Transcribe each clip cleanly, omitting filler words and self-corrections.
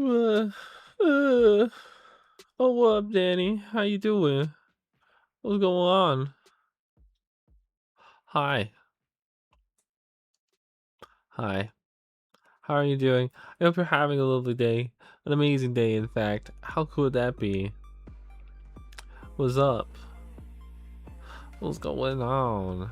Uh, uh, oh, what up, Danny? How you doing? What's going on? Hi. Hi. How are you doing? I hope you're having a lovely day. An amazing day, in fact. How cool would that be? What's up? What's going on?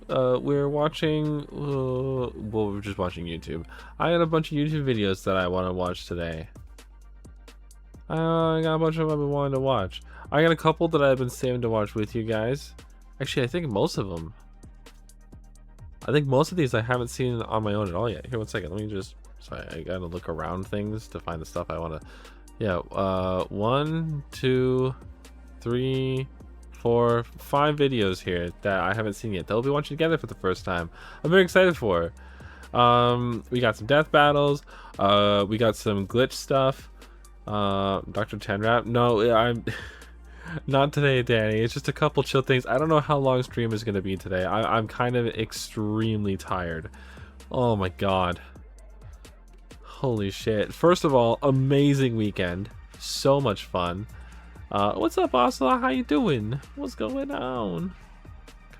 We're watching, well, we're just watching YouTube. I got a bunch of YouTube videos that I want to watch today. I got a bunch of them I've been wanting to watch. I got a couple that I've been saving to watch with you guys. Actually, I think most of them. I think most of these I haven't seen on my own at all yet. Here, one second. Let me just. Sorry, I gotta look around things to find the stuff I want to. Yeah. 1, 2, 3, 4, 5 videos here that I haven't seen yet. They'll be watching together for the first time. I'm very excited for. We got some death battles. We got some glitch stuff. Dr. Tenrap. No, I'm. Not today, Danny. It's just a couple chill things. I don't know how long stream is going to be today. I'm kind of extremely tired. Oh my god. Holy shit. First of all, amazing weekend. So much fun. What's up, Osla? How you doing? What's going on?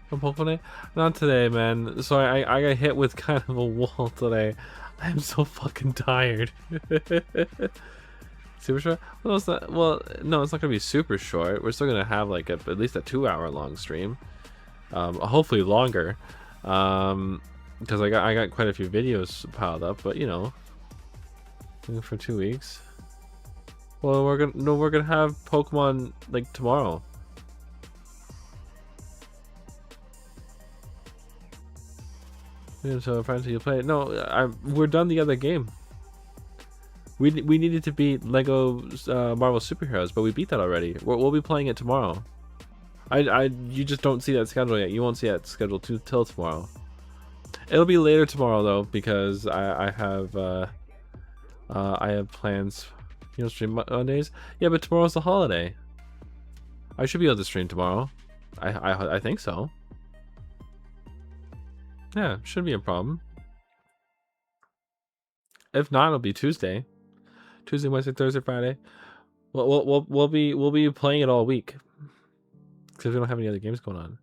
From Pokemon? Not today, man. Sorry, I got hit with kind of a wall today. I'm so fucking tired. Super short? Well, it's not. Well, no, it's not gonna be super short. We're still gonna have like at least a 2-hour long stream, hopefully longer, because I got quite a few videos piled up. But you know, for 2 weeks. Well, we're gonna have Pokemon like tomorrow. So friends, you play? No, we're done the other game. We needed to beat Lego Marvel Superheroes, but we beat that already. We'll be playing it tomorrow. You just don't see that schedule yet. You won't see that schedule till tomorrow. It'll be later tomorrow though, because I have plans. You know, stream Mondays. Yeah, but tomorrow's the holiday. I should be able to stream tomorrow. I think so. Yeah, shouldn't be a problem. If not, it'll be Tuesday. Tuesday, Wednesday, Thursday, Friday. We'll be playing it all week because we don't have any other games going on.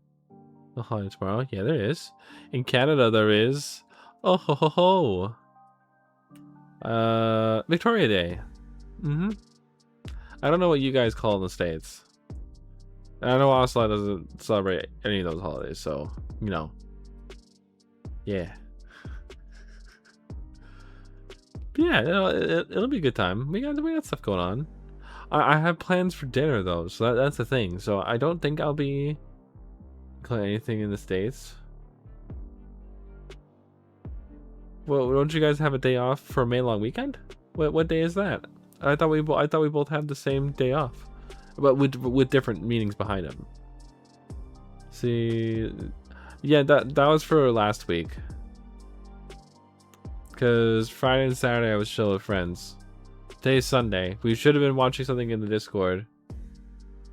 The holiday tomorrow, yeah, there is. In Canada, there is. Oh ho ho ho. Victoria Day. I don't know what you guys call in the States. I know Oslo doesn't celebrate any of those holidays, so you know. Yeah. Yeah, it'll be a good time. We got stuff going on. I have plans for dinner though, so that's the thing. So I don't think I'll be playing anything in the States. Well, don't you guys have a day off for a May long weekend? What day is that? I thought we both had the same day off, but with different meanings behind them. See, yeah, that was for last week. Because Friday and Saturday I was chill with friends. Today's Sunday. We should have been watching something in the Discord.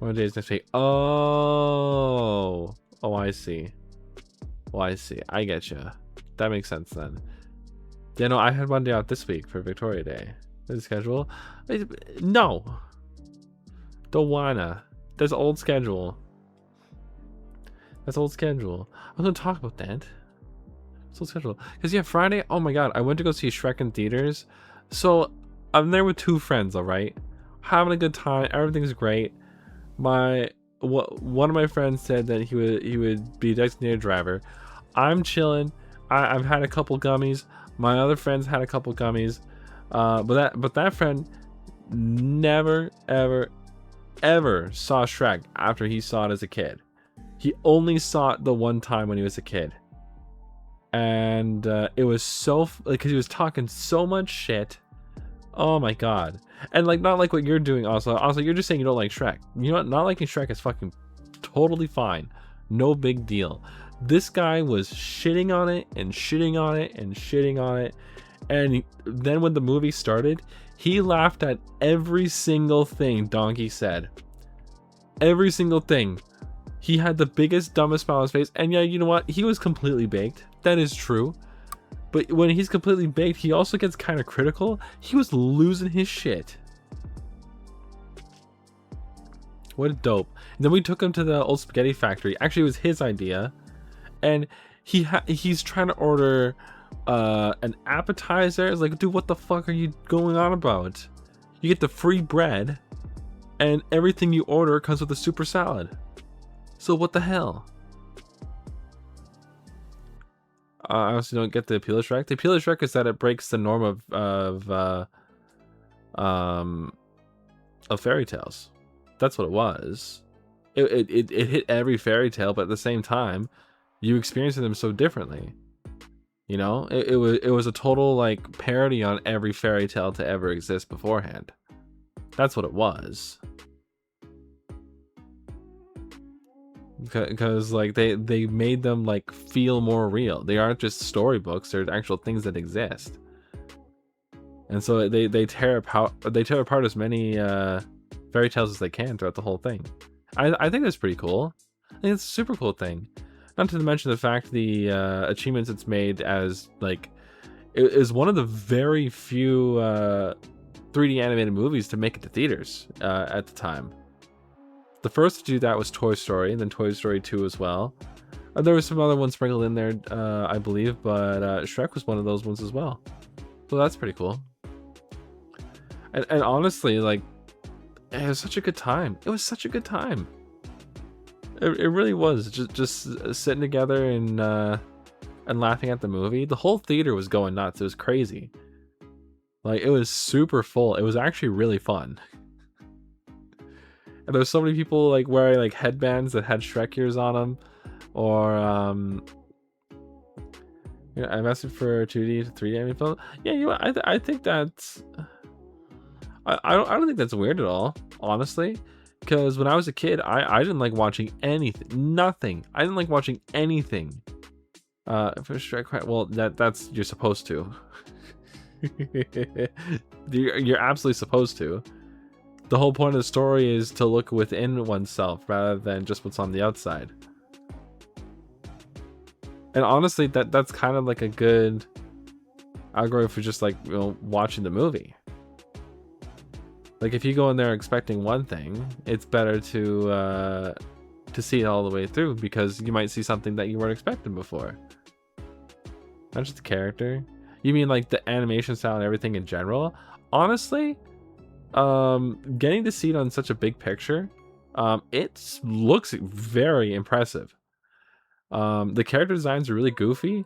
One day is next week. Oh, I see. Oh, I see. I get you. That makes sense then. Yeah, no, I had one day off this week for Victoria Day. The schedule? No. Don't wanna. That's old schedule. That's old schedule. I was gonna talk about that. So schedule, because yeah, Friday, oh my god, I went to go see Shrek in theaters. So I'm there with 2 friends, all right, having a good time, everything's great. One of my friends said that he would be a designated driver. I'm chilling. I've had a couple gummies. My other friends had a couple gummies, but that friend never ever saw Shrek after he saw it as a kid. He only saw it the one time when he was a kid. And it was so because he was talking so much shit. Oh my god. And like, not like what you're doing. Also you're just saying you don't like Shrek. You know what, not liking Shrek is fucking totally fine, no big deal. This guy was shitting on it and shitting on it and shitting on it, and then when the movie started, he laughed at every single thing Donkey said. Every single thing. He had the biggest, dumbest smile on his face. And yeah, you know what? He was completely baked. That is true. But when he's completely baked, he also gets kind of critical. He was losing his shit. What a dope. And then we took him to the old spaghetti factory. Actually, it was his idea. And he's trying to order an appetizer. It's like, dude, what the fuck are you going on about? You get the free bread, and everything you order comes with a super salad. So what the hell? I also don't get the appeal of Shrek. The appeal of Shrek is that it breaks the norm of fairy tales. That's what it was. It hit every fairy tale, but at the same time, you experienced them so differently. You know, it was a total like parody on every fairy tale to ever exist beforehand. That's what it was. Because like they made them like feel more real. They aren't just storybooks; they're actual things that exist. And so they tear apart as many fairy tales as they can throughout the whole thing. I think that's pretty cool. I think it's a super cool thing. Not to mention the fact the achievements it's made as like it is one of the very few 3D animated movies to make it to theaters at the time. The first to do that was Toy Story, and then Toy Story 2 as well. There were some other ones sprinkled in there, I believe, but Shrek was one of those ones as well. So that's pretty cool. And honestly, like, it was such a good time. It was such a good time. It really was. Just sitting together and laughing at the movie. The whole theater was going nuts. It was crazy. Like, it was super full. It was actually really fun. And there's so many people like wearing like headbands that had Shrek ears on them, or you know, I messaged for 2D to 3D anime film. Yeah, you know, I think that's I don't think that's weird at all, honestly, because when I was a kid, I didn't like watching anything, nothing. I didn't like watching anything. For Shrek, well, that's you're supposed to. You're absolutely supposed to. The whole point of the story is to look within oneself rather than just what's on the outside. And honestly, that's kind of like a good algorithm for just like, you know, watching the movie. Like if you go in there expecting one thing, it's better to see it all the way through, because you might see something that you weren't expecting before. Not just the character. You mean like the animation style and everything in general? Honestly, getting to see it on such a big picture, it looks very impressive. The character designs are really goofy,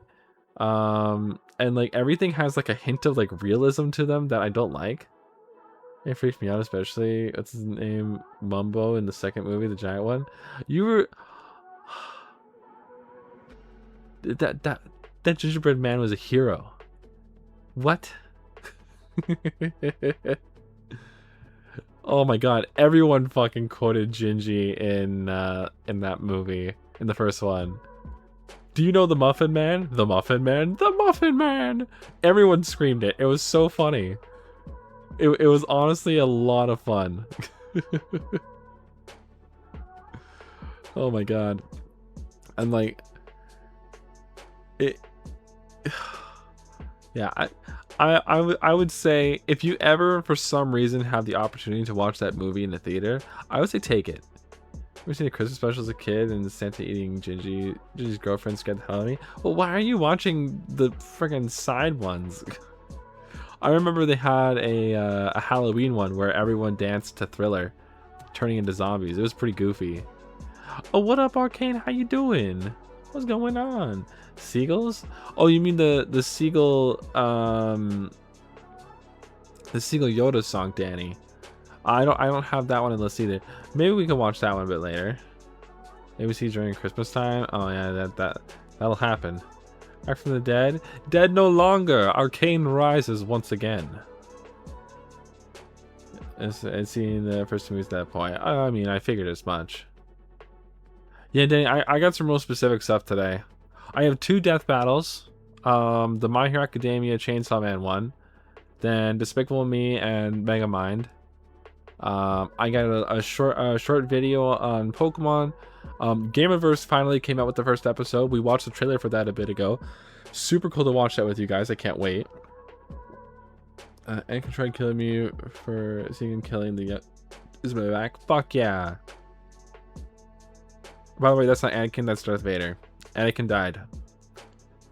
and like everything has like a hint of like realism to them that I don't like. It freaked me out, especially what's his name, Mumbo, in the second movie, the giant one. You were that gingerbread man was a hero. What? Oh my god, everyone fucking quoted Gingy in that movie, in the first one. Do you know the Muffin Man? The Muffin Man? The Muffin Man! Everyone screamed it. It was so funny. It was honestly a lot of fun. Oh my god. And like it yeah, I would say if you ever for some reason have the opportunity to watch that movie in the theater, I would say take it. Ever seen a Christmas special as a kid and Santa eating Gingy's girlfriend scared the hell out of me? Well, why are you watching the friggin' side ones? I remember they had a Halloween one where everyone danced to Thriller, turning into zombies. It was pretty goofy. Oh, what up, Arcane? How you doing? What's going on? Seagulls? Oh, you mean the seagull Yoda song, Danny? I don't have that one in the list either. Maybe we can watch that one a bit later. Maybe see during Christmas time. Oh yeah, that'll happen. Back from the dead. Dead no longer. Arcane rises once again. It's seen the first movies at that point. I mean, I figured as much. Yeah, Danny, I got some real specific stuff today. I have 2 death battles. The My Hero Academia Chainsaw Man one. Then Despicable Me and Megamind. I got a short video on Pokemon. Gamerverse finally came out with the first episode. We watched the trailer for that a bit ago. Super cool to watch that with you guys. I can't wait. Anakin tried killing me for seeing him killing the is my back. Fuck yeah. By the way, that's not Anakin, that's Darth Vader. Anakin died.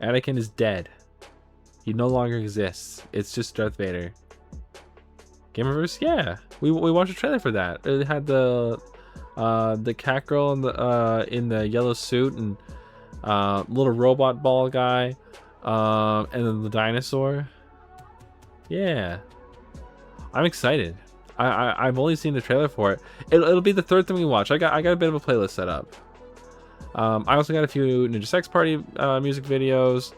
Anakin is dead. He no longer exists. It's just Darth Vader. Gamerverse? Yeah. We watched a trailer for that. It had the cat girl in the yellow suit and little robot ball guy, and then the dinosaur. Yeah. I'm excited. I've only seen the trailer for it. It'll be the third thing we watch. I got a bit of a playlist set up. I also got a few Ninja Sex Party music videos,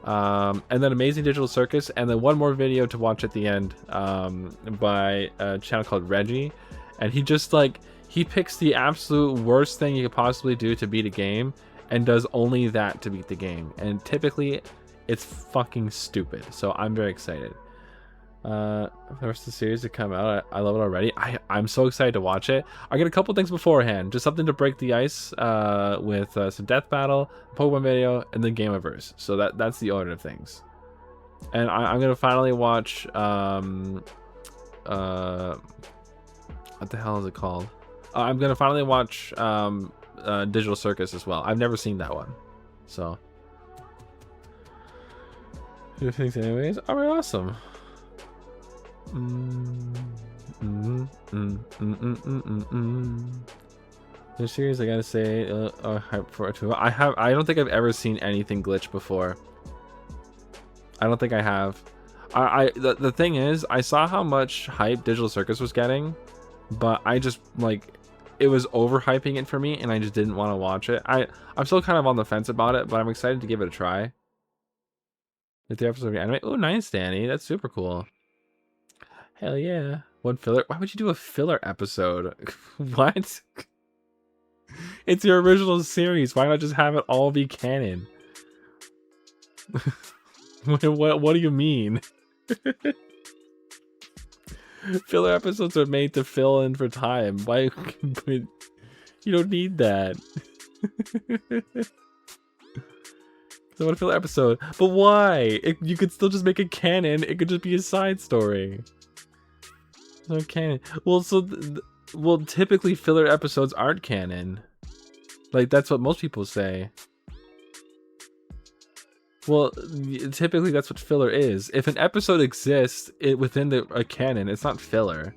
and then Amazing Digital Circus, and then one more video to watch at the end by a channel called Reggie, and he just he picks the absolute worst thing you could possibly do to beat a game and does only that to beat the game, and typically it's fucking stupid. So I'm very excited. The rest of the series to come out, I love it already. I'm so excited to watch it. I got a couple things beforehand, just something to break the ice with some Death Battle, Pokemon video, and then Gameverse. So that's the order of things. And I'm gonna finally watch what the hell is it called? I'm gonna finally watch Digital Circus as well. I've never seen that one, so good things anyways. All right, awesome. The series, I gotta say, for I don't think I've ever seen anything glitch before. I don't think I have. The thing is, I saw how much hype Digital Circus was getting, but I just it was overhyping it for me, and I just didn't want to watch it. I'm still kind of on the fence about it, but I'm excited to give it a try. If the episode of anime, oh nice, Danny, that's super cool. Hell yeah. One filler? Why would you do a filler episode? What? It's your original series. Why not just have it all be canon? What do you mean? Filler episodes are made to fill in for time. Why? You don't need that. So what a filler episode. But why? You could still just make it canon. It could just be a side story. No canon. Well, well, typically filler episodes aren't canon. That's what most people say. Well, typically that's what filler is. If an episode exists within a canon, it's not filler.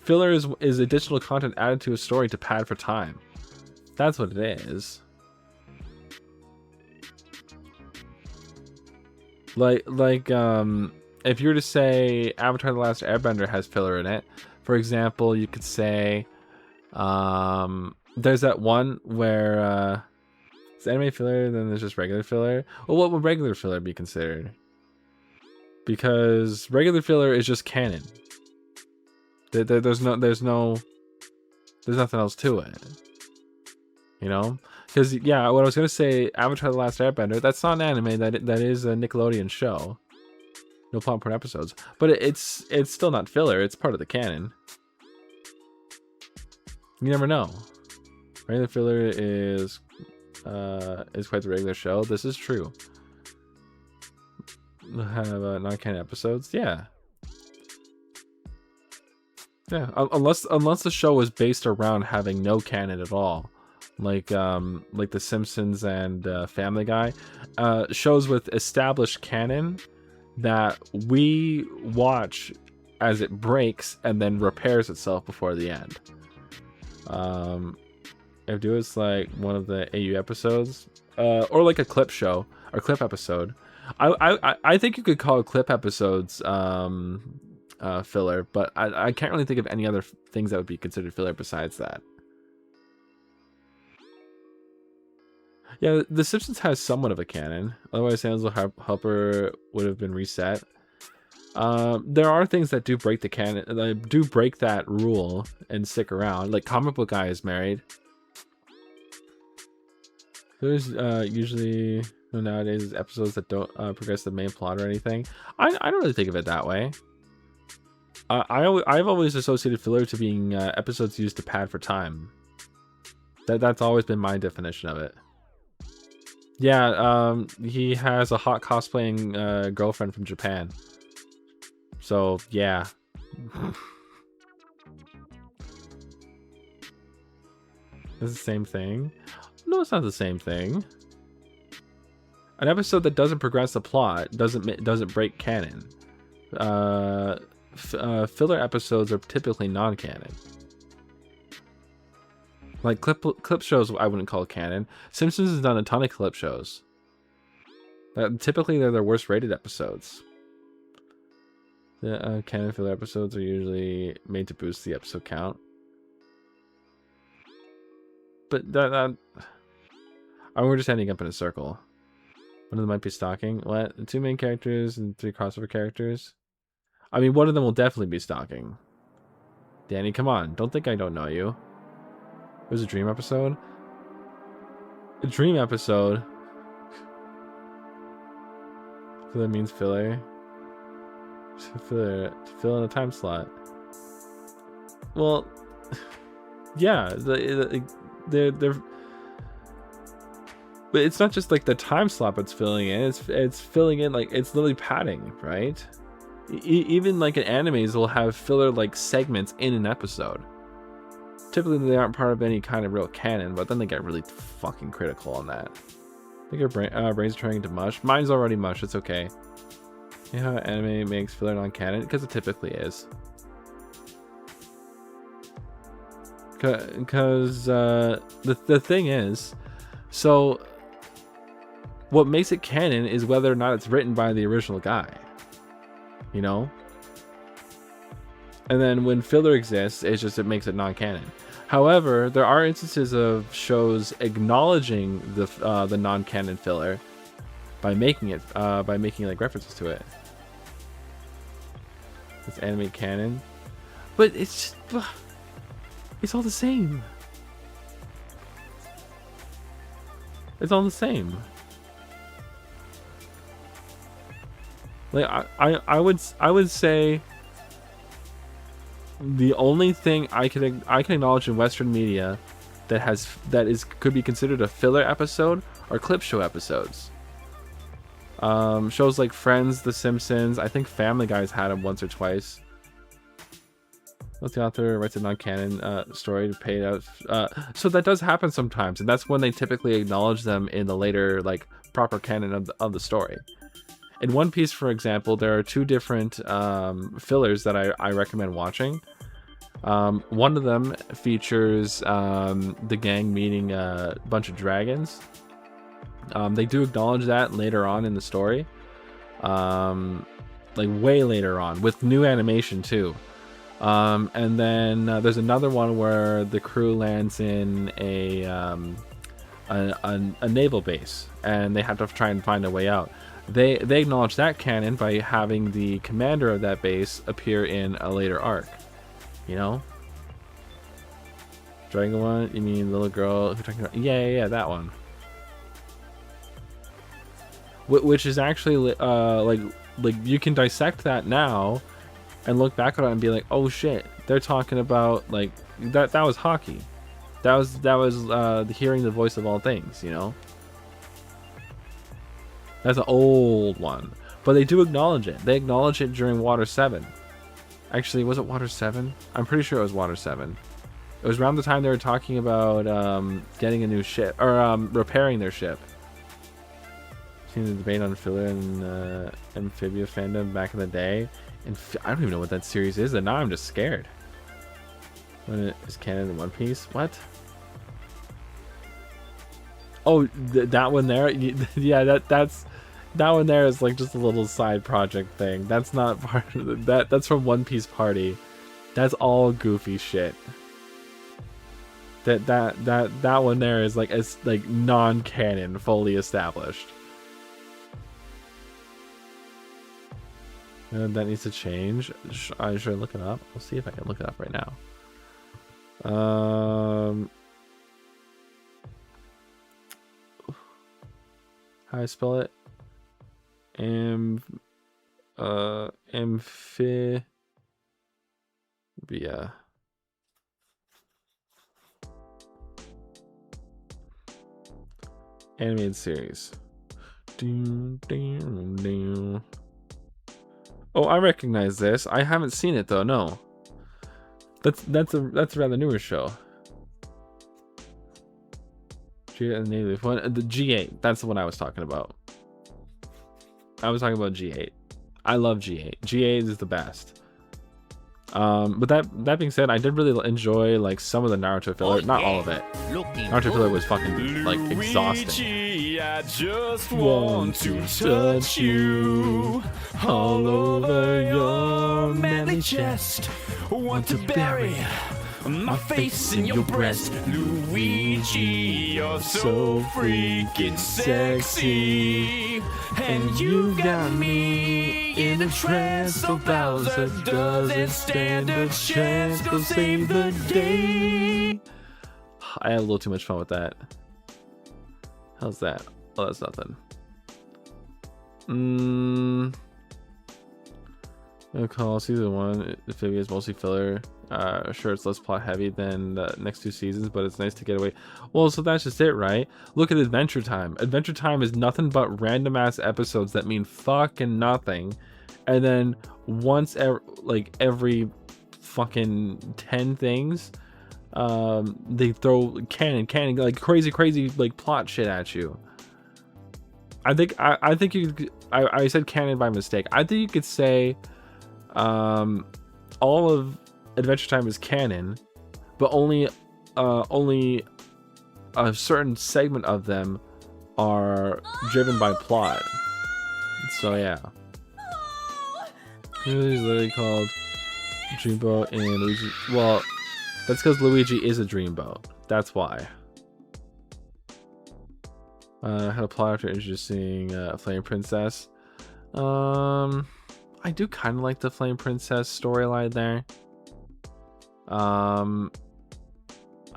Filler is additional content added to a story to pad for time. That's what it is. If you were to say Avatar: The Last Airbender has filler in it, for example, you could say, there's that one where it's anime filler, then there's just regular filler. Well, what would regular filler be considered? Because regular filler is just canon. There's nothing else to it. You know? Because yeah, what I was gonna say, Avatar: The Last Airbender, that's not an anime. That is a Nickelodeon show. No plot point episodes, but it's still not filler. It's part of the canon. You never know. Regular filler is quite the regular show. This is true. Have non-canon episodes. Yeah. Unless the show was based around having no canon at all, like The Simpsons and Family Guy, shows with established canon that we watch as it breaks and then repairs itself before the end. If do it's like one of the AU episodes, or like a clip show or clip episode. I think you could call clip episodes filler, but I can't really think of any other things that would be considered filler besides that. Yeah, The Simpsons has somewhat of a canon. Otherwise, Hansel Helper would have been reset. There are things that do break the canon, that do break that rule and stick around. Like Comic Book Guy is married. There's usually nowadays episodes that don't progress the main plot or anything. I don't really think of it that way. I've always associated filler to being episodes used to pad for time. That's always been my definition of it. Yeah, he has a hot cosplaying girlfriend from Japan. So yeah. It's the same thing. No, it's not the same thing. An episode that doesn't progress the plot doesn't break canon. Filler episodes are typically non-canon. Like clip shows, I wouldn't call canon. Simpsons has done a ton of clip shows. Typically, they're their worst rated episodes. The canon filler episodes are usually made to boost the episode count. But we're just ending up in a circle. One of them might be stalking. What? The 2 main characters and 3 crossover characters? I mean, one of them will definitely be stalking. Danny, come on. Don't think I don't know you. It was a dream episode? A dream episode? So that means filler. To fill in a time slot. Well, yeah. They're but it's not just like the time slot it's filling in. It's filling in, like, it's literally padding, right? Even like in animes will have filler like segments in an episode. Typically they aren't part of any kind of real canon, but then they get really fucking critical on that. I think your brains are turning to mush. Mine's already mush. It's okay. You know how anime makes filler non-canon? Because it typically is. Because the thing is, so what makes it canon is whether or not it's written by the original guy. You know? And then when filler exists, it makes it non-canon. However, there are instances of shows acknowledging the non-canon filler by making like references to it. It's anime canon, but it's all the same. It's all the same. Like I would say the only thing I can acknowledge in Western media that could be considered a filler episode are clip show episodes. Shows like Friends, The Simpsons. I think Family Guy's had them once or twice. What the author writes a non-canon story to pay it out. So that does happen sometimes, and that's when they typically acknowledge them in the later, like, proper canon of the story. In One Piece, for example, there are 2 different fillers that I recommend watching. One of them features the gang meeting a bunch of dragons. They do acknowledge that later on in the story. Like way later on, with new animation too. And then there's another one where the crew lands in a naval base, and they have to try and find a way out. They acknowledge that canon by having the commander of that base appear in a later arc. You know? Dragon one? You mean little girl who talking about? Yeah, that one. Which is actually like you can dissect that now and look back at it and be like, oh shit, they're talking about like that was hockey. That was hearing the voice of all things, you know? That's an old one. But they do acknowledge it. They acknowledge it during Water 7. Actually, was it Water 7? I'm pretty sure it was Water 7. It was around the time they were talking about getting a new ship, or repairing their ship. Seen the debate on filler and Amphibia fandom back in the day. And I don't even know what that series is, and now I'm just scared. When it is canon in One Piece? What? Oh, that one there? Yeah, that one there is like just a little side project thing. That's not part of that's from One Piece Party. That's all goofy shit. That one there is like non-canon, fully established. And that needs to change. Should I look it up? We'll see if I can look it up right now. How I spell it? Amphibia. Animated series. Oh, I recognize this. I haven't seen it though. No, that's a rather newer show. The G8. That's the one I was talking about. I was talking about G8. I love G8. G8 is the best. But that being said, I did really enjoy like some of the Naruto filler, not all of it. Naruto filler was fucking like exhausting. I just want to touch you all over your manly chest. Want to bury my face in your breast. Luigi, you're so freaking sexy, and you got me in a trance. So Bowser doesn't stand a chance. Go save the day. I had a little too much fun with that. How's that? Oh, that's nothing. I'll call season 1 Amphibia is mostly filler. Sure, it's less plot heavy than the next 2 seasons, but it's nice to get away. Well, so that's just it, right? Look at Adventure Time. Adventure Time is nothing but random ass episodes that mean fucking nothing, and then once every fucking 10 things, they throw canon like crazy like plot shit at you. I think I said canon by mistake. I think you could say all of Adventure Time is canon, but only a certain segment of them are driven by plot. So yeah, it is literally called Dreamboat and Luigi. Well, that's because Luigi is a dreamboat. That's why. Had a plot after introducing Flame Princess. I do kind of like the Flame Princess storyline there. I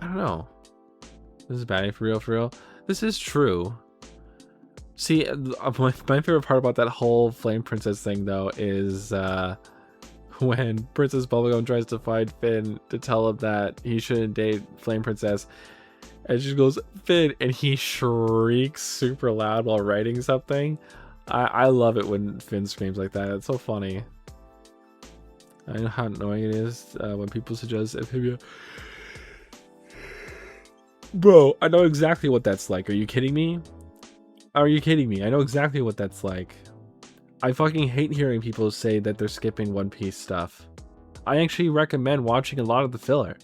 don't know. This is baddie for real. This is true. See, my favorite part about that whole Flame Princess thing though is when Princess Bubblegum tries to find Finn to tell him that he shouldn't date Flame Princess, and she goes, Finn, and he shrieks super loud while writing something. I love it when Finn screams like that. It's so funny. I know how annoying it is when people suggest Amphibia. Bro, I know exactly what that's like. Are you kidding me? Are you kidding me? I know exactly what that's like. I fucking hate hearing people say that they're skipping One Piece stuff. I actually recommend watching a lot of the filler.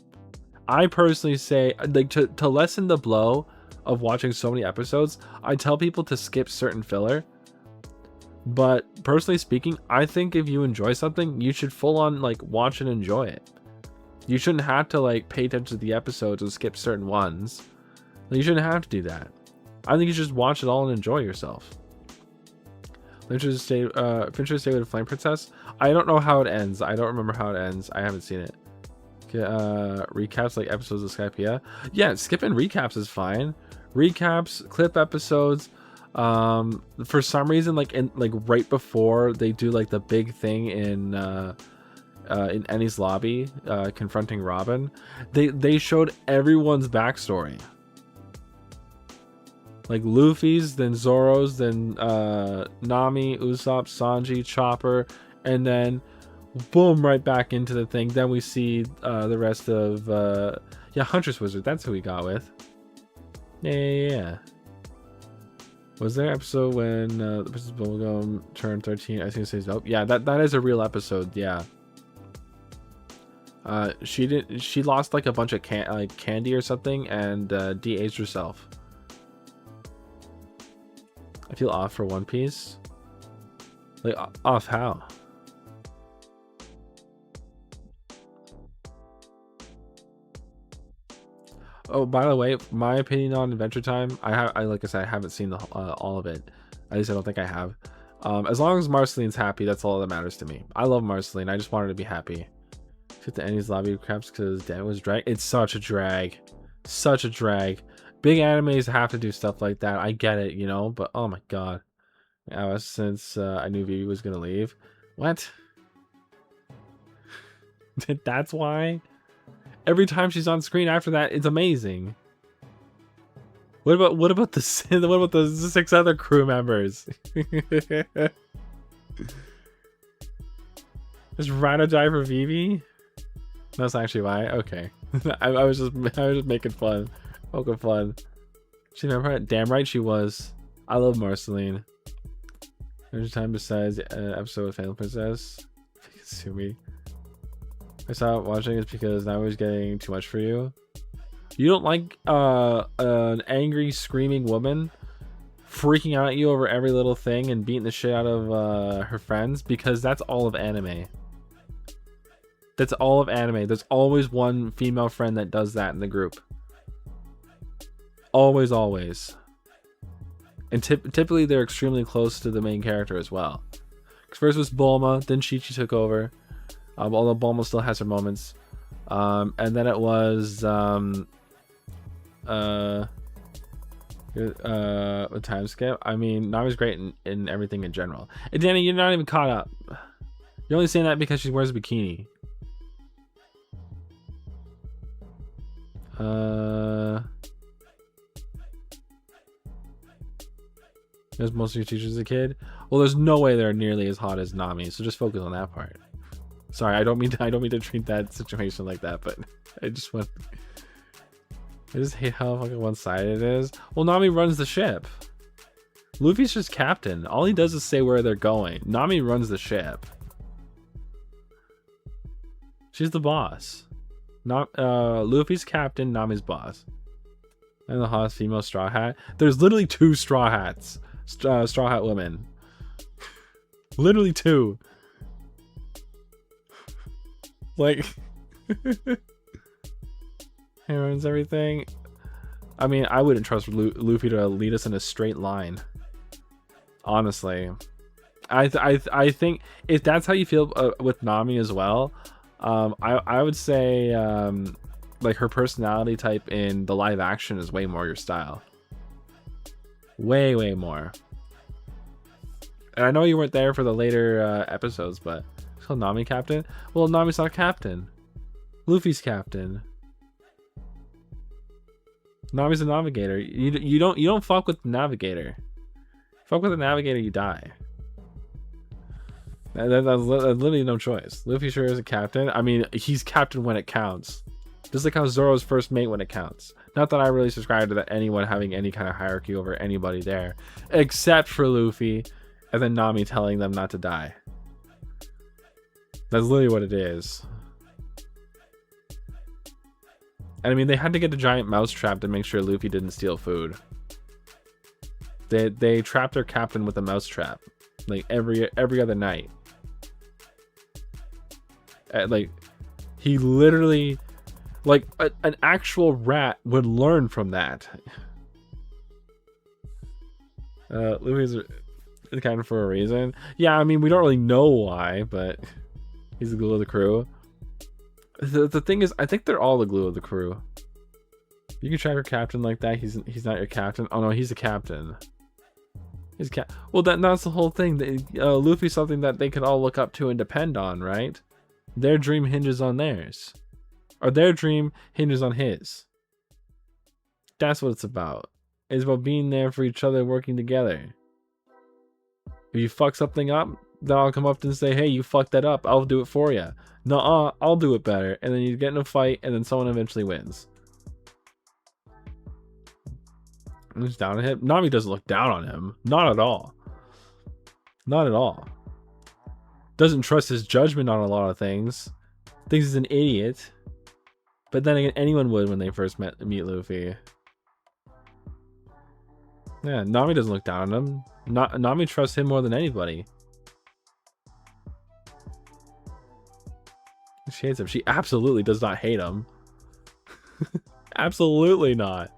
I personally say, like, to lessen the blow of watching so many episodes, I tell people to skip certain filler. But personally speaking, I think if you enjoy something, you should full on like watch and enjoy it. You shouldn't have to like pay attention to the episodes and skip certain ones. You shouldn't have to do that. I think you should just watch it all and enjoy yourself. Finish Stay with Flame Princess. I don't know how it ends. I don't remember how it ends. I haven't seen it. Recaps like episodes of Skypiea. Yeah, skipping recaps is fine. Recaps, clip episodes. For some reason, like right before they do like the big thing in Enies Lobby, confronting Robin, they showed everyone's backstory. Like Luffy's, then Zoro's, then Nami, Usopp, Sanji, Chopper, and then boom, right back into the thing. Then we see the rest of Huntress Wizard. That's who we got with. Yeah. Was there an episode when the Princess Bubblegum turned 13? I think it says nope. Yeah, that is a real episode. Yeah. She lost like a bunch of candy or something and de-aged herself. I feel off for One Piece. Like off how? Oh, by the way, my opinion on Adventure Time, like I said, I haven't seen all of it. At least I don't think I have. As long as Marceline's happy, that's all that matters to me. I love Marceline. I just want her to be happy. Fit the Enies Lobby craps because Dan was drag. It's such a drag. Such a drag. Big animes have to do stuff like that. I get it, you know, but oh my god. Since I knew Vivi was gonna leave. What? That's why? Every time she's on screen after that, it's amazing. What about the what about the 6 other crew members? Does Rhino die for Vivi? That's actually why. Okay, I was just making fun, poking fun. She never. Damn right she was. I love Marceline. There's a time besides episode with Phantom Princess. Sue me. I stopped watching it because now it's getting too much for you. You don't like an angry screaming woman freaking out at you over every little thing and beating the shit out of her friends, because that's all of anime. That's all of anime. There's always one female friend that does that in the group. Always, always. And typically they're extremely close to the main character as well. First was Bulma, then Chi-Chi took over. Although Bulma still has her moments. And then it was a time skip. I mean, Nami's great in everything in general. And Danny, you're not even caught up. You're only saying that because she wears a bikini. As most of your teachers as a kid. Well, there's no way they're nearly as hot as Nami, so just focus on that part. Sorry, I don't mean to treat that situation like that, but I just hate how fucking one-sided it is. Well, Nami runs the ship. Luffy's just captain. All he does is say where they're going. Nami runs the ship. She's the boss. Luffy's captain, Nami's boss. And the hottest female Straw Hat. There's literally 2 Straw Hats. Straw Hat women. Literally 2. Like, he runs everything. I mean, I wouldn't trust Luffy to lead us in a straight line. Honestly, I think if that's how you feel with Nami as well, I would say like her personality type in the live action is way more your style. Way more. And I know you weren't there for the later episodes, but so Nami captain? Well, Nami's not captain. Luffy's captain. Nami's a navigator. You don't fuck with the navigator. Fuck with the navigator, you die. That's literally no choice. Luffy sure is a captain. I mean, he's captain when it counts. Just like how Zoro's first mate when it counts. Not that I really subscribe to that anyone having any kind of hierarchy over anybody there, except for Luffy, and then Nami telling them not to die. That's literally what it is. And I mean, they had to get the giant mouse trap to make sure Luffy didn't steal food. They trapped their captain with a mouse trap, like every other night. Like, he literally, like an actual rat would learn from that. Luffy's kind of for a reason. Yeah, I mean, we don't really know why, but he's the glue of the crew. The thing is, I think they're all the glue of the crew. You can track your captain like that. He's not your captain. Oh no, he's the captain. Well, that's the whole thing. Luffy's something that they can all look up to and depend on, right? Their dream hinges on theirs, or their dream hinges on his. That's what it's about. It's about being there for each other, working together. If you fuck something up, then I'll come up and say, hey, you fucked that up, I'll do it for you. Nuh-uh, I'll do it better. And then you get in a fight, and then someone eventually wins. He's down on him. Nami doesn't look down on him. Not at all. Not at all. Doesn't trust his judgment on a lot of things. Thinks he's an idiot. But then again, anyone would when they first meet Luffy. Yeah, Nami doesn't look down on him. Nami trusts him more than anybody. She hates him. She absolutely does not hate him. Absolutely not.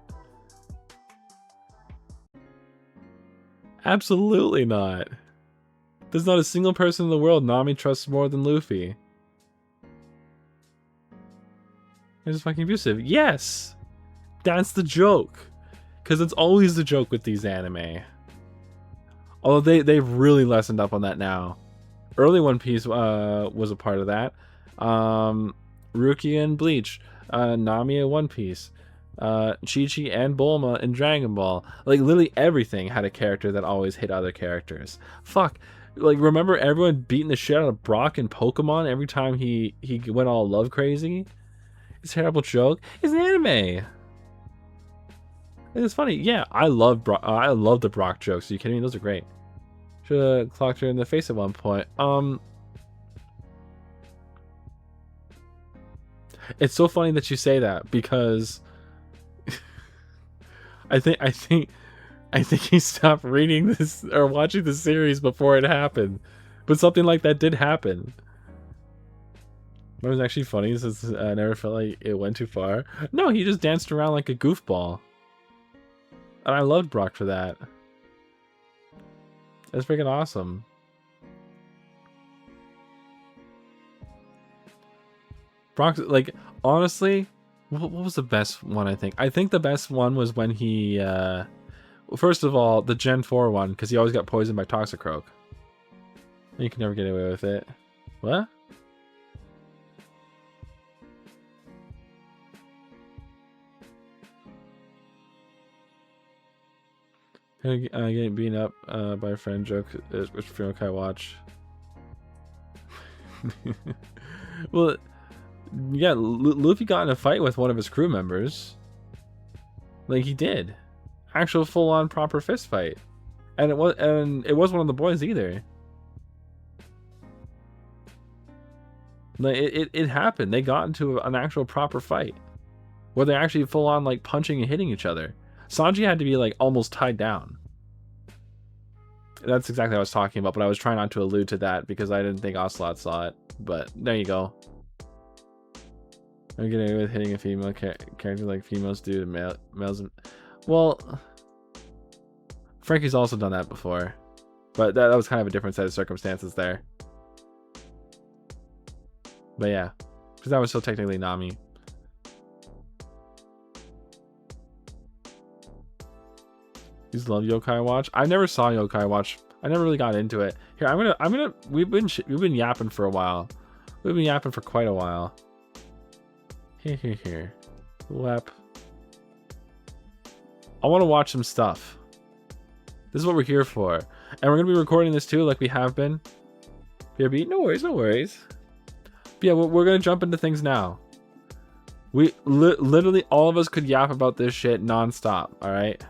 Absolutely not. There's not a single person in the world Nami trusts more than Luffy. He's fucking abusive. Yes! That's the joke. Because it's always the joke with these anime. Although they've really lessened up on that now. Early One Piece was a part of that. Rukia and Bleach. Nami and One Piece. Chi-Chi and Bulma in Dragon Ball. Like, literally everything had a character that always hit other characters. Fuck. Like, remember everyone beating the shit out of Brock in Pokemon every time he went all love crazy? It's a terrible joke. It's an anime. It's funny. Yeah, I love I love the Brock jokes. Are you kidding me? Those are great. Should have clocked her in the face at one point. It's so funny that you say that because I think he stopped reading this or watching the series before it happened. But something like that did happen. It was actually funny since I never felt like it went too far. No, he just danced around like a goofball. And I loved Brock for that. That's freaking awesome. Brock, like, honestly, what was the best one, I think? I think the best one was when he, first of all, the Gen 4 one, because he always got poisoned by Toxicroak. You can never get away with it. What? Getting beaten up by a friend joke, which film can I watch? Well, yeah, Luffy got in a fight with one of his crew members. Like, he did. Actual full-on proper fist fight. And it was one of the boys either. Like, it happened. They got into an actual proper fight. Where they actually full-on, like, punching and hitting each other. Sanji had to be, like, almost tied down. That's exactly what I was talking about, but I was trying not to allude to that because I didn't think Ocelot saw it. But there you go. I'm getting away with hitting a female character like females do to males. Well, Frankie's also done that before, but that was kind of a different set of circumstances there. But yeah, because that was still technically Nami. You just love Yokai Watch. I never saw Yokai Watch. I never really got into it. Here, I'm gonna. We've been yapping for a while. We've been yapping for quite a while. Here. Lap. I want to watch some stuff. This is what we're here for. And we're going to be recording this too, like we have been. BRB, no worries. But yeah, we're going to jump into things now. We literally, all of us could yap about this shit nonstop, alright?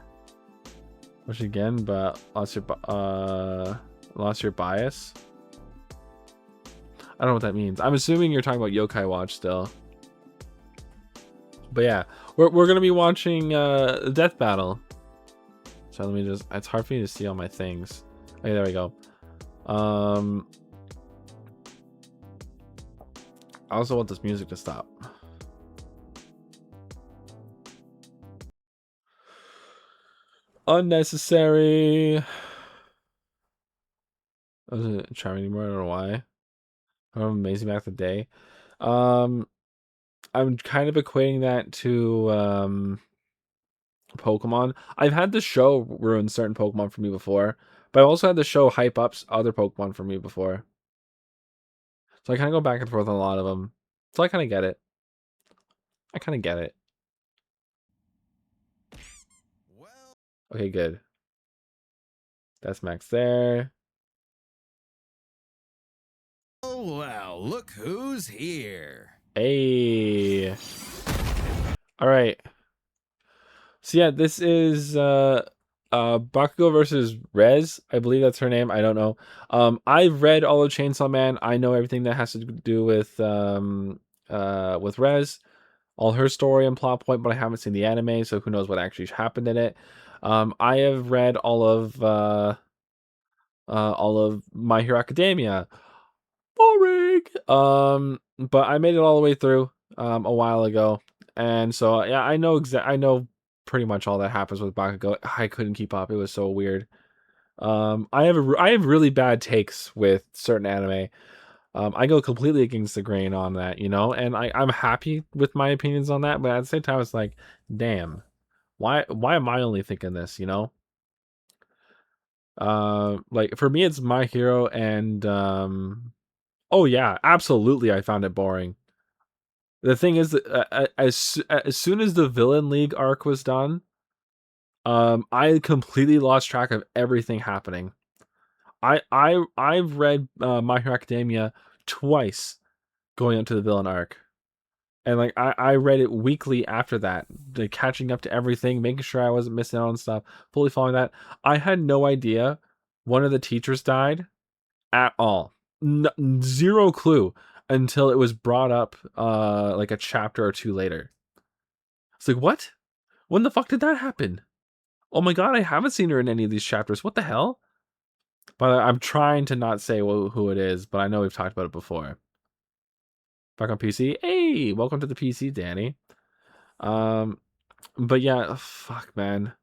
Which again, but lost your bias? I don't know what that means. I'm assuming you're talking about Yokai Watch still. But yeah, we're gonna be watching Death Battle. So let me just, it's hard for me to see all my things. Okay, there we go. I also want this music to stop. Unnecessary. I wasn't trying anymore, I don't know why. I'm amazing back the day. I'm kind of equating that to Pokemon. I've had the show ruin certain Pokemon for me before, but I've also had the show hype up other Pokemon for me before. So I kind of go back and forth on a lot of them. So I kind of get it. Okay, good. That's Max there. Oh, wow, look who's here. Hey. All right. So yeah, this is Bakugo versus Rez. I believe that's her name. I don't know. I've read all of Chainsaw Man. I know everything that has to do with Rez, all her story and plot point, but I haven't seen the anime, so who knows what actually happened in it. I have read all of My Hero Academia. Boring. But I made it all the way through a while ago, and so yeah, I know pretty much all that happens with Bakugo. I couldn't keep up. It was so weird. I have really bad takes with certain anime. I go completely against the grain on that, you know, and I'm happy with my opinions on that, but at the same time, it's like, damn, why am I only thinking this, you know? Like for me, it's My Hero and oh yeah, absolutely, I found it boring. The thing is that as soon as the Villain League arc was done, I completely lost track of everything happening. I've read My Hero Academia twice going into the villain arc. And like I read it weekly after that, like, catching up to everything, making sure I wasn't missing out on stuff, fully following that. I had no idea one of the teachers died at all. Zero clue until it was brought up like a chapter or two later. It's like, what? When the fuck did that happen? Oh my god, I haven't seen her in any of these chapters. What the hell? But I'm trying to not say who it is, but I know we've talked about it before. Back on PC. Hey, welcome to the PC, Danny. But yeah, fuck, man.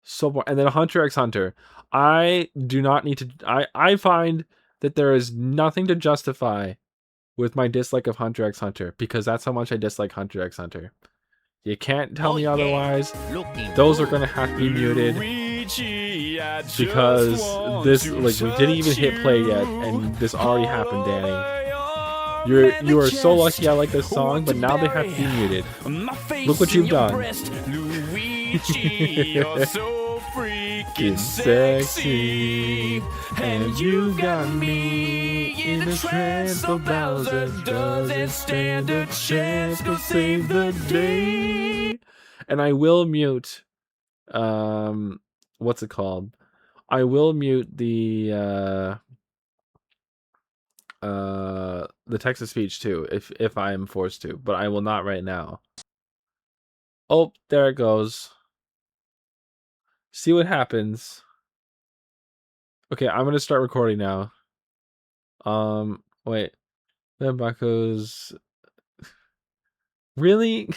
So boring. And then Hunter x Hunter. I do not need to. I find that there is nothing to justify with my dislike of Hunter x Hunter, because that's how much I dislike Hunter x Hunter. You can't tell me otherwise. Those are gonna have to be muted, because this, like, we didn't even hit play yet, and this already happened, Danny. You are so lucky I like this song, but now they have to be muted. Look what you've done. You're so freaking sexy, and you got me in a trance. So Bowser doesn't stand a chance. Go save the day. And I will mute, what's it called? I will mute the text to speech too, if I am forced to, but I will not right now. Oh, there it goes. See what happens. Okay, I'm gonna start recording now. Wait. Then Baku's really?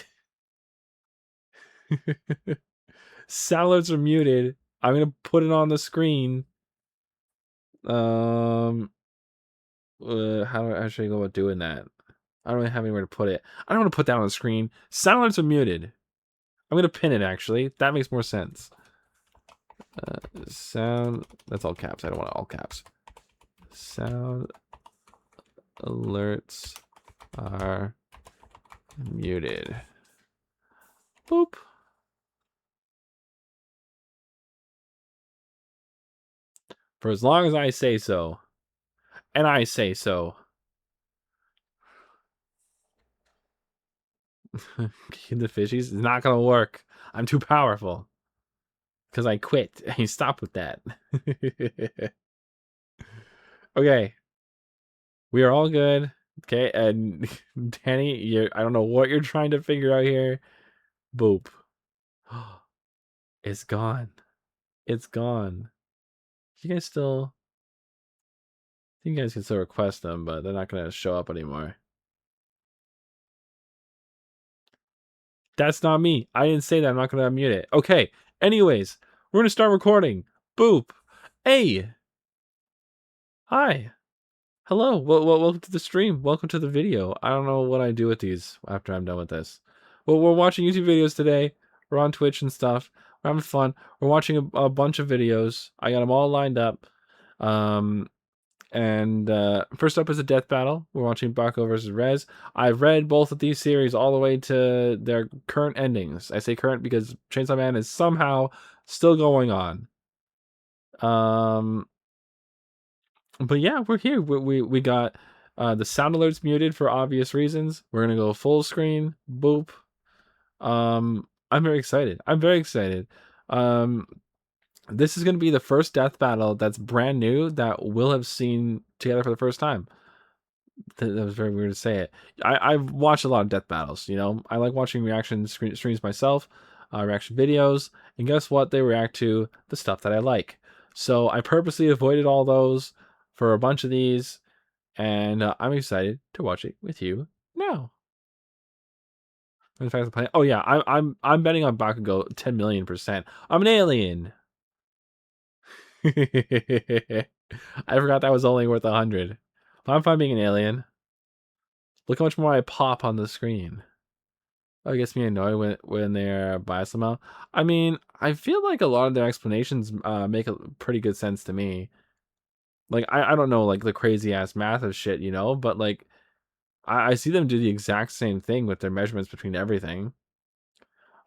Salads are muted. I'm gonna put it on the screen. How should I go about doing that? I don't really have anywhere to put it. I don't want to put that on the screen. Salads are muted. I'm gonna pin it, actually. That makes more sense. Sound. That's all caps. I don't want all caps. Sound alerts are muted. Boop. For as long as I say so. And I say so. Keep the fishies. It's not gonna work. I'm too powerful. Because I quit. You stop with that. Okay. We are all good. Okay, and Danny, I don't know what you're trying to figure out here. Boop. It's gone. It's gone. You guys still... I think you guys can still request them, but they're not going to show up anymore. That's not me. I didn't say that. I'm not going to unmute it. Okay. Anyways, we're going to start recording. Boop. Hey. Hi. Hello. Welcome to the stream. Welcome to the video. I don't know what I do with these after I'm done with this. Well, we're watching YouTube videos today. We're on Twitch and stuff. We're having fun. We're watching a bunch of videos. I got them all lined up. And first up is a death battle. We're watching Bakugo versus Rez. I've read both of these series all the way to their current endings. I say current because Chainsaw Man is somehow still going on. But yeah, we're here. We got the sound alerts muted for obvious reasons. We're gonna go full screen. Boop. I'm very excited. This is going to be the first death battle that's brand new that we'll have seen together for the first time. That was very weird to say it. I've watched a lot of death battles, you know. I like watching reaction streams myself, reaction videos, and guess what? They react to the stuff that I like. So I purposely avoided all those for a bunch of these, and I'm excited to watch it with you now. In fact, I'm playing. Oh yeah, I'm betting on Bakugo 10,000,000%. I'm an alien. I forgot that was only worth 100. I'm fine being an alien. Look how much more I pop on the screen. Oh, it gets me annoyed when they're biased somehow. I mean, I feel like a lot of their explanations make a pretty good sense to me. Like, I don't know, like, the crazy-ass math of shit, you know? But, like, I see them do the exact same thing with their measurements between everything.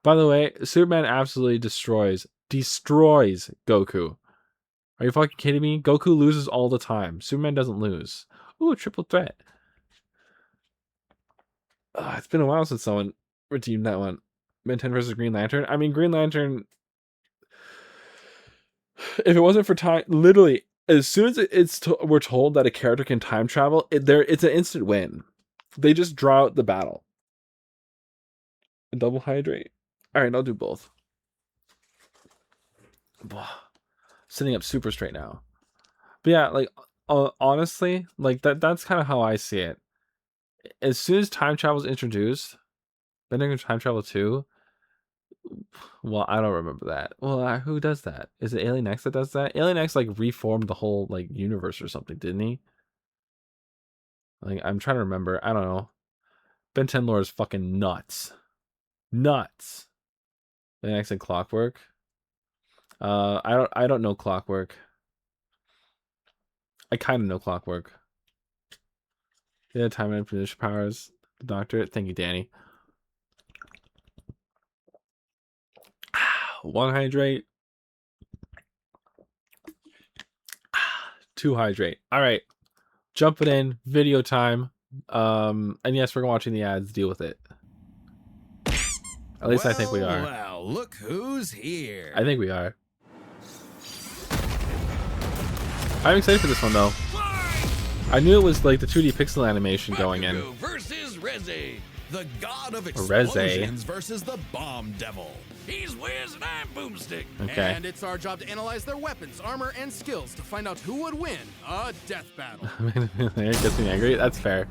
By the way, Superman absolutely destroys Goku. Are you fucking kidding me? Goku loses all the time. Superman doesn't lose. Ooh, triple threat. It's been a while since someone redeemed that one. Ben 10 versus Green Lantern. I mean, Green Lantern, if it wasn't for time, literally, as soon as we're told that a character can time travel, it's an instant win. They just draw out the battle. Double hydrate. All right, I'll do both. Sitting up super straight now. But yeah, like honestly, like that's kind of how I see it. As soon as time travel is introduced, Bending time travel too. Well, I don't remember that. Well, who does that? Is it Alien X that does that? Alien X like reformed the whole like universe or something, didn't he? Like I'm trying to remember. I don't know. Ben 10 lore is fucking nuts. Nuts. Alien X and Clockwork. I don't know Clockwork. I kind of know Clockwork. Yeah, time manipulation powers. Doctorate. Thank you, Danny. One hydrate. Two hydrate. All right. Jumping in. Video time. And yes, we're watching the ads. Deal with it. At least I think we are. Well, look who's here. I think we are. I'm excited for this one though. I knew it was like the 2D pixel animation going in. Versus Reze, the god of Reze. explosions versus the bomb devil. He's Wiz and I'm Boomstick. Okay. And it's our job to analyze their weapons, armor, and skills to find out who would win a death battle. It gets me angry. That's fair.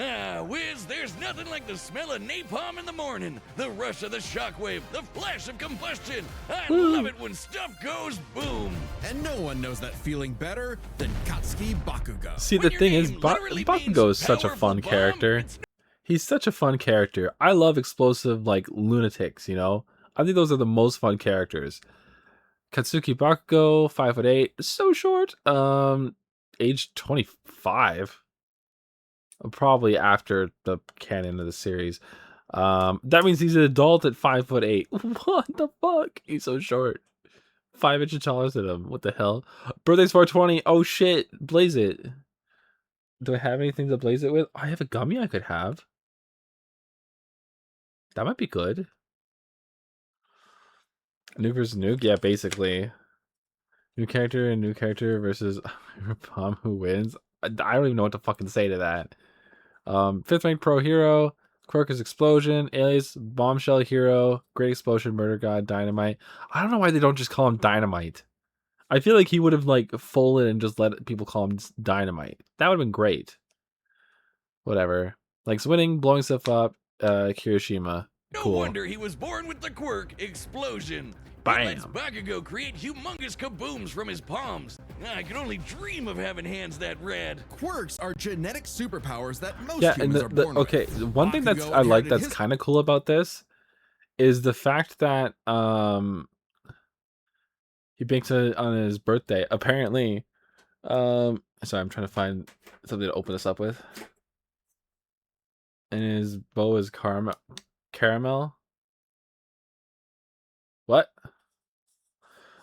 Ah, Wiz, there's nothing like the smell of napalm in the morning, the rush of the shockwave, the flash of combustion. I love it when stuff goes boom. And no one knows that feeling better than Katsuki Bakugo. See, the When thing your is, name literally Bakugo is means such a powerful fun bomb, character. it's He's such a fun character. I love explosive, like, lunatics, you know? I think those are the most fun characters. Katsuki Bakugo, 5'8", so short. Age 25. Probably after the canon of the series. That means he's an adult at 5'8". What the fuck? He's so short. 5 inches taller than him. What the hell? Birthday's 420. Oh shit. Blaze it. Do I have anything to blaze it with? I have a gummy I could have. That might be good. Nuke versus Nuke? Yeah, basically. New character versus Palm who wins. I don't even know what to fucking say to that. 5th rank pro hero, Quirkus Explosion, Alias Bombshell Hero, Great Explosion, Murder God, Dynamite. I don't know why they don't just call him Dynamite. I feel like he would have like folded and just let people call him Dynamite. That would have been great. Whatever. Likes winning, blowing stuff up, Kirishima. No Cool. wonder he was born with the quirk, Explosion. Bam. He lets Bakugo create humongous kabooms from his palms. I could only dream of having hands that rad. Quirks are genetic superpowers that most Yeah, and humans are born okay, with. one thing that's Bakugo I like inherited that's his kind of cool about this is the fact that he bakes it on his birthday. Apparently, sorry, I'm trying to find something to open this up with. And his bow is caramel. What?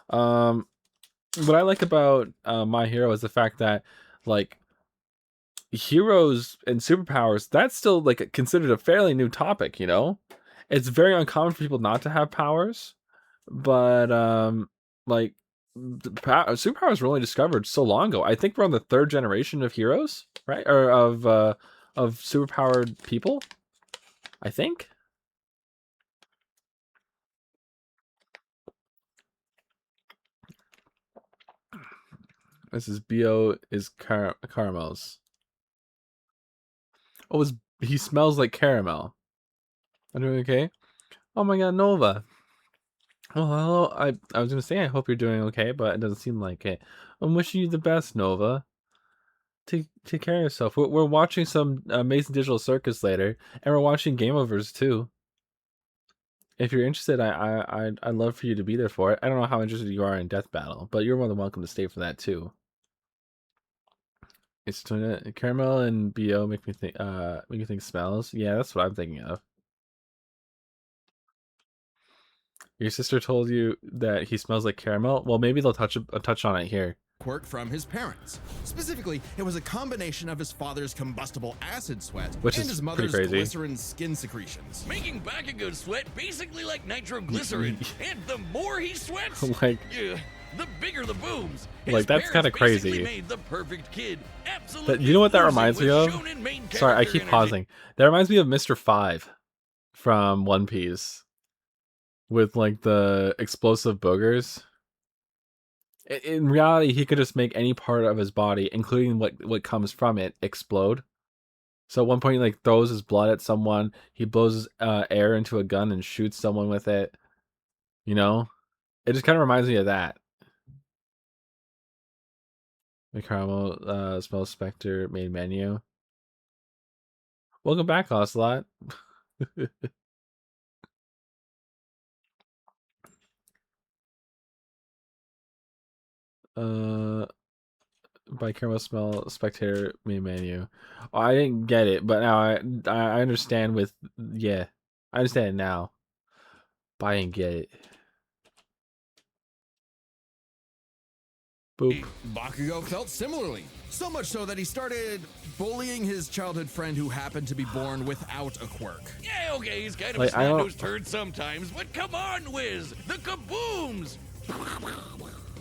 What I like about My Hero is the fact that like heroes and superpowers, that's still like considered a fairly new topic, you know? It's very uncommon for people not to have powers, but like superpowers were only discovered so long ago. I think we're on the 3rd generation of heroes, right? Or of superpowered people, I think. This is Bo is caramels. Oh, he smells like caramel. I'm doing okay. Oh my god, Nova. Oh, hello. I was gonna say I hope you're doing okay, but it doesn't seem like it. I'm wishing you the best, Nova. Take care of yourself. We're watching some Amazing Digital Circus later, and we're watching Game Overs too. If you're interested, I'd love for you to be there for it. I don't know how interested you are in Death Battle, but you're more than welcome to stay for that too. It's caramel and BO make me think smells. Yeah, that's what I'm thinking of. Your sister told you that he smells like caramel? Well, maybe they'll touch on it here. Quirk from his parents. Specifically, it was a combination of his father's combustible acid sweat Which and is his pretty mother's crazy. glycerin skin secretions. Making Bakugo sweat basically like nitroglycerin, and the more he sweats, Like, the bigger the booms. Like, that's kinda crazy. Made the perfect kid. Absolutely. That, you know what that oozing reminds me with of? shonen main Sorry, I character keep energy. pausing. That reminds me of Mr. Five from One Piece with like the explosive boogers. In reality, he could just make any part of his body, including what comes from it, explode. So at one point, he like throws his blood at someone. He blows air into a gun and shoots someone with it. You know, it just kind of reminds me of that. The caramel smells Spectre main menu. Welcome back, Ocelot. By caramel smell spectator main menu. Oh, I didn't get it, but now I understand with I understand it now. But I didn't get it. Boop. Bakugo felt similarly. So much so that he started bullying his childhood friend who happened to be born without a quirk. Yeah, okay, he's kind of Like, a I don't- snot-nosed turd sometimes, but come on, Wiz! The kabooms!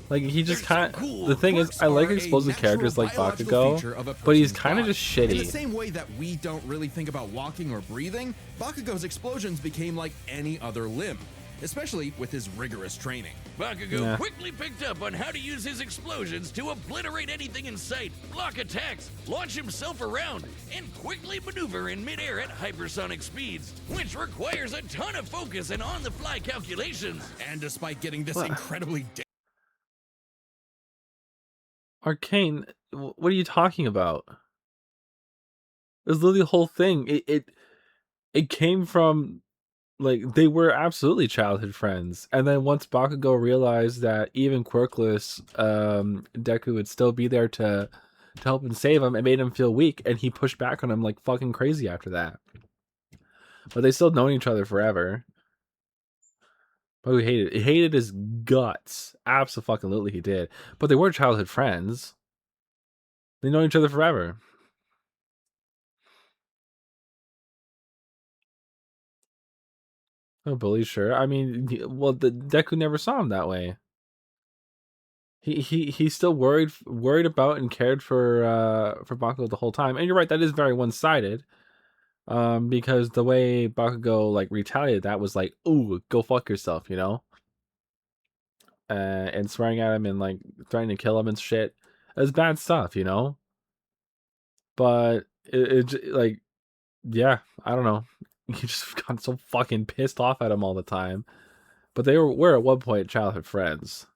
Like he just They're so kind. cool. The thing is, Quirks I like are a explosive natural characters like biological feature of a Bakugo, but he's person's kind of body. just In the shitty. same way that we don't really think about walking or breathing, Bakugo's explosions became like any other limb, especially with his rigorous training. Bakugo Nah. quickly picked up on how to use his explosions to obliterate anything in sight, block attacks, launch himself around, and quickly maneuver in midair at hypersonic speeds, which requires a ton of focus and on-the-fly calculations. And despite getting this What? incredibly Arcane, what are you talking about? It was literally the whole thing. It came from like they were absolutely childhood friends, and then once Bakugo realized that even quirkless Deku would still be there to help and save him, it made him feel weak, and he pushed back on him like fucking crazy after that. But they still known each other forever. But he hated his guts. Absolutely, he did. But they were childhood friends. They know each other forever. Oh, bully, sure. I mean, well, the Deku never saw him that way. He's still worried about and cared for Bakugo the whole time. And you're right, that is very one-sided. Because the way Bakugo like retaliated, that was like, "Ooh, go fuck yourself," you know. And swearing at him and like threatening to kill him and shit. It's bad stuff, you know. But like, yeah, I don't know. He just got so fucking pissed off at him all the time. But they were at one point childhood friends.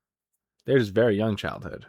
They're just very young childhood.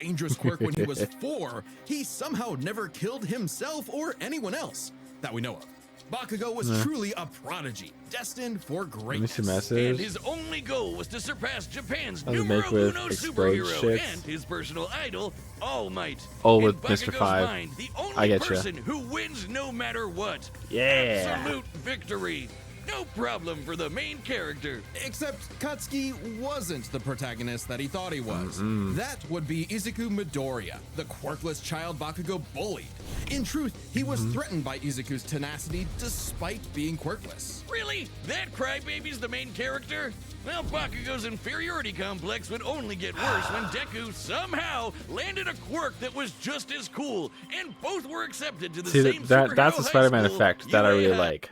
dangerous quirk when he was 4, he somehow never killed himself or anyone else that we know of. Bakugo was truly a prodigy, destined for Let me greatness. see message. And his only goal was to surpass Japan's How to numero make with uno explode superhero shits. and his personal idol, All Might. Oh, In with Mr. Bakugo's Five. mind, the only I getcha. person who wins no matter what. Yeah. Absolute victory. No problem for the main character. Except Katsuki wasn't the protagonist that he thought he was. That would be Izuku Midoriya, the quirkless child Bakugo bullied. In truth, he was threatened by Izuku's tenacity despite being quirkless. Really? That crybaby's the main character? Well, Bakugo's inferiority complex would only get worse when Deku somehow landed a quirk that was just as cool, and both were accepted to the See, same that's the superhero high Spider-Man school. effect that I really Yeah. like.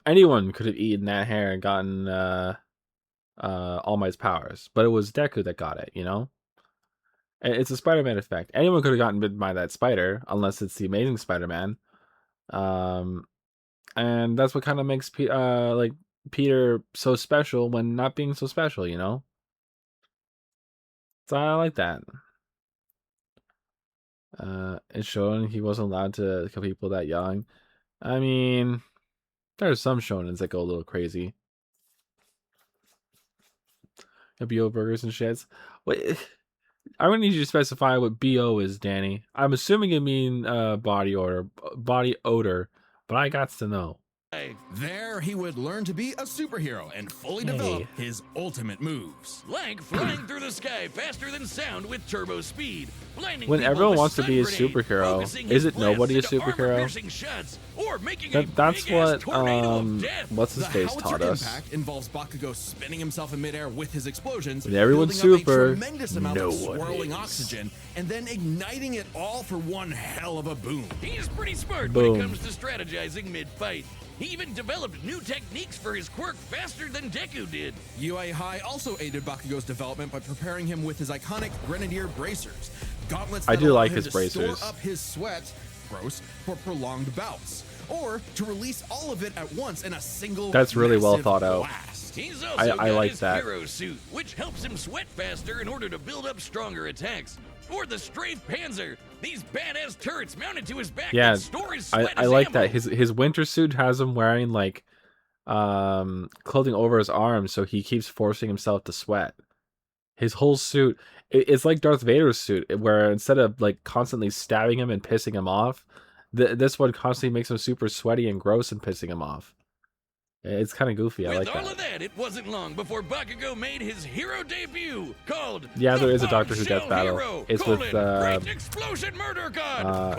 Anyone could have eaten that hair and gotten All Might's powers, but it was Deku that got it, you know? And it's a Spider-Man effect. Anyone could have gotten bitten by that spider, unless it's the Amazing Spider-Man. And that's what kind of makes like Peter so special when not being so special, you know? So I like that. It's showing he wasn't allowed to kill people that young. I mean, there are some shonens that go a little crazy. BO burgers and shits. Wait, I'm gonna need you to specify what BO is, Danny. I'm assuming you mean body odor, but I got to know. There, he would learn to be a superhero and fully develop his ultimate moves. Like flying through the sky faster than sound with turbo speed. Blinding When people everyone with wants to be a stun grenade, superhero, focusing is his it nobody a blasts into superhero? armor-piercing shots, or making a That's big-ass what tornado of death. what's his The face howitzer taught us. impact involves Bakugo spinning himself in midair with his explosions, When everyone's building up super, a tremendous amount of no one swirling is. oxygen, and then igniting it all for one hell of a boom. He's pretty smart Boom. when it comes to strategizing mid-fight. He even developed new techniques for his quirk faster than Deku did. UA High also aided Bakugo's development by preparing him with his iconic Grenadier bracers, gauntlets I that do allow like him his to bracers. store up his sweat, gross, for prolonged bouts, or to release all of it at once in a single. That's really well massive thought out. blast. He's also I got like his that. hero suit, which helps him sweat faster in order to build up stronger attacks. Or the Strafe Panzer, these badass turrets mounted to his back Yeah, that store his sweat I as like ammo. that. His winter suit has him wearing like clothing over his arms, so he keeps forcing himself to sweat. His whole suit, it's like Darth Vader's suit, where instead of like constantly stabbing him and pissing him off, this one constantly makes him super sweaty and gross and pissing him off. It's kind of goofy. I With like all that. of that, it wasn't long before Bakugo made his hero debut, called Yeah, the there is a Doctor Who Bombshell Death battle. Hero, It's with, Great Explosion Murder God,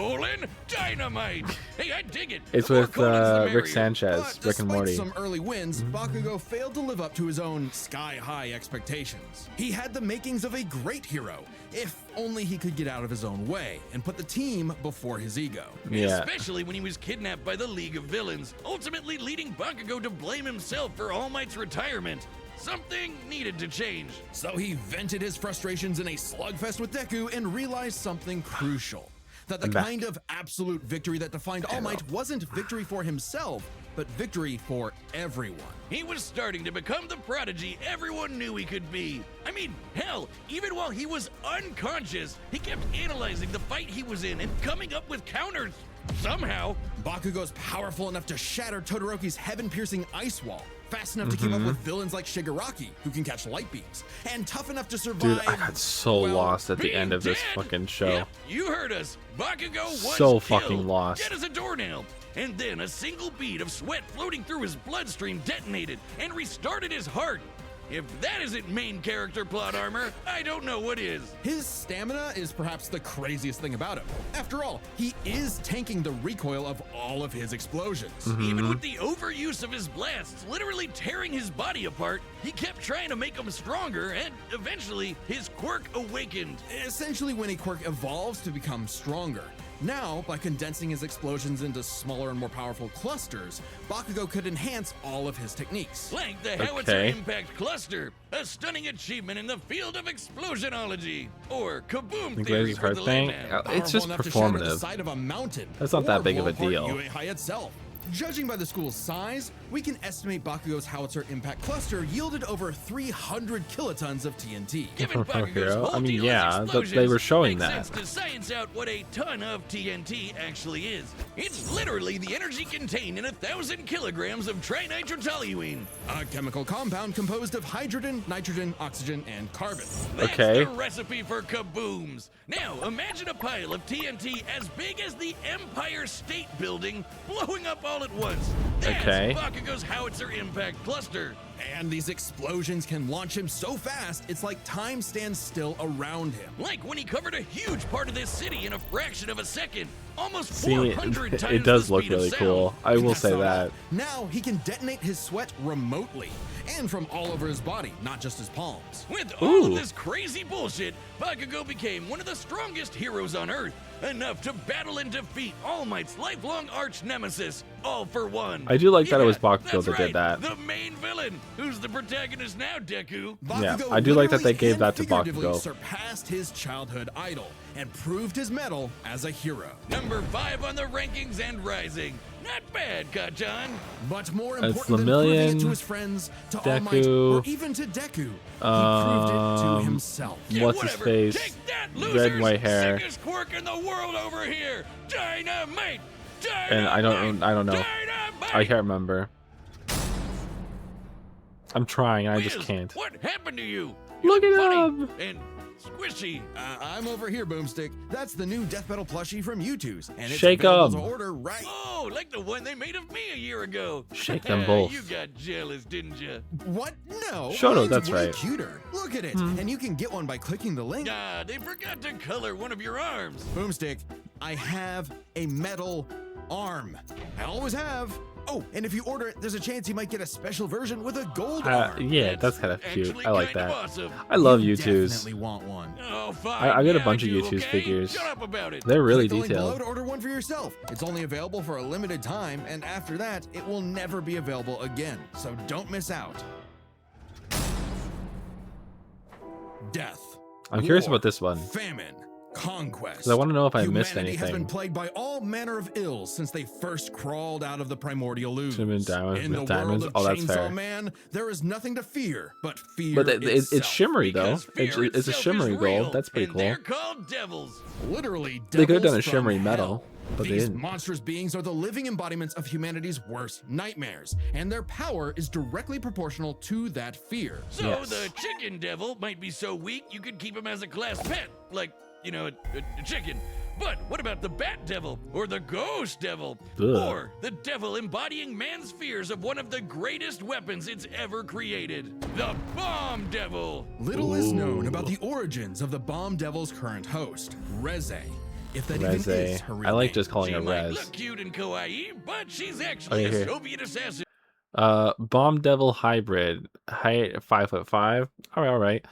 Dynamite. Hey, I dig it. It's The more with colons, the Rick merrier. Sanchez, But Rick and despite Morty. some early wins, Bakugo failed to live up to his own sky-high expectations. He had the makings of a great hero, if only he could get out of his own way and put the team before his ego. Yeah. Especially when he was kidnapped by the League of Villains, ultimately leading Bakugo to blame himself for All Might's retirement. Something needed to change. So he vented his frustrations in a slugfest with Deku and realized something crucial. That the I'm back. kind of absolute victory that defined All Might wasn't victory for himself, but victory for everyone. He was starting to become the prodigy everyone knew he could be. I mean, hell, even while he was unconscious, he kept analyzing the fight he was in and coming up with counters. Somehow, Bakugo's powerful enough to shatter Todoroki's heaven-piercing ice wall, fast enough to keep up with villains like Shigaraki, who can catch light beams, and tough enough to survive. Dude, I got so well, lost at the being end of this dead. fucking show. Yep, you heard us. Bakugo was So killed, fucking lost. dead as a doornail. And then a single bead of sweat floating through his bloodstream detonated and restarted his heart. If that isn't main character plot armor, I don't know what is. His stamina is perhaps the craziest thing about him. After all, he is tanking the recoil of all of his explosions. Even with the overuse of his blasts literally tearing his body apart, he kept trying to make him stronger, and eventually his quirk awakened. Essentially, when a quirk evolves to become stronger. Now, by condensing his explosions into smaller and more powerful clusters, Bakugo could enhance all of his techniques. Like the Howitzer Okay. Impact Cluster, a stunning achievement in the field of explosionology, or Kaboom The theory greatest for hurt the thing? layman. It's Powerful just enough to shatter the performative. side of a mountain. That's not that or big of a blow apart deal. UA High itself. Judging by the school's size, we can estimate Bakugo's Howitzer Impact Cluster yielded over 300 kilotons of TNT. Given Bakugo's Hero? whole I mean, deal yeah, is they were explosions, showing makes that. sense to science out what a ton of TNT actually is. It's literally the energy contained in 1,000 kilograms of trinitrotoluene. A chemical compound composed of hydrogen, nitrogen, oxygen, and carbon. That's Okay. the recipe for kabooms. Now, imagine a pile of TNT as big as the Empire State Building blowing up all at once. That's Okay. Bakugo's Howitzer Impact Cluster. And these explosions can launch him so fast, it's like time stands still around him. Like when he covered a huge part of this city in a fraction of a second. Almost See, 400 times it does the look speed of really sound. cool. I will That's say not all. that. Now he can detonate his sweat remotely and from all over his body, not just his palms. With all Ooh. of this crazy bullshit, Bakugo became one of the strongest heroes on Earth, enough to battle and defeat All Might's lifelong arch nemesis, All for One. I do like that it was Bakugo that's that right, did that. The main villain, who's the protagonist now, Deku. Yeah, Bakugo I do like that they literally gave and that to figuratively Bakugo. surpassed his childhood idol and proved his mettle as a hero. Number 5 on the rankings and rising. Not bad, Kachan. But more It's important than proving it Lemillion, to his friends, to All Might, Deku, or even to Deku, he proved it to himself. Yeah, What's his whatever. face? Take that, Red and losers. white hair. Sickest quirk in the world over here. Dynamite. And I don't know. Dynamite. I can't remember. I'm trying. I just Wiz, can't. What happened to you? Look look it funny up. and Squishy. I'm over here, Boomstick. That's the new death metal plushie from U2's, and it's Shake available 'em. to order right. Oh, like the one they made of me a year ago. Shake them both. You got jealous, didn't you? What? No. Shoto, mine's that's way right. Cuter. Look at it, and you can get one by clicking the link. Ah, they forgot to color one of your arms. Boomstick, I have a metal arm. I always have. Oh, and if you order it, there's a chance you might get a special version with a gold arm. Yeah, that's kind of cute. Actually I like kind of that. awesome. I love You U2's. definitely want one. Oh, fine. I got a Yeah, bunch of do, U2's okay? figures. Shut up about it. They're really Click the link below detailed. to order one for yourself. It's only available for a limited time, and after that, it will never be available again. So don't miss out. Death. I'm curious war, about this one. Famine. Conquest. 'Cause I want to know if I missed Humanity has been anything. plagued by all manner of ills since they first crawled out of the primordial ooze. Should've been diamonds In the with diamonds. world Oh, of that's Chainsaw fair. Man, there is nothing to fear but fear But it's itself. shimmery though. Because fear It's a itself shimmery is real, gold. That's pretty and cool. They're called devils. Literally, They could have done a devils from shimmery hell. metal, but they These didn't. monstrous beings are the living embodiments of humanity's worst nightmares, and their power is directly proportional to that fear. So Yes. the chicken devil might be so weak you could keep him as a class pet, like, you know, a chicken. But what about the bat devil or the ghost devil? Ugh. Or the devil embodying man's fears of one of the greatest weapons it's ever created, the bomb devil. Little is known Ooh. about the origins of the Bomb Devil's current host, Reze. If that even is Reze. her real I like name. just calling She her might Rez. look cute and kawaii, but she's actually Okay, a here. Soviet assassin. Bomb Devil hybrid. Height 5'5". All right.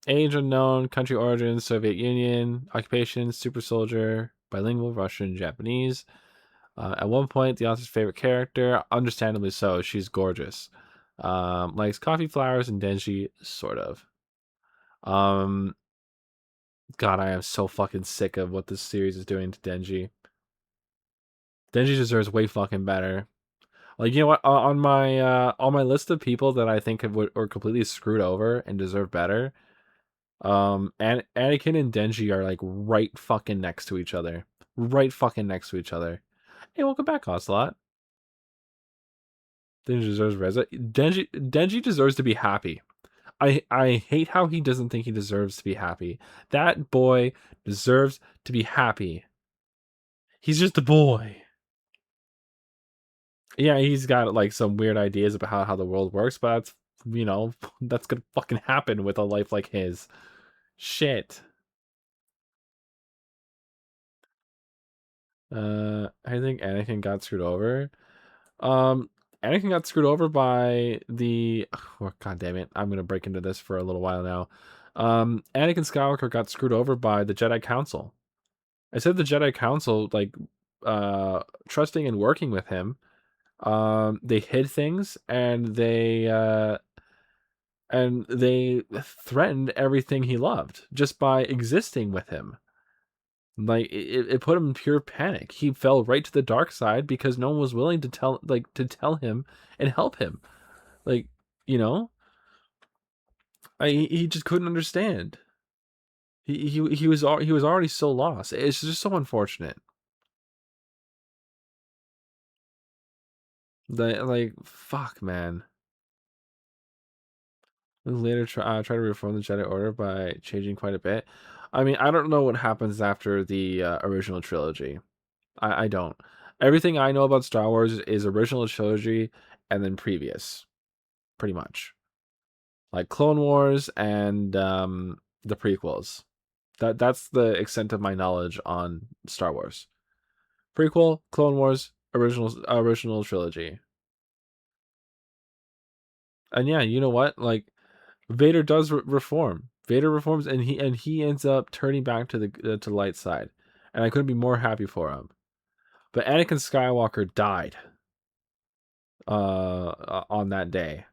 Age unknown. Country origin Soviet Union. Occupation super soldier. Bilingual Russian, Japanese. At one point, the author's favorite character. Understandably so. She's gorgeous. Likes coffee flowers and Denji, sort of. God, I am so fucking sick of what this series is doing to Denji. Denji deserves way fucking better. Like, you know what? On my list of people that I think are completely screwed over and deserve better, and Anakin and Denji are like right fucking next to each other. Right fucking next to each other. Hey, welcome back, Ocelot. Denji deserves Reza. Denji deserves to be happy. I hate how he doesn't think he deserves to be happy. That boy deserves to be happy. He's just a boy. Yeah, he's got like some weird ideas about how the world works, but that's, you know, that's gonna fucking happen with a life like his. Shit. I think Anakin got screwed over. Anakin got screwed over by the oh, god damn it. I'm gonna break into this for a little while now. Anakin Skywalker got screwed over by the Jedi Council. I said the Jedi Council, like, trusting and working with him. They hid things and they threatened everything he loved just by existing with him. Like, it put him in pure panic. He fell right to the dark side because no one was willing to tell him and help him. Like, you know, he just couldn't understand. He was already so lost. It's just so unfortunate. Like fuck, man. Later try to reform the Jedi Order by changing quite a bit. I mean, I don't know what happens after the original trilogy. I don't. Everything I know about Star Wars is original trilogy and then previous, pretty much. Like Clone Wars and the prequels. That's the extent of my knowledge on Star Wars. Prequel, Clone Wars, original trilogy. And yeah, you know what? Like, Vader does reform. Vader reforms, and he ends up turning back to the light side, and I couldn't be more happy for him. But Anakin Skywalker died on that day.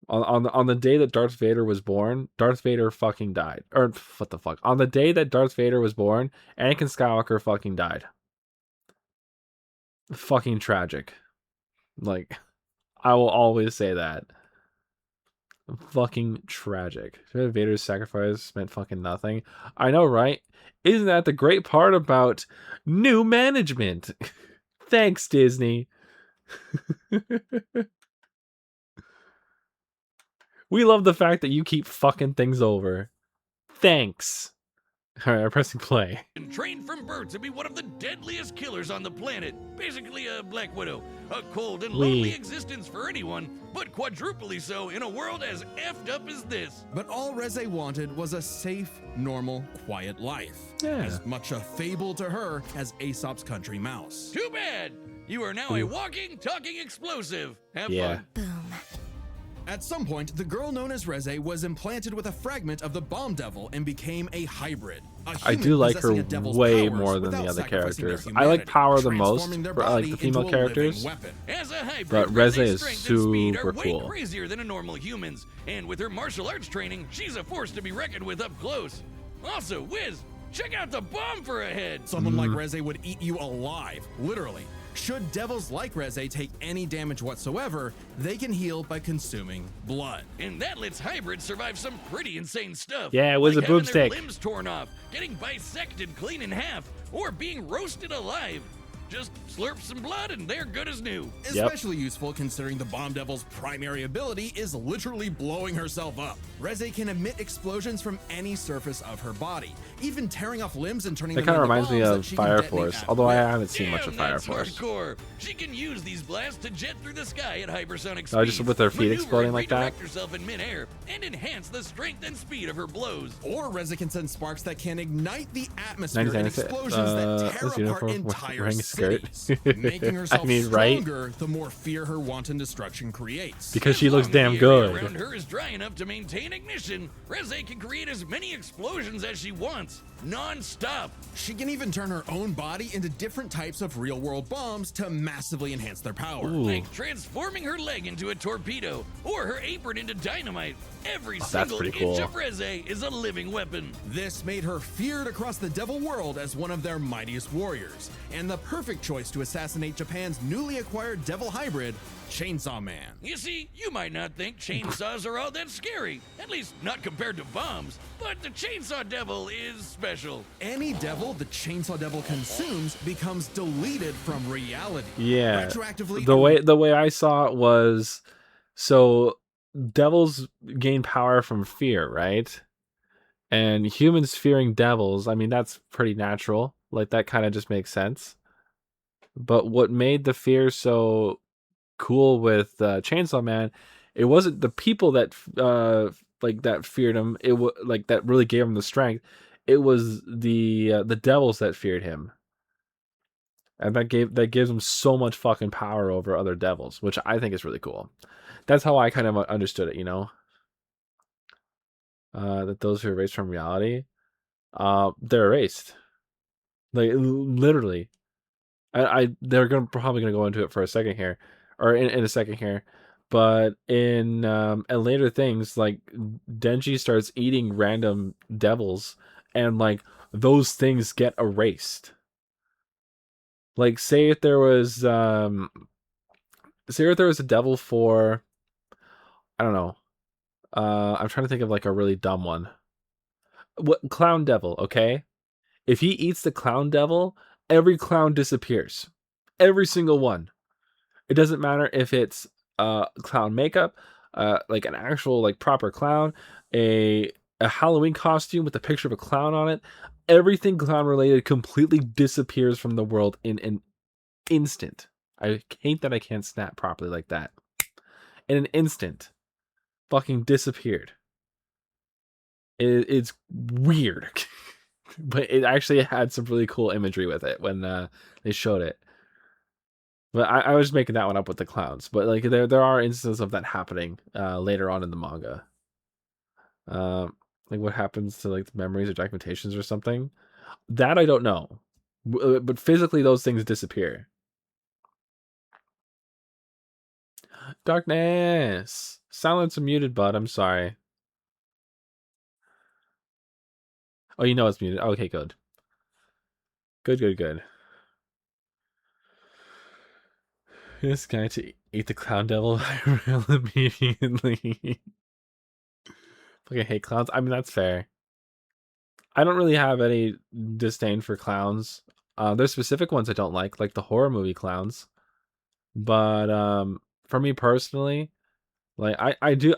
On the day that Darth Vader was born, Darth Vader fucking died. Or what the fuck? On the day that Darth Vader was born, Anakin Skywalker fucking died. Fucking tragic. Like, I will always say that. Fucking tragic. Vader's sacrifice meant fucking nothing. I know, right? Isn't that the great part about new management? Thanks, Disney. We love the fact that you keep fucking things over. Thanks. All right, I'm pressing play. And trained from birth to be one of the deadliest killers on the planet. Basically a Black Widow. A cold and lonely existence for anyone, but quadruply so in a world as effed up as this. But all Reze wanted was a safe, normal, quiet life. Yeah. As much a fable to her as Aesop's Country Mouse. Too bad. You are now a walking, talking explosive. Have Yeah. fun. Boom. At some point, the girl known as Reze was implanted with a fragment of the Bomb Devil and became a hybrid. I do like her way more than the other characters. I like Power the most, for, I like the female characters. As a hybrid, But Reze Reze's is strength and speed are super way cool. crazier than a normal human's, and with her martial arts training, she's a force to be reckoned with up close. Also, Wiz, check out the bomb for a head. Someone like Reze would eat you alive, literally. Should devils like Reze take any damage whatsoever, they can heal by consuming blood. And that lets hybrids survive some pretty insane stuff. Yeah, Wiz like a having their boomstick. limbs torn off, getting bisected clean in half, or being roasted alive. Just slurp some blood and they're good as new. Especially useful considering the Bomb Devil's primary ability is literally blowing herself up. Reze can emit explosions from any surface of her body, even tearing off limbs and turning That them kind of into reminds me bombs of that she can Fire detonate Force, at although I will. haven't seen much of Fire That's Force. hardcore. She can use these blasts to jet through the sky at hypersonic Oh, just speeds, with her feet maneuver exploding and like that? redirect herself in midair, and enhance the strength and speed of her blows. Or Reze can send sparks that can ignite the atmosphere in 99 explosions that tear this apart uniform entire wearing a skirt. cities. Making herself I mean, right? stronger the more fear her wanton destruction creates. Because she As looks long as damn the area good. around her is dry enough to maintain ignition, Reze can create as many explosions as she wants, non-stop. She can even turn her own body into different types of real-world bombs to massively enhance their power. Ooh. Like transforming her leg into a torpedo or her apron into dynamite. Every That's single pretty inch cool. of Reze is a living weapon. This made her feared across the devil world as one of their mightiest warriors, and the perfect choice to assassinate Japan's newly acquired devil hybrid, Chainsaw Man. You see, you might not think chainsaws are all that scary, at least not compared to bombs, but the Chainsaw Devil is special. Any devil the Chainsaw Devil consumes becomes deleted from reality. Yeah. Retroactively, The way I saw it was, so devils gain power from fear, right? And humans fearing devils, I mean, that's pretty natural. Like, that kind of just makes sense. But what made the fear so cool with Chainsaw Man, it wasn't the people that like that feared him. It was like that really gave him the strength. It was the devils that feared him, and that gives him so much fucking power over other devils, which I think is really cool. That's how I kind of understood it, you know. That those who are erased from reality, they're erased. Like, literally. They're probably gonna go into it for a second here, or in a second here, but in later things, like Denji starts eating random devils, and like those things get erased. Like, say if there was a devil for, I don't know, I'm trying to think of like a really dumb one. What, Clown Devil? Okay, if he eats the Clown Devil, every clown disappears. Every single one. It doesn't matter if it's clown makeup, like an actual like proper clown, a Halloween costume with a picture of a clown on it. Everything clown related completely disappears from the world in an instant. I hate that I can't snap properly like that. In an instant. Fucking disappeared. It's weird. But it actually had some really cool imagery with it when they showed it. But I was making that one up with the clowns. But like there are instances of that happening later on in the manga. Like what happens to like the memories or documentations or something. That I don't know. But physically those things disappear. Darkness. Silence muted, bud. I'm sorry. Oh, you know it's muted. Okay, good. Good. This guy to eat the Clown Devil immediately. Fucking hate clowns. I mean, that's fair. I don't really have any disdain for clowns. There's specific ones I don't like the horror movie clowns. But for me personally, Like I do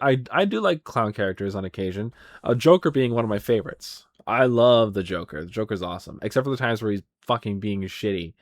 like clown characters on occasion. Joker being one of my favorites. I love the Joker. The Joker's awesome, except for the times where he's fucking being shitty.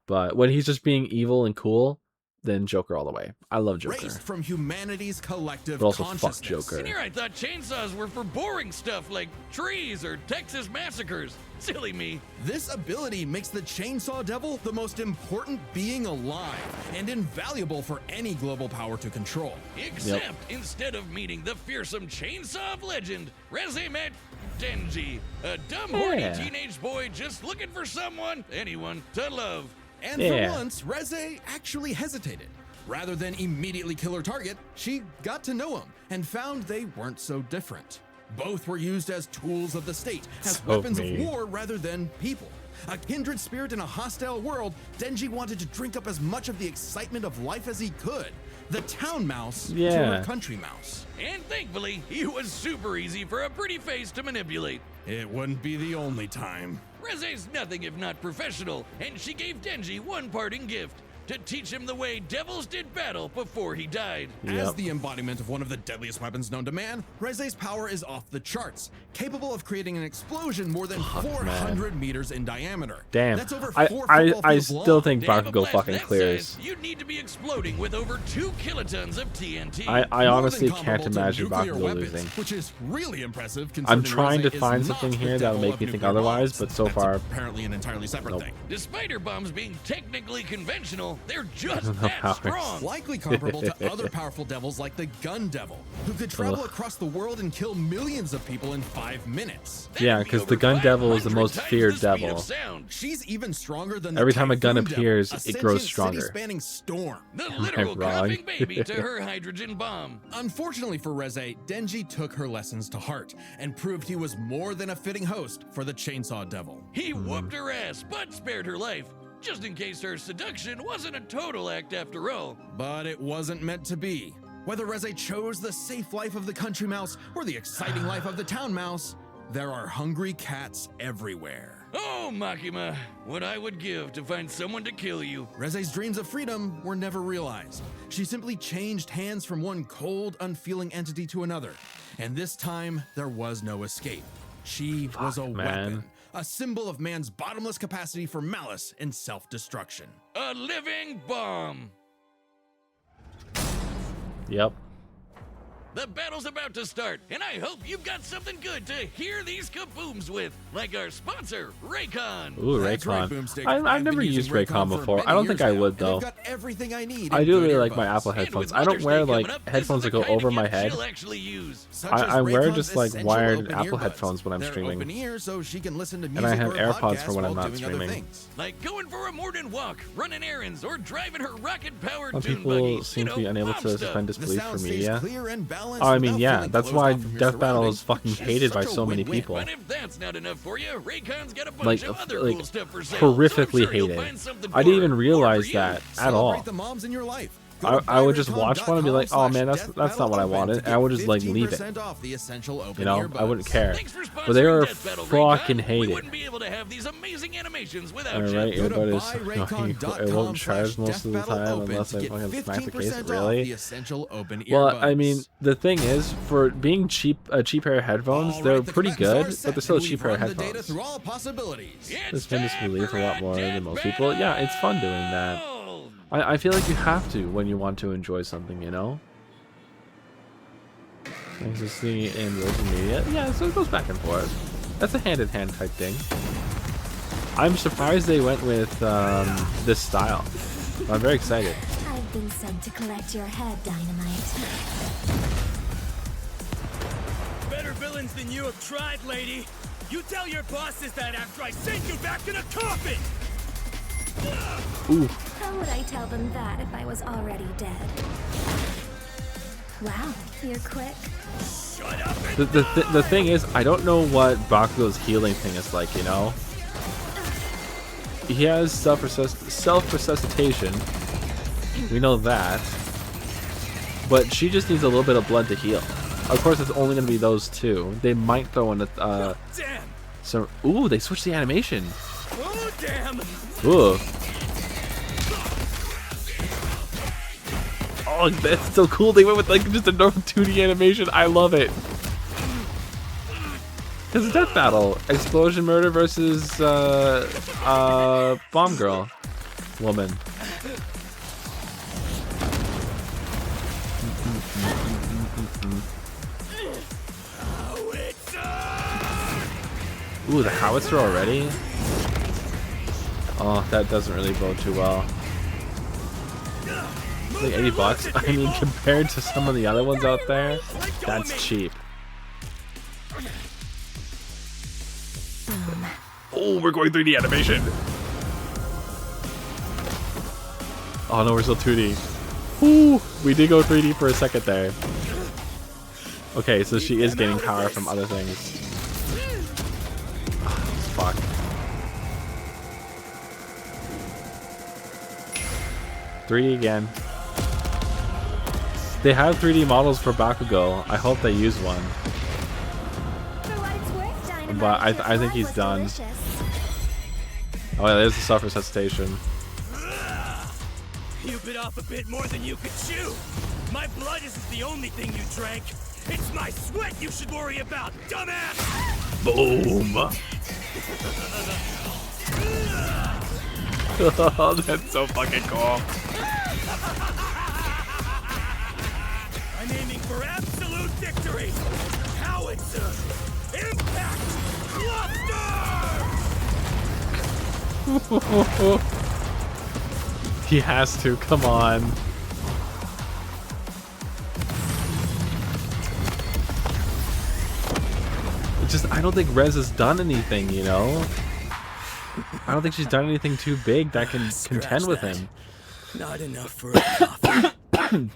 But when he's just being evil and cool, then Joker all the way. I love Joker. Raised from humanity's collective But also consciousness. fuck Joker. And here I thought chainsaws were for boring stuff like trees or Texas massacres. Silly me. This ability makes the Chainsaw Devil the most important being alive and invaluable for any global power to control. Except instead of meeting the fearsome chainsaw of legend, Reze met Denji, a dumb, horny Yeah. teenage boy just looking for someone, anyone, to love. And Yeah. for once, Reze actually hesitated. Rather than immediately kill her target, she got to know him and found they weren't so different. Both were used as tools of the state, as So weapons me. of war rather than people. A kindred spirit in a hostile world, Denji wanted to drink up as much of the excitement of life as he could. The town mouse to Yeah. her country mouse. And thankfully, he was super easy for a pretty face to manipulate. It wouldn't be the only time. Reze's nothing if not professional, and she gave Denji one parting gift to teach him the way devils did battle before he died. As Yep. the embodiment of one of the deadliest weapons known to man, Reze's power is off the charts, capable of creating an explosion more than 400 meters in diameter. Damn. That's over I 4 football I fields still long. think To have a Bakugo blast fucking that clears. size, you'd need to be exploding with over 2 kilotons of TNT. I More honestly than can't comparable to imagine nuclear Bakugo weapons, losing. which is really impressive. I'm considering trying to Reze is find not something the here that'll devil make of me think nuclear otherwise, bombs. but so That's far, apparently an entirely separate Nope. thing. Despite her bombs being technically conventional, they're just No that powers. strong. Likely comparable to other powerful devils like the Gun Devil, who could travel Ugh. across the world and kill millions of people in 5 minutes. That'd Yeah, be 'cause the over Gun Devil is the 500 most times feared the speed of devil. sound. She's even stronger than the Every time a gun Typhoon Devil, appears, a it grows sentient stronger. city-spanning storm. The I literal wrong? coughing baby to her hydrogen bomb. Unfortunately for Reze, Denji took her lessons to heart and proved he was more than a fitting host for the Chainsaw Devil. He whooped her ass, but spared her life, just in case her seduction wasn't a total act after all. But it wasn't meant to be. Whether Reze chose the safe life of the country mouse or the exciting life of the town mouse, there are hungry cats everywhere. Oh, Makima, what I would give to find someone to kill you. Reze's dreams of freedom were never realized. She simply changed hands from one cold, unfeeling entity to another. And this time, there was no escape. She was a man. weapon, a symbol of man's bottomless capacity for malice and self-destruction. A living bomb. Yep. The battle's about to start, and I hope you've got something good to hear these kabooms with, like our sponsor, Raycon. Ooh, That's right, Raycon. Boomstick. I've been never using used Raycon for before. many I don't think years I now, would and though. they've got everything I need I in do good really like my earbuds. Apple And headphones. with I don't Mother's wear Day like coming up, this headphones is that the go kind of over my gift head. she'll actually use. Such I as wear Raycon's just, like, essential wired open Apple earbuds. headphones when I'm They're streaming. open ear so she can listen to And music I have or a AirPods podcast for when I'm while not doing other streaming. things. Like going for a morning walk, running errands, or driving her rocket-powered Some dune people buggy. seem to be unable to suspend The disbelief sound for stays media. clear and balanced Oh, I mean, without yeah, feeling that's closed why off from your Death Battle is surroundings, fucking which is hated by such a so many win-win. people. But if that's not enough for you, Raycon's got a bunch Like, of other like, cool stuff for sale. so I'm horrifically sure you'll hated. find something I didn't for even her or realize for you. that at Celebrate all. the moms in your life. I would just watch one and be like, oh man, that's not what I wanted, and I would just like leave it. Off the essential open You know, I wouldn't care. Thanks for But they sponsoring were Death Battle, fucking Raycon. We hated. wouldn't be able to have these amazing animations without Alright, you. Go to earbud is annoying. It won't charge most of the time unless I fucking smack the case. Really? Well, I mean, the thing is, for being cheap, a cheap pair of headphones, they're pretty good, but they're still a cheap pair of headphones. It's Suspend time disbelief for a lot more Death than most people. Yeah, it's fun doing that. Battle. I feel like you have to when you want to enjoy something, you know? Thanks for seeing it in local media. Yeah, so it goes back and forth. That's a hand-in-hand type thing. I'm surprised they went with this style. I'm very excited. I've been sent to collect your head, Dynamite. Better villains than you have tried, lady. You tell your bosses that after I send you back in a coffin! Ooh, How would I tell them that if I was already dead? Wow, you're quick. Shut up and the thing is, I don't know what Bakugo's healing thing is like, you know? He has self-resuscitation. We know that. But she just needs a little bit of blood to heal. Of course, it's only going to be those two. They might throw in a... damn! some... Ooh, they switched the animation. Oh, damn! Ooh. Oh, that's so cool. They went with like just a normal 2D animation. I love it. It's a death battle. Explosion Murder versus Bomb Girl woman. Ooh, the howitzer already? Oh, that doesn't really bode too well. Like $80. I mean, compared to some of the other ones out there, that's cheap. Oh, we're going 3D animation. Oh no, we're still 2D. Ooh, we did go 3D for a second there. Okay, so she is getting power from other things. Fuck. $3D again. They have 3D models for Bakugo. I hope they use one. For what it's worth, Dynamite, But I your think blood he's was done. delicious. Oh yeah, there's the self resuscitation. You bit off a bit more than you could chew. My blood isn't the only thing you drank. It's my sweat you should worry about, dumbass! Boom! Oh, that's so fucking cool. I'm aiming for absolute victory! Howitzer! Impact! Cluster! He has to, come on. It's just, I don't think Rez has done anything, you know? I don't think she's done anything too big that can contend with him. Not enough for a coffee.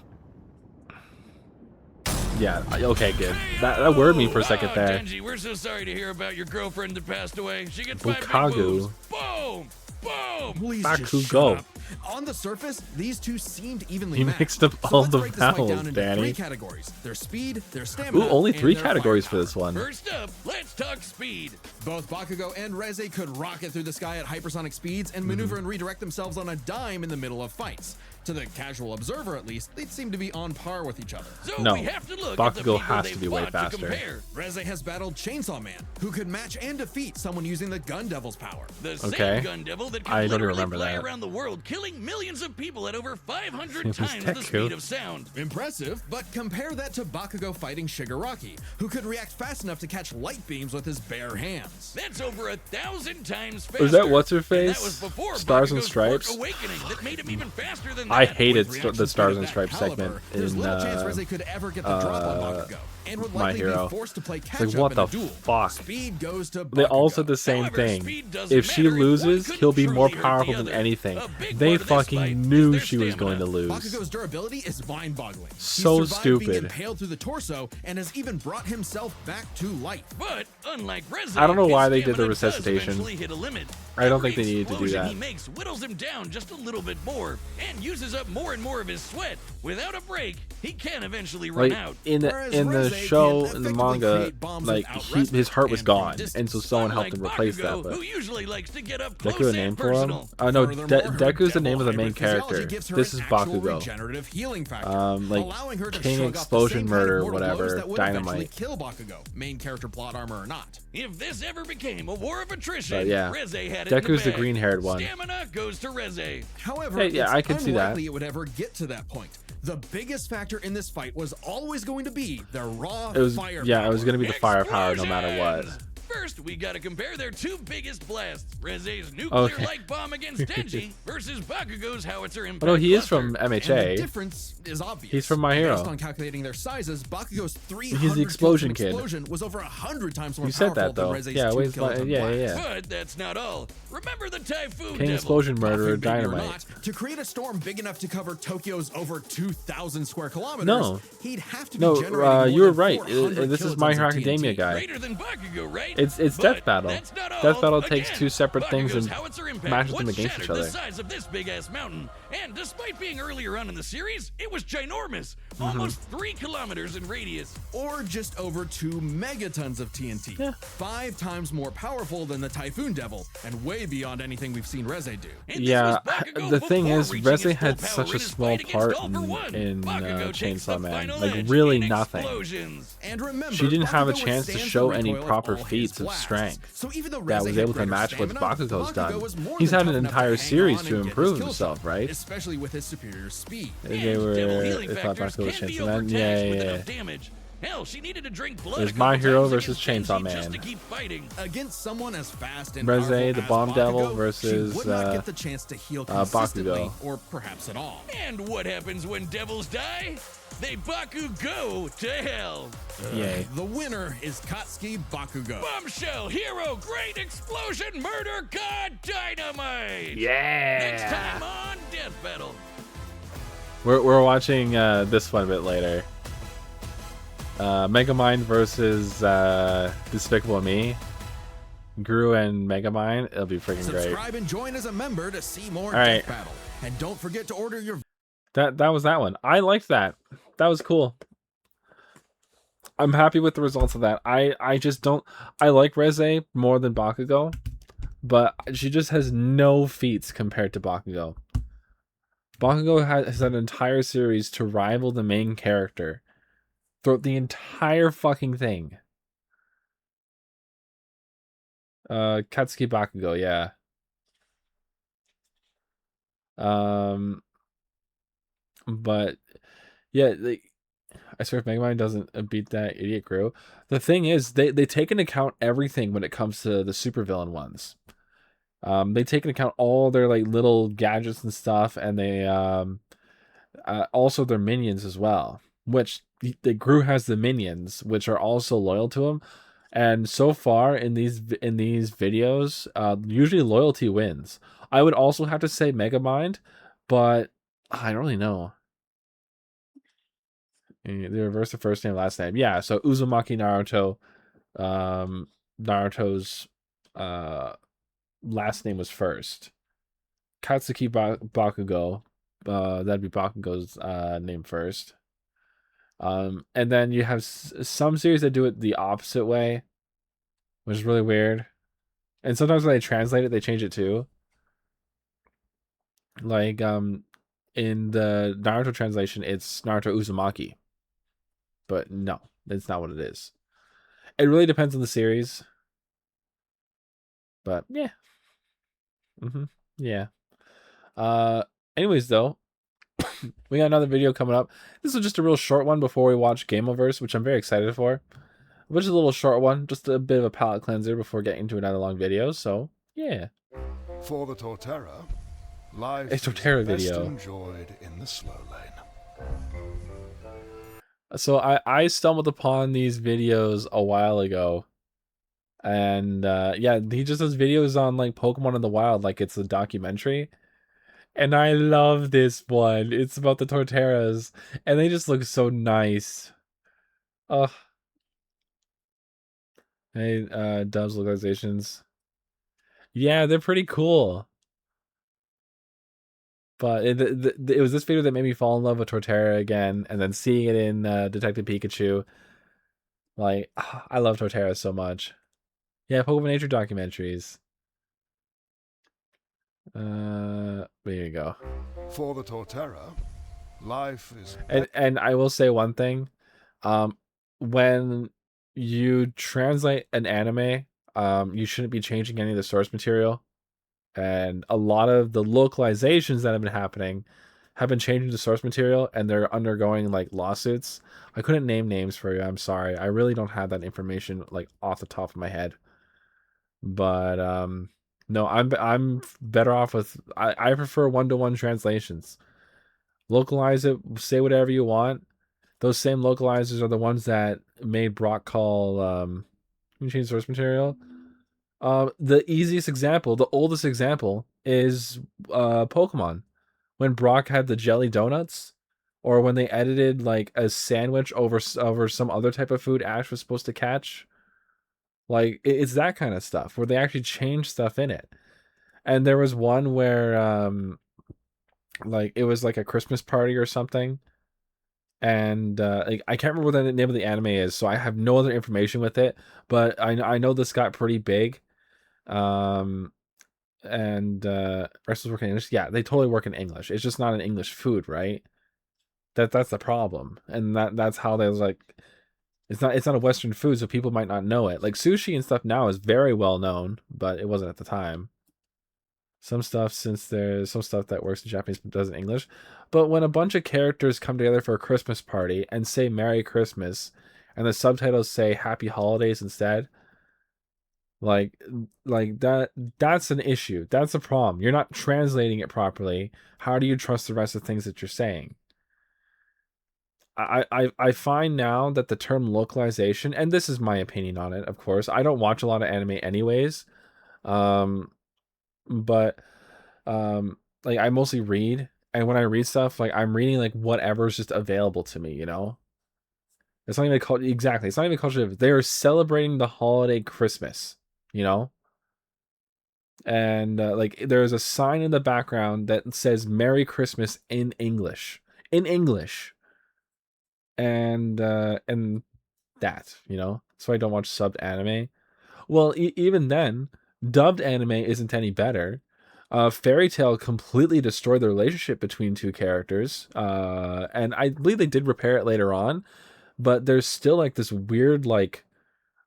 Yeah, okay, good. That worried me for a second there. Denji, we're so sorry to hear about your girlfriend that passed away. She gets 5 big Bukagu. boobs. Boom! Boom! Please Bakugo. just shut up. On the surface, these two seemed evenly You matched. mixed up So all let's the break this fight vowels, down into Danny. 3 categories: their speed, their stamina, Ooh, only and 3 their categories for firepower. this one. First up, let's talk speed. Both Bakugo and Reze could rocket through the sky at hypersonic speeds and Mm-hmm. maneuver and redirect themselves on a dime in the middle of fights. To the casual observer, at least, they'd seem to be on par with each other. So No, we have to look Bakugo at the people has they've to be way fought faster. compare. Reze has battled Chainsaw Man, who could match and defeat someone using the Gun Devil's power. The Okay. same gun devil that can I don't literally remember fly that. around the world, killing millions of people at over 500 It was times the Deku. speed of sound. Impressive, but compare that to Bakugo fighting Shigaraki, who could react fast enough to catch light beams with his bare hands. That's over 1,000 times faster. Was that what's her And face? that was before Stars and Bakugo's Fork Stripes? Awakening that made him even faster than that. I hated With the reaction Stars speed and of Stripes that segment caliber, there's in little chance Reze could ever get the drop on Bakugo, and would My likely Hero. be forced to play It's catch like, up what in the a duel. fuck? Speed goes to Bakugo. They all said the same However, thing. speed doesn't If she matter if one loses, couldn't he'll be more truly hurt powerful the than other. anything. A big They part of this fucking fight knew is she their was going to stamina. lose. Bakugo's durability is mind-boggling. So he survived being stupid. impaled through the torso and has even brought himself back to life. But unlike Reze, I don't know his why they did the stamina does resuscitation. eventually hit a limit. I don't think Every they needed to do explosion that. He makes whittles him down just a little bit more and uses up more and more of his sweat. Without a break, he can eventually run Like out. in Whereas the Reze show, can in the effectively manga, create bombs like without his heart was and from gone, distance. and so someone helped him Unlike replace Bakugo, that. who But usually likes to get up Deku close a name and for him? personal. No, Furthermore, Deku's the her name of the main devil hybrid character. physiology gives her This an is actual Bakugo. regenerative healing factor, Like allowing her to King shrug off the Explosion same kind of Murder, mortal blows whatever, that would eventually Dynamite. kill Bakugo, main character plot armor or not. If this ever became a war of attrition, But yeah, Reze had it in Deku's the bag. green-haired one. Stamina goes to Reze. However, Hey, yeah, it's I can see that. unlikely it would ever get to that point. The biggest factor in this fight was always going to be their raw It was firepower. yeah, it was gonna be the firepower no matter what. Explosions! First, we gotta compare their 2 biggest blasts. Reze's Okay. nuclear-like bomb against Denji versus Bakugo's howitzer impact. Oh no, he is cluster. from And the MHA. difference is obvious. He's from My Hero. Based on calculating their sizes, Bakugo's 300 He's the explosion kiloton kid. explosion was over 100 times more You said powerful that though. than Reze's Yeah, 2 wait, kiloton yeah, blast. yeah. But that's not all. Remember the Typhoon King Devil. Explosion Murderer, Bakugo, baby or Dynamite. not, to create a storm big enough to cover Tokyo's over 2,000 square kilometers, No. he'd have to be No, generating more you were than right. 400 This is My kilotons Hero of Academia TNT. guy. Greater than Bakugo, right? It's But Death Battle. that's not all. Death Battle takes Again, two separate things Bakugo's and howitzer impact mashes them once against each shattered other. the size of this big-ass mountain, and despite being earlier on in the series, it was ginormous, almost 3 kilometers in radius. Or just over 2 megatons of TNT. Yeah. 5 times more powerful than the Typhoon Devil, and way beyond anything we've seen Reze do. And this Yeah, was Bakugo the thing before is, reaching Reze his had full such power a in his small fight against part All for One. in Bakugo takes Chainsaw the Man. final Like, edge really in nothing. explosions. And remember, She didn't have a Bakugo chance to withstands show the any recoil of proper all his feats of blasts. strength So even though that Reze was had able to greater match what stamina, Bakugo's Bakugo done. was more He's than had an tough enough to entire hang series on to and get improve his kill himself, shot, right? Especially with his superior speed. They And were. devil healing They thought factors Bakugo was can be Chainsaw Man. overtaxed Yeah, with yeah. enough damage. Hell, she needed to drink blood. There's a couple My Hero times versus against Chainsaw Genji just Man. to keep fighting. Against someone as fast and Reze, powerful the as Bomb Devil Bakugo, versus, she would not get the chance to heal consistently, Bakugo. or perhaps at all. And what happens when devils die? They Bakugo to hell. Yay. The winner is Katsuki Bakugo. Bombshell, hero, great explosion, murder, god, dynamite. Next Yeah. time on Death Battle. We're watching this one a bit later. Megamind versus Despicable Me. Gru and Megamind. It'll be freaking great. Subscribe and join as a member to see more All right. Death Battle. And don't forget to order your That was that one. I liked that. That was cool. I'm happy with the results of that. I just don't. I like Reze more than Bakugo, but she just has no feats compared to Bakugo. Bakugo has an entire series to rival the main character throughout the entire fucking thing. Katsuki Bakugo, yeah. But yeah, I swear if Megamind doesn't beat that idiot Gru. The thing is, they take into account everything when it comes to the supervillain ones. They take into account all their like little gadgets and stuff, and they also their minions as well. Which the Gru has the minions, which are also loyal to him. And so far in these videos, usually loyalty wins. I would also have to say Megamind, but I don't really know. They reverse the first name, last name. Yeah, so Uzumaki Naruto, Naruto's last name was first. Katsuki Bakugo, that'd be Bakugo's name first. And then you have some series that do it the opposite way, which is really weird. And sometimes when they translate it, they change it too. Like in the Naruto translation, it's Naruto Uzumaki. But no, that's not what it is. It really depends on the series. But yeah. Yeah. Anyways though, we got another video coming up. This is just a real short one before we watch Gameoverse, which I'm very excited for. Which is a little short one, just a bit of a palate cleanser before getting into another long video. So yeah. For the Torterra, life A Torterra is best video. enjoyed in the slow lane. So I stumbled upon these videos a while ago. And yeah, he just does videos on like Pokemon in the wild, like it's a documentary. And I love this one. It's about the Torterras. And they just look so nice. Ugh. Hey, Dubs localizations. Yeah, they're pretty cool. But it was this video that made me fall in love with Torterra again, and then seeing it in Detective Pikachu. Like, I love Torterra so much. Yeah, Pokemon Nature documentaries. There you go. For the Torterra, life is And I will say one thing. When you translate an anime, you shouldn't be changing any of the source material. And a lot of the localizations that have been happening have been changing the source material, and they're undergoing like lawsuits. I couldn't name names for you. I'm sorry. I really don't have that information like off the top of my head. But no, I'm better off with I prefer one-to-one translations. Localize it, say whatever you want. Those same localizers are the ones that made Brock call you change source material. The easiest example, the oldest example is Pokemon. When Brock had the jelly donuts, or when they edited like a sandwich over some other type of food Ash was supposed to catch. Like it's that kind of stuff where they actually change stuff in it. And there was one where like it was like a Christmas party or something, and like, I can't remember what the name of the anime is, so I have no other information with it. But I know this got pretty big, um, and wrestlers work in English. Yeah, they totally work in English. It's just not an English food, right? That's the problem, and that's how they was like. It's not a Western food, so people might not know it. Like sushi and stuff now is very well known, but it wasn't at the time. Some stuff, since there's some stuff that works in Japanese but doesn't English. But when a bunch of characters come together for a Christmas party and say Merry Christmas, and the subtitles say Happy Holidays instead, like that's an issue. That's a problem. You're not translating it properly. How do you trust the rest of the things that you're saying? I find now that the term localization, and this is my opinion on it, of course. I don't watch a lot of anime anyways. Um, but like I mostly read, and when I read stuff, like I'm reading like whatever's just available to me, you know? It's not even called exactly. It's not even culture. They are celebrating the holiday Christmas, you know? And like there's a sign in the background that says Merry Christmas in English. In English. And that, you know? So I don't watch subbed anime. Well, even then, dubbed anime isn't any better. Fairy Tail completely destroyed the relationship between two characters, and I believe they did repair it later on. But there's still like this weird, like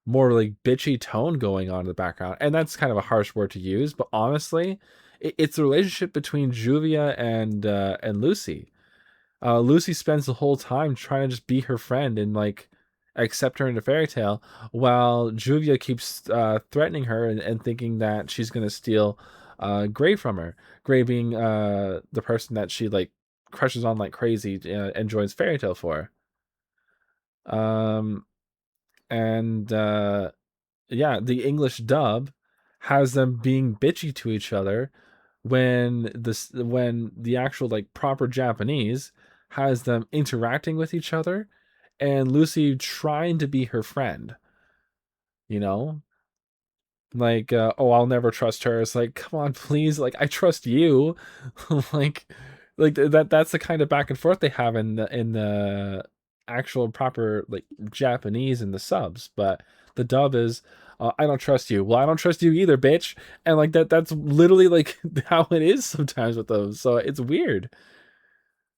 more like bitchy tone going on in the background, and that's kind of a harsh word to use. But honestly, it's the relationship between Juvia and Lucy. Lucy spends the whole time trying to just be her friend and like accept her into Fairy Tail, while Juvia keeps threatening her and thinking that she's gonna steal Gray from her. Gray being the person that she like crushes on like crazy and joins Fairy Tail for. Um, and yeah, the English dub has them being bitchy to each other when the actual like proper Japanese has them interacting with each other and Lucy trying to be her friend, you know? Like oh, I'll never trust her. It's like, come on, please, like I trust you. like that's the kind of back and forth they have in the actual proper like Japanese in the subs, but the dub is I don't trust you. Well, I don't trust you either, bitch. And like that's literally like how it is sometimes with those. So it's weird.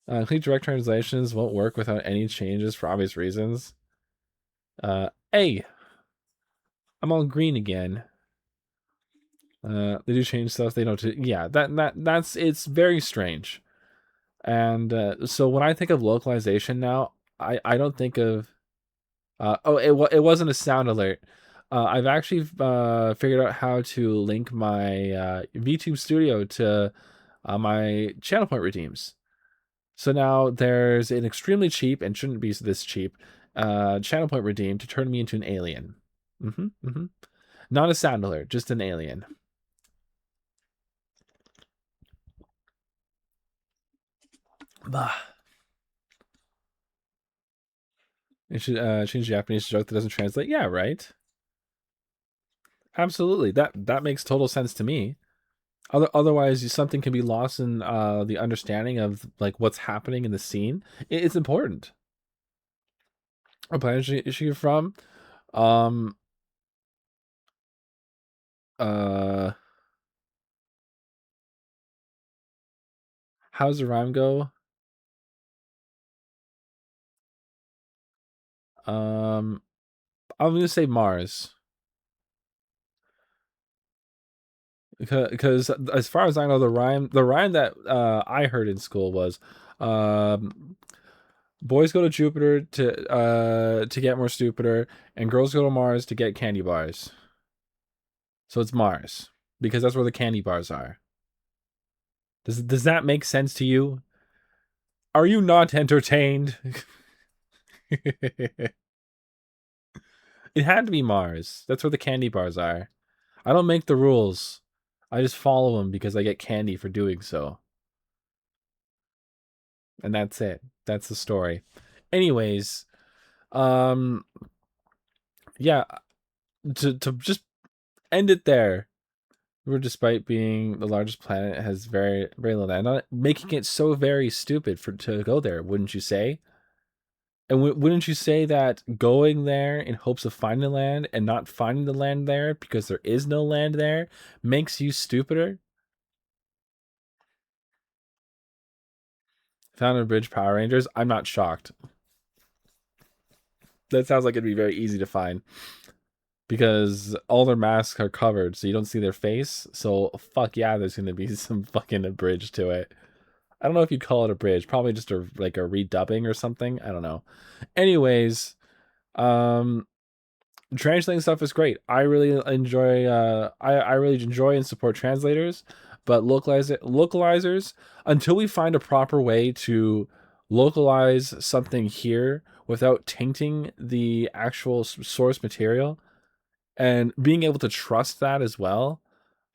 Complete direct translations won't work without any changes for obvious reasons. Hey, I'm all green again. They do change stuff. They don't. Yeah, that's it's very strange. And so when I think of localization now, I don't think of. Oh, it wasn't a sound alert. I've actually figured out how to link my VTube Studio to my channel point redeems. So now there's an extremely cheap, and shouldn't be this cheap, channel point redeem to turn me into an alien. Not a sound alert, just an alien. Bah. It should change Japanese joke that doesn't translate. Yeah, right. Absolutely. That makes total sense to me. Otherwise, something can be lost in the understanding of like what's happening in the scene. It's important. What planet is she from? Um. How's the rhyme go? I'm gonna say Mars. Because as far as I know, the rhyme that I heard in school was, boys go to Jupiter to get more stupider, and girls go to Mars to get candy bars. So it's Mars because that's where the candy bars are. Does that make sense to you? Are you not entertained? It had to be Mars. That's where the candy bars are. I don't make the rules. I just follow them because I get candy for doing so. And that's it. That's the story. Anyways, yeah, to just end it there. Where despite being the largest planet, it has very little land on it, making it so very stupid to go there, wouldn't you say? And wouldn't you say that going there in hopes of finding land and not finding the land there because there is no land there makes you stupider? Found a bridge, Power Rangers. I'm not shocked. That sounds like it'd be very easy to find. Because all their masks are covered, so you don't see their face. So, fuck yeah, there's going to be some fucking bridge to it. I don't know if you'd call it a bridge. Probably just a redubbing or something. I don't know. Anyways, translating stuff is great. I really enjoy, I really enjoy and support translators. But localizers, until we find a proper way to localize something here without tainting the actual source material, and being able to trust that as well,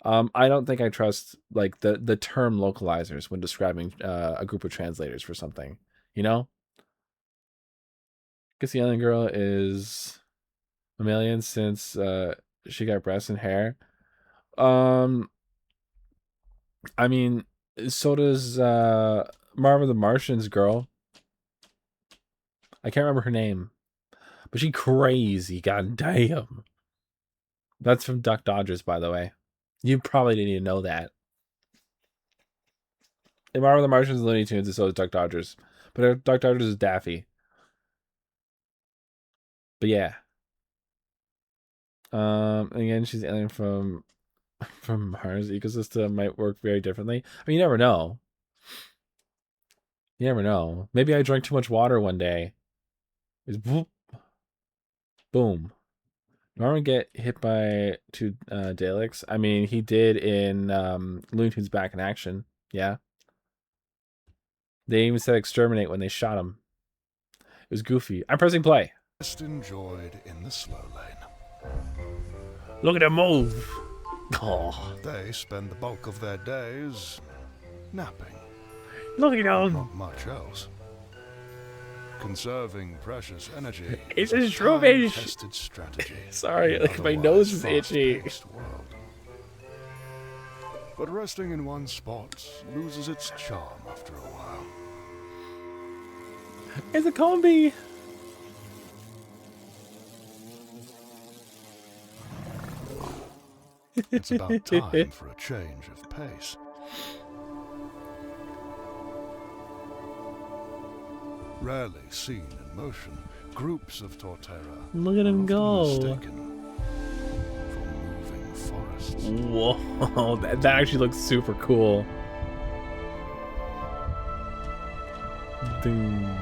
I don't think I trust like the term localizers when describing a group of translators for something, you know. Guess the alien girl is mammalian since she got breasts and hair. I mean, so does Marva the Martian's girl. I can't remember her name, but she crazy. God damn. That's from Duck Dodgers, by the way. You probably didn't even know that. And Marvel the Martians, Looney Tunes, and so is Duck Dodgers. But Duck Dodgers is Daffy. But yeah. Again, she's alien from Mars. Ecosystem might work very differently. I mean, you never know. You never know. Maybe I drank too much water one day. It's boom. Norman get hit by two Daleks? I mean, he did in Looney Tunes Back in Action. Yeah. They even said exterminate when they shot him. It was goofy. I'm pressing play. Best enjoyed in the slow lane. Look at him move. Oh. They spend the bulk of their days napping. Look at him. Not much else. Conserving precious energy. It's a rubbish. Tested strategy. Sorry, like my nose is itchy. World. But resting in one spot loses its charm after a while. It's a combi. It's about time for a change of pace. Rarely seen in motion, groups of Torterra Look at him are go. often mistaken for moving forests. Whoa, that actually looks super cool. Doom.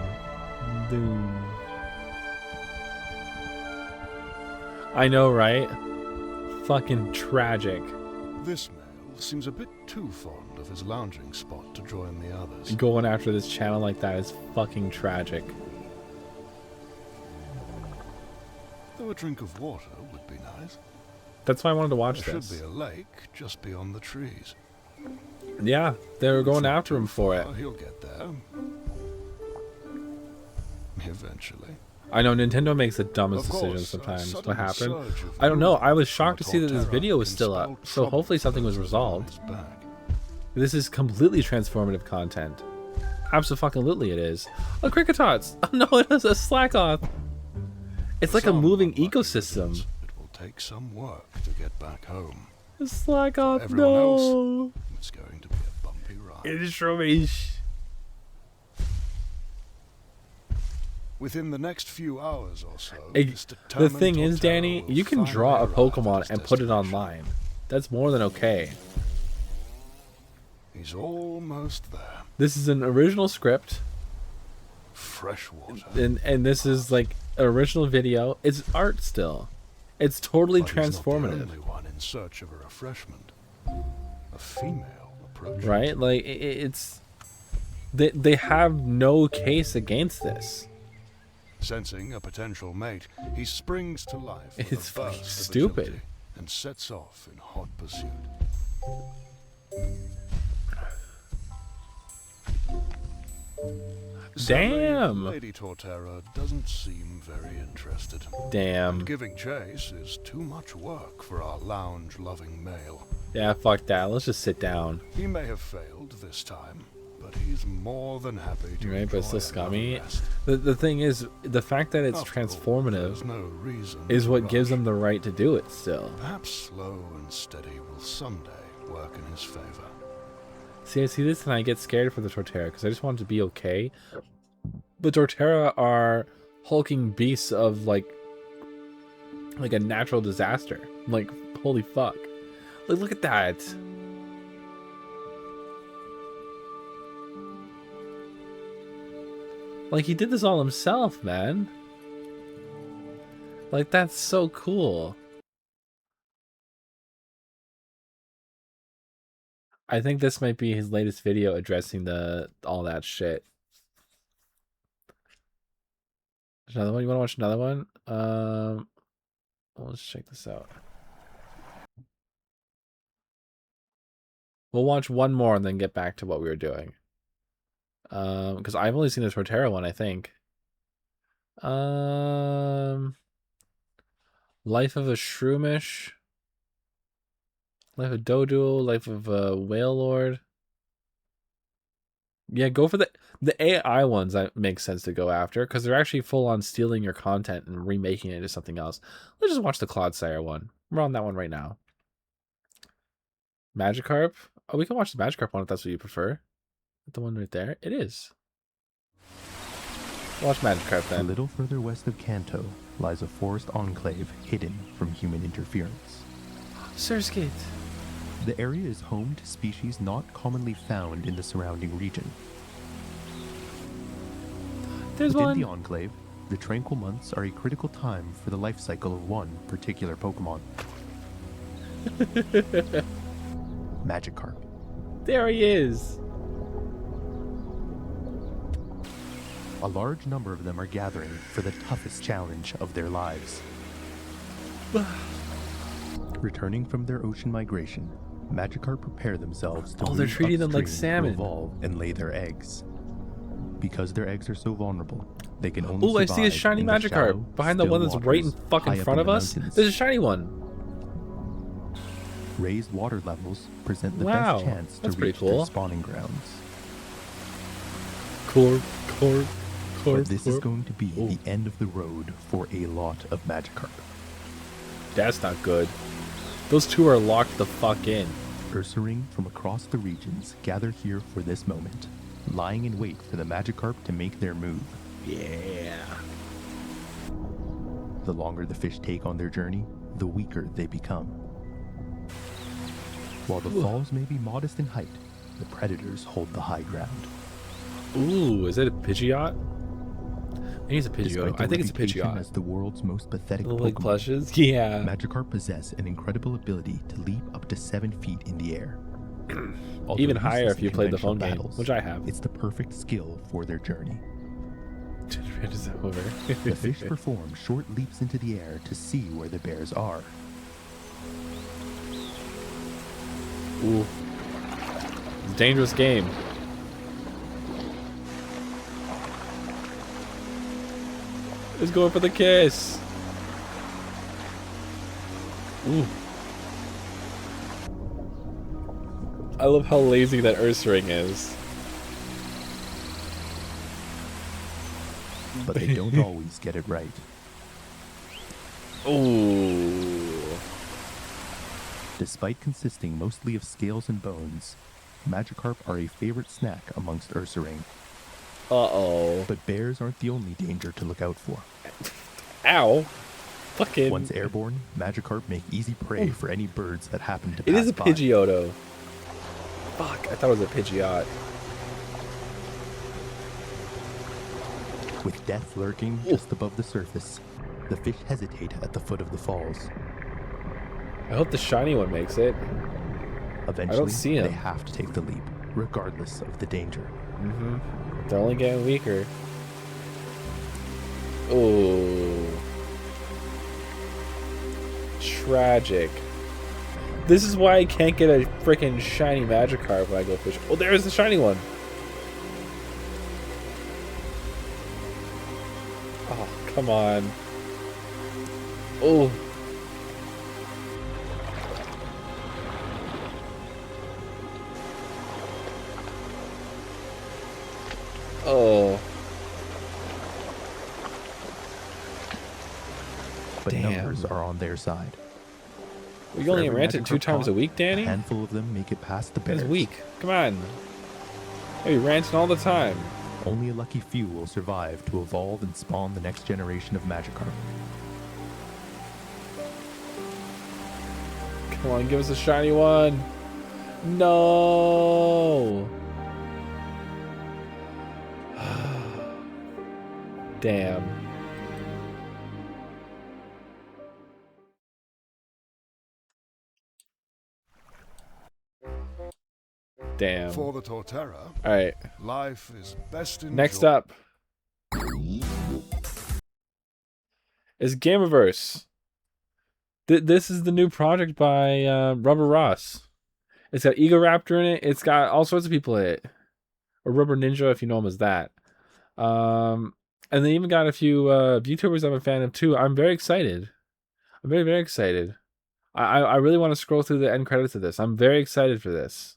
Doom. I know, right? Fucking tragic. This male seems a bit too fond of his lounging spot to join the others. Going after this channel like that is fucking tragic. Though a drink of water would be nice. That's why I wanted to watch There this. should be a lake just beyond the trees. Yeah, they were going after him for it. Oh, he'll get there. Eventually. I know Nintendo makes the dumbest Of course, decisions sometimes. sudden What happened? surge of I don't know. movement I was from shocked to see that this Torterra video was can still spell up. So trouble hopefully for something was those on resolved. his back. This is completely transformative content. Absolutely it is. Oh, Cricketots! Oh no, it is a Slackoth! It's like a Some moving unlucky ecosystem. humans, it will take some work to get back home. Slackoth, everyone no! It's going to be a bumpy ride. It is rubbish. Within the next few hours or so, Hey, this the determined thing is, Torterra Danny, will you can finally draw a arrive at Pokemon his and put it destination. online. That's more than okay. He's almost there. This is an original script, Fresh water. and this is like an original video. It's art still. It's totally But he's not the transformative, only one in search of a refreshment. A female approach. right? Like it's they have no case against this. Sensing a potential mate, he springs to life with It's a fucking burst of stupid. agility and sets off in hot pursuit. Sadly, Damn. Lady Torterra doesn't seem very interested. Damn. And giving chase is too much work for our lounge-loving male. Yeah, fuck that. Let's just sit down. He may have failed this time, but he's more than happy to Right, but enjoy still scummy. another rest. The thing is, the fact that it's After all, transformative there's no reason is to what gives rush. him the right to do it still. Perhaps slow and steady will someday work in his favor. See, I see this and I get scared for the Torterra because I just want it to be okay. The Torterra are hulking beasts of like a natural disaster. Like, holy fuck. Like, look at that. Like, he did this all himself, man. Like, that's so cool. I think this might be his latest video addressing all that shit. There's another one? You want to watch another one? Let's check this out. We'll watch one more and then get back to what we were doing. Because I've only seen the Torterra one, I think. Life of a Shroomish. Life of Doduo, Life of a Whale Lord. Yeah, go for the AI ones. That makes sense to go after because they're actually full on stealing your content and remaking it into something else. Let's just watch the Clodsire one. We're on that one right now. Magikarp. Oh, we can watch the Magikarp one if that's what you prefer. The one right there. It is. Watch Magikarp A then. little further west of Kanto lies a forest enclave hidden from human interference. Surskate. The area is home to species not commonly found in the surrounding region. There's Within one. the enclave, the tranquil months are a critical time for the life cycle of one particular Pokemon. Magikarp. There he is. A large number of them are gathering for the toughest challenge of their lives. Returning from their ocean migration, Magikarp prepare themselves to Oh, they're move treating them like upstream salmon. to evolve and lay their eggs. Because their eggs are so vulnerable, they can only Oh, I see a survive shiny in the shallow, Magikarp behind the still one that's right in waters fucking high up front in of the us. mountains. There's a shiny one. Raised water levels present the Wow, best chance to that's pretty reach cool. their spawning grounds. Corp. But this is going to be Ooh. the end of the road for a lot of Magikarp. That's not good. Those two are locked the fuck in. Ursaring from across the regions gather here for this moment, lying in wait for the Magikarp to make their move. Yeah. The longer the fish take on their journey, the weaker they become. While the falls may be modest in height, the predators hold the high ground. Ooh, is it a Pidgeot? I think it's a Pidgeot. Despite their I think it's a reputation Pidgeot. as the world's most pathetic Little like Pokemon, plushes. Yeah. Magikarp possess an incredible ability to leap up to 7 feet in the air. Although Even higher useless if you in played the conventional phone game, battles, which I have. It's the perfect skill for their journey. It is over. The fish perform short leaps into the air to see where the bears are. Ooh. It's a dangerous game. It's going for the kiss. Ooh. I love how lazy that Ursaring is. But they don't always get it right. Ooh. Despite consisting mostly of scales and bones, Magikarp are a favorite snack amongst Ursaring. Uh-oh. But bears aren't the only danger to look out for. Ow. Fucking. Once airborne, Magikarp make easy prey for any birds that happen to pass It is a by. Pidgeotto. Fuck, I thought it was a Pidgeot. With death lurking just above the surface, the fish hesitate at the foot of the falls. I hope the shiny one makes it. Eventually, see him. they have to take the leap, regardless of the danger. Mm-hmm. They're only getting weaker. Oh. Tragic. This is why I can't get a freaking shiny Magikarp when I go fish. Oh, there's the shiny one. Oh, come on. Oh. Oh. But Damn. numbers are on their side. We For only every ranted 2 Magikarp times a caught, week, A Danny? handful of them make it past the bears. That's weak. Come on. Hey, ranting all the time. Only a lucky few will survive to evolve and spawn the next generation of Magikarp. Come on, give us a shiny one. No. Damn. Damn. For the Torterra, All right. life is best enjoyed. Next up is Gamiverse. This is the new project by Rubber Ross. It's got Egoraptor in it. It's got all sorts of people in it. Or Rubber Ninja, if you know him as that. And they even got a few VTubers I'm a fan of too. I'm very excited. I'm very, very excited. I really want to scroll through the end credits of this. I'm very excited for this.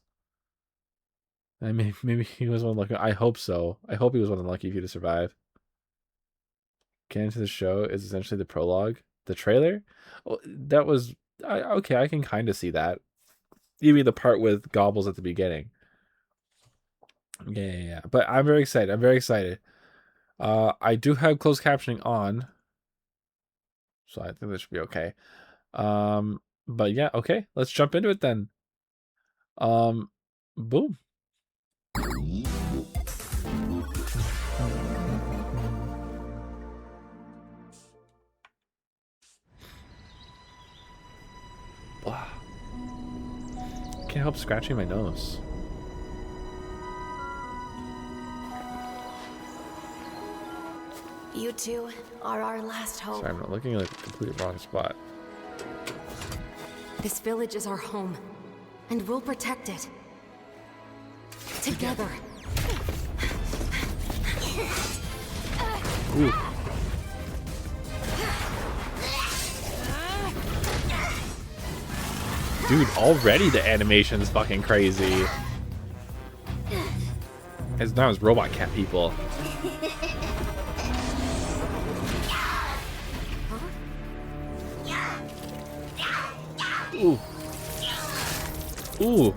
I mean, maybe he was one lucky. I hope so. I hope he was one of the lucky few to survive. Canon to the show is essentially the prologue. The trailer? Oh, that was... okay, I can kind of see that. You mean the part with Gobbles at the beginning. Yeah. But I'm very excited. I'm very excited. I do have closed captioning on. So I think this should be okay. But yeah, okay. Let's jump into it then. Boom. Can't help scratching my nose. You two are our last hope. Sorry, I'm not looking at like a complete wrong spot. This village is our home, and we'll protect it. Together. Ooh. Dude, already the animation's fucking crazy. As now it's robot cat people. Ooh. Ooh.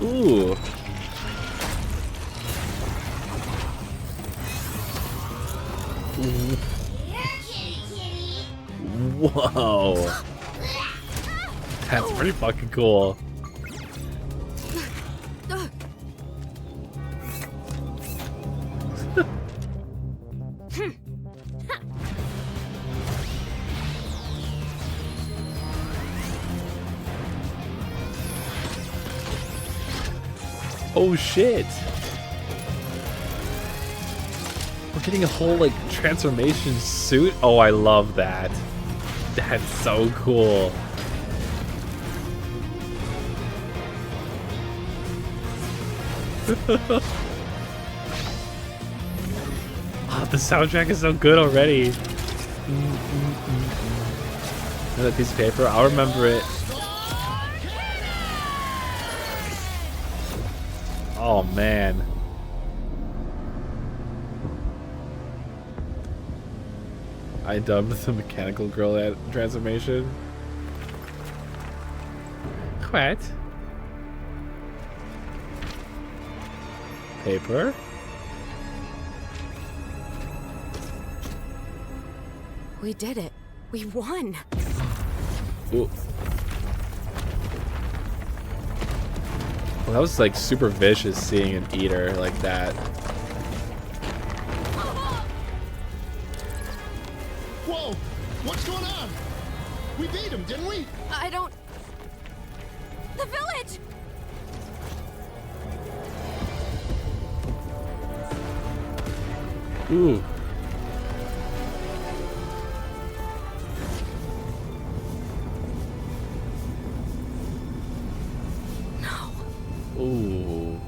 Ooh. Whoa. That's pretty fucking cool. Oh shit. We're getting a whole like transformation suit. Oh, I love that. That's so cool. Oh, the soundtrack is so good already. Another piece of paper. I'll remember it. Oh man. I dubbed the mechanical girl transformation. What? Paper? We did it. We won. Ooh. Well, that was like super vicious seeing an eater like that. Whoa! What's going on? We beat him, didn't we? I don't... The village! Ooh. No. Ooh.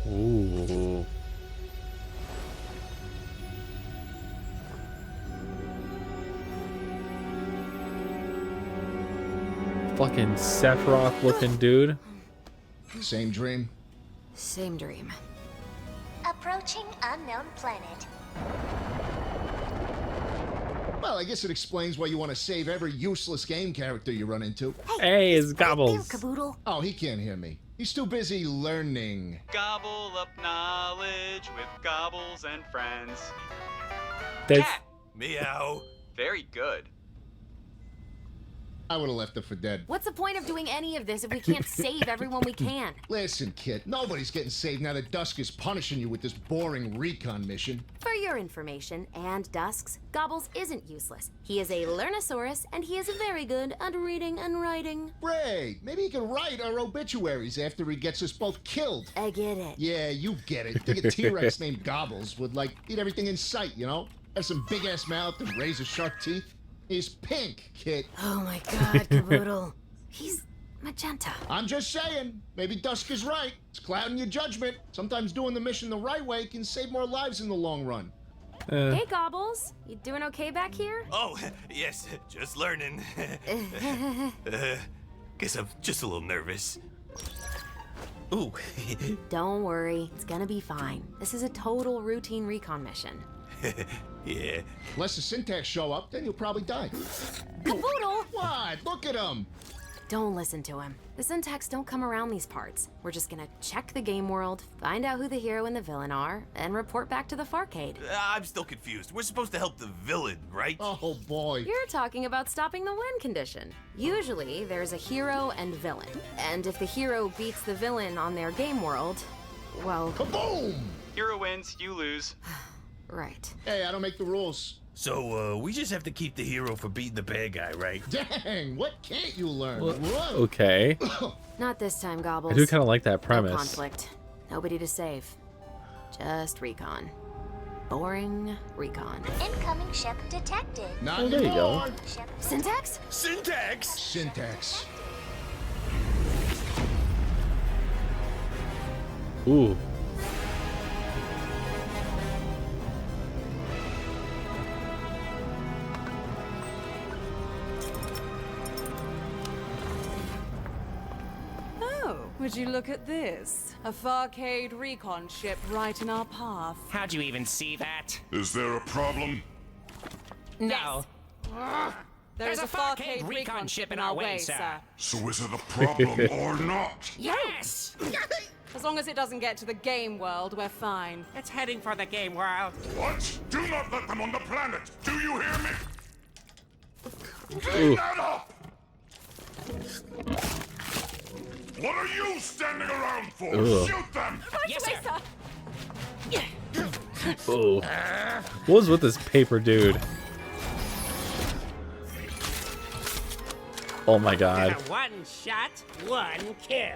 Ooh. Fucking Sephiroth looking dude. Same dream. Same dream. Approaching unknown planet. Well, I guess it explains why you want to save every useless game character you run into. Hey, it's Right there, Gobbles. Caboodle. Oh, he can't hear me. He's too busy learning. Gobble up knowledge with Gobbles and friends. That's Cat. Meow. Very good. I would have left it for dead. What's the point of doing any of this if we can't save everyone we can? Listen, kid, nobody's getting saved now that Dusk is punishing you with this boring recon mission. For your information, and Dusk's, Gobbles isn't useless. He is a Learnosaurus, and he is very good at reading and writing. Great! Maybe he can write our obituaries after he gets us both killed. I get it. Yeah, you get it. Think a T-Rex named Gobbles would, like, eat everything in sight, you know? Have some big-ass mouth and razor-sharp teeth. He's pink, kid. Oh my god, Caboodle. He's magenta. I'm just saying, maybe Dusk is right. It's clouding your judgment. Sometimes doing the mission the right way can save more lives in the long run. Hey, Gobbles. You doing okay back here? Oh, yes, just learning. Guess I'm just a little nervous. Ooh. Don't worry. It's gonna be fine. This is a total routine recon mission. Yeah. Unless the Syntax show up, then you'll probably die. Caboodle! What? Look at him! Don't listen to him. The Syntax don't come around these parts. We're just gonna check the game world, find out who the hero and the villain are, and report back to the Farcade. I'm still confused. We're supposed to help the villain, right? Oh, boy. You're talking about stopping the win condition. Usually, there's a hero and villain. And if the hero beats the villain on their game world, well, Kaboom! Hero wins, you lose. right. Hey, I don't make the rules. So, we just have to keep the hero from beating the bad guy, right? Dang, what can't you learn? Well, Whoa. okay. Not this time, Gobbles. I do kind of like that No premise. conflict. Nobody to save. Just recon. Boring recon. Incoming ship detected. Not Oh, there you go. anymore. Ship Syntax? Syntax! Syntax. Ooh. Oh, would you look at this? A Farcade recon ship right in our path. How'd you even see that? Is there a problem? No. There's a Farcade recon ship in our way, sir. So is it a problem or not? Yes! As long as it doesn't get to the game world, we're fine. It's heading for the game world. What? Do not let them on the planet! Do you hear me? Ooh. Clean that up! What are you standing around for? Ugh. Shoot them! Yes, sir. Ooh. What was with this paper dude? Oh my god. One shot, one kill.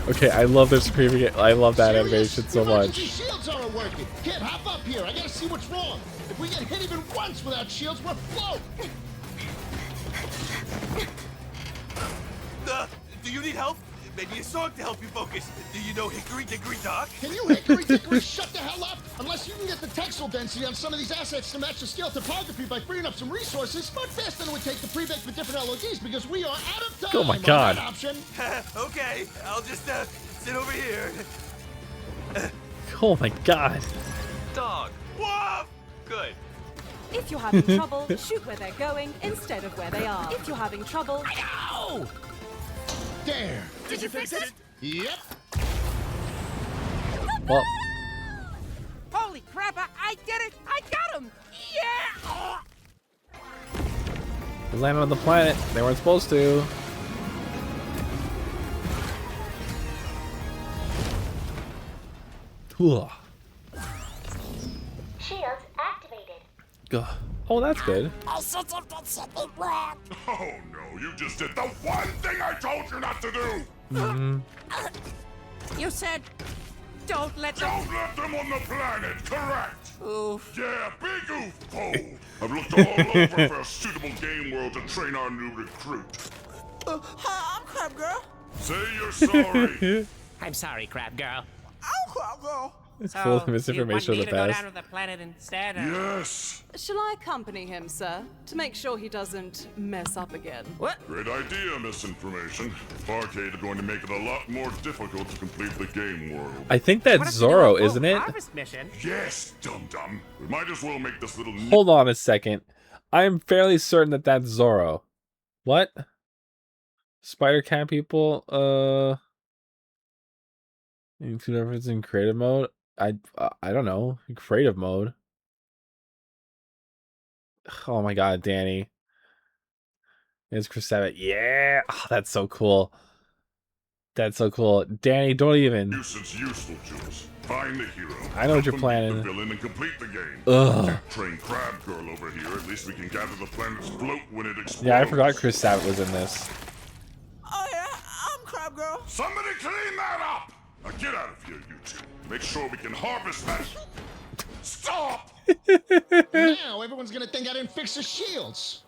Okay, I love this screaming. I love that animation so Emergency much. shields aren't working. Kid, hop up here. I gotta see what's wrong. If we get hit even once without shields, we're float. Do you need help? Maybe a song to help you focus. Do you know Hickory Dickory Dock? Can you hickory dickory shut the hell up? Unless you can get the textile density on some of these assets to match the scale topography by freeing up some resources, much faster than it would take to pre-bake for different LODs because we are out of time. Oh my on God. that option. Okay, I'll just sit over here. Oh my god. Dog. Woof! Good. If you're having trouble, shoot where they're going instead of where they are. If you're having trouble, There. Did you fix it? Yep. Well, Holy crap, I did it! I got him! Yeah! they landed on the planet. They weren't supposed to. Ugh. Shields activated. Oh, that's good. I said something wrong. Oh no, you just did the one thing I told you not to do! You said, don't let them on the planet, correct? Oof. Yeah, big oof, Poe. I've looked all over for a suitable game world to train our new recruit. Hi, I'm Crab Girl. Say you're sorry. I'm sorry, Crab Girl. I'm Crab Girl. It's full of misinformation of the You want me to go past. down to the planet instead? Or? Yes. Shall I accompany him, sir, to make sure he doesn't mess up again? What? Great idea, misinformation. Barcade is going to make it a lot more difficult to complete the game world. I think that's Zoro, isn't it? Harvest mission? Yes, dum-dum. We might as well make this little... Hold on a second. I'm fairly certain that that's Zoro. What? Spider Cat people? Include efforts in creative mode? I don't know. Creative mode. Oh my god, Danny. It's Chris Sabat. Yeah! Oh, that's so cool. That's so cool. Danny, don't even. Nuisance useful, Jules. Find the hero. I know what you're help him beat planning. The villain and complete the game. Ugh. Train Crab Girl over here. At least we can gather the planet's float when it explodes. Yeah, I forgot Chris Sabat was in this. Oh yeah, I'm Crab Girl. Somebody clean that up! Now get out of here, you two. Make sure we can harvest that. Stop! Now everyone's gonna think I didn't fix the shields.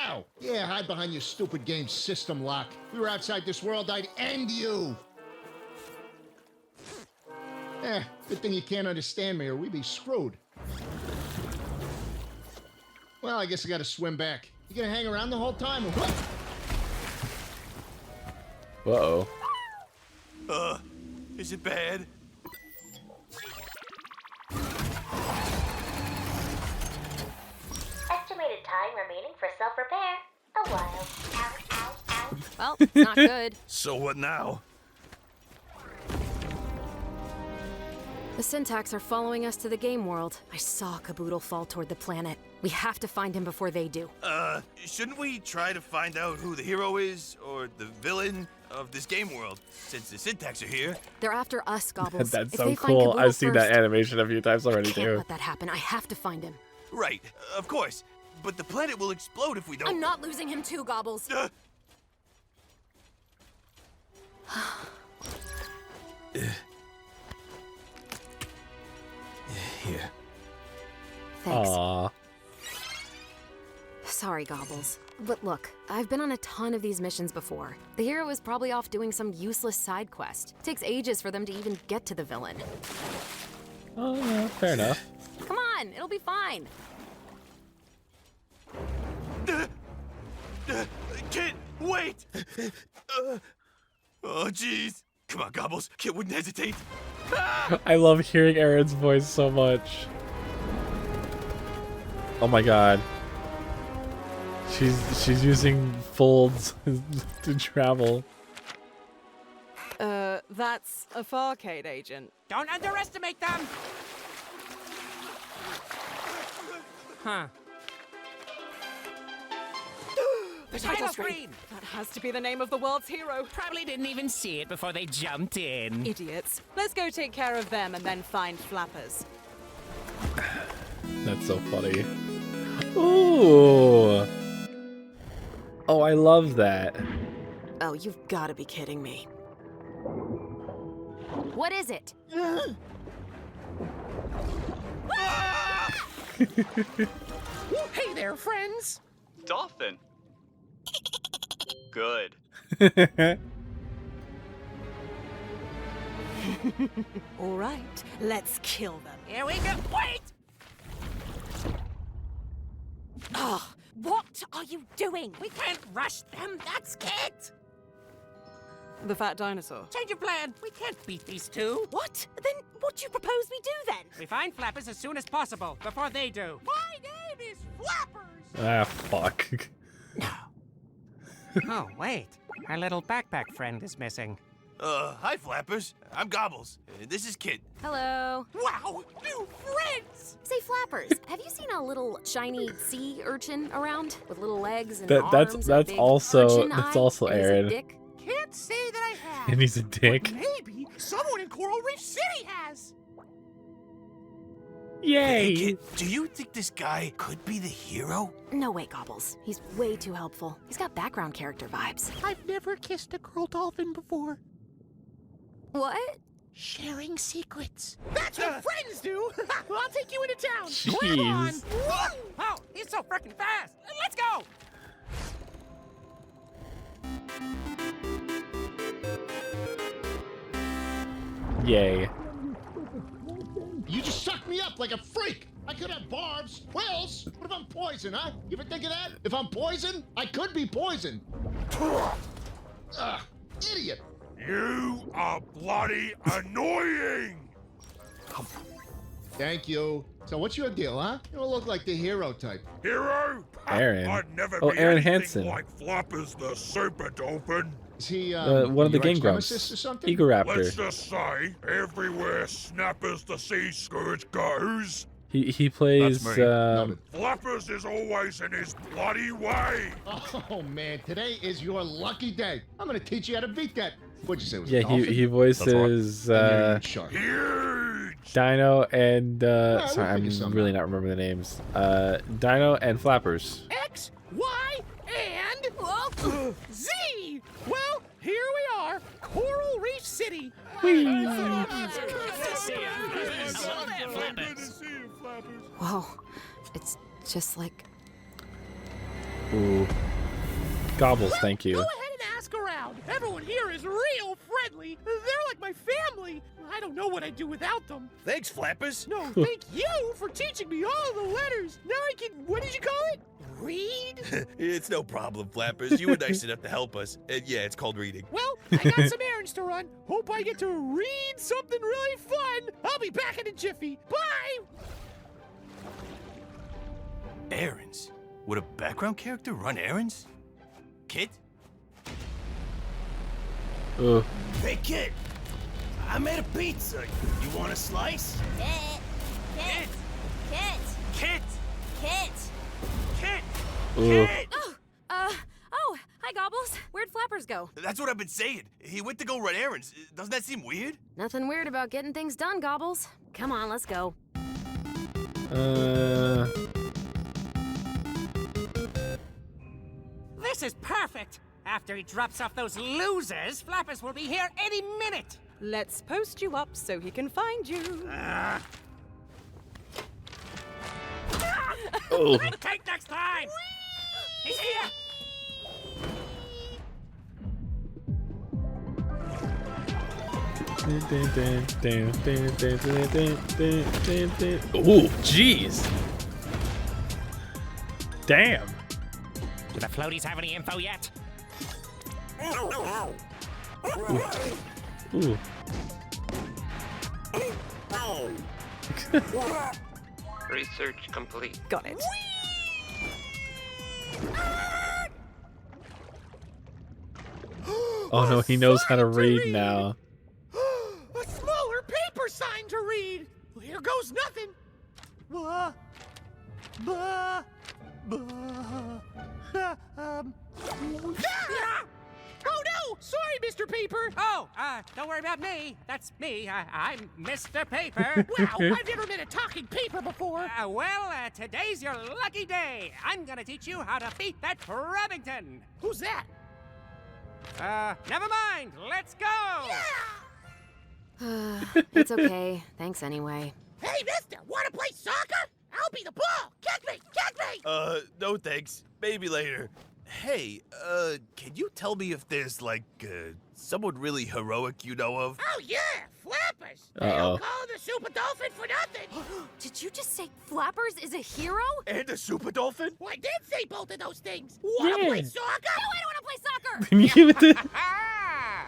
Ow! Yeah, hide behind your stupid game system lock. If we were outside this world, I'd end you. Good thing you can't understand me or we'd be screwed. Well, I guess I gotta swim back. You gonna hang around the whole time or what? Uh-oh. Is it bad? Estimated time remaining for self-repair. A while. Ow, ow, ow. Well, it's not good. So what now? The Syntax are following us to the game world. I saw Caboodle fall toward the planet. We have to find him before they do. Shouldn't we try to find out who the hero is, or the villain of this game world, since the Syntax are here? They're after us, Gobbles. That's If so they find cool. Caboodle I've seen that first, animation a few times already, I can't too. let that happen. I have to find him. Right, of course. But the planet will explode if we don't. I'm not losing him too, Gobbles. Here. Thanks. Aww. Sorry, Gobbles. But look, I've been on a ton of these missions before. The hero is probably off doing some useless side quest. Takes ages for them to even get to the villain. Oh, yeah, fair enough. Come on, it'll be fine. Kit, wait! Oh, jeez. Come on, Gobbles. Kit wouldn't hesitate. I love hearing Aaron's voice so much. Oh my god. She's using folds to travel. That's a Farcade agent. Don't underestimate them. Huh. The title screen. That has to be the name of the world's hero. Probably didn't even see it before they jumped in. Idiots. Let's go take care of them and then find Flappers. That's so funny. Ooh. Oh, I love that. Oh, you've got to be kidding me. What is it? Hey there, friends. Dolphin. Good. All right, let's kill them. Here we go. Wait! Oh, What are you doing? We can't rush them. That's Kit. the fat dinosaur. Change your plan. We can't beat these two. What? Then what do you propose we do then? We find Flappers as soon as possible, before they do. My name is Flappers! Ah, fuck. Oh, wait. Our little backpack friend is missing. Hi, Flappers. I'm Gobbles. This is Kit. Hello. Wow, new friends! Say, Flappers, have you seen a little shiny sea urchin around with little legs and arms? That's and a big also urchin eye? also And he's a Aaron. dick? Can't say that I have. And he's a dick. Maybe someone in Coral Reef City has. Yay! Hey, kid, do you think this guy could be the hero? No way, Gobbles. He's way too helpful. He's got background character vibes. I've never kissed a girl dolphin before. What? Sharing secrets. That's what friends do. I'll take you into town. Grab on. Jeez. Oh, he's so freaking fast. Let's go. Yay. You just sucked me up like a freak. I could have barbs. Whales. What if I'm poison, huh? You ever think of that? If I'm poison, I could be poison. Ugh, idiot. You are bloody annoying! Thank you. So what's your deal, huh? You don't look like the hero type. Hero? Aaron. I'd never Oh, be Aaron anything Hansen. like Flappers the Super Dolphin. Is he One of the your Game ex-nemesis Grumps. or something? Egoraptor. Let's just say, everywhere Snappers the Sea Scourge goes, He plays. Flappers is always in his bloody way. Oh man, today is your lucky day. I'm gonna teach you how to beat that. What'd you say? Was Yeah, a dolphin? he voices Dino and we'll sorry, I'm figure something really not remembering the names. Dino and Flappers. X, Y, and Z. Well, here we are, Coral Reef City. Whoa. It's just like... Ooh. Gobbles, thank you. Go ahead and ask around. Everyone here is real friendly. They're like my family. I don't know what I'd do without them. Thanks, Flappers. No, thank you for teaching me all the letters. Now I can, what did you call it? Read? It's no problem, Flappers. You were nice enough to help us. And yeah, it's called reading. Well, I got some errands to run. Hope I get to read something really fun. I'll be back in a jiffy. Bye! Errands? Would a background character run errands? Kid? Ooh. Hey, kid! I made a pizza. You want a slice? Kit! Kid! Ooh. Oh, hi, Gobbles. Where'd Flappers go? That's what I've been saying. He went to go run errands. Doesn't that seem weird? Nothing weird about getting things done, Gobbles. Come on, let's go. This is perfect. After he drops off those losers, Flappers will be here any minute. Let's post you up so he can find you. Oh. Take next time. He's here. Ooh, jeez. Damn. Do the floaties have any info yet? Ooh. Research complete. Got it. Oh no, he knows how to read now. A smaller paper sign to read. Well, here goes nothing. Blah, blah, blah. Oh no! Sorry, Mr. Paper. Oh, don't worry about me. That's me. I'm Mr. Paper. Wow, I've never met a talking paper before. Today's your lucky day. I'm gonna teach you how to beat that Crabbington. Who's that? Never mind. Let's go. It's okay. Thanks anyway. Hey, mister, wanna play soccer? I'll be the ball. Kick me, kick me. No thanks. Maybe later. Hey, can you tell me if there's, like, someone really heroic you know of? Oh, yeah, Flappers. They Uh-oh. don't call him the Super Dolphin for nothing. Did you just say Flappers is a hero? And a Super Dolphin? Well, I did say both of those things. Wanna play Yeah. soccer? No, I don't want to play soccer! Can you give it to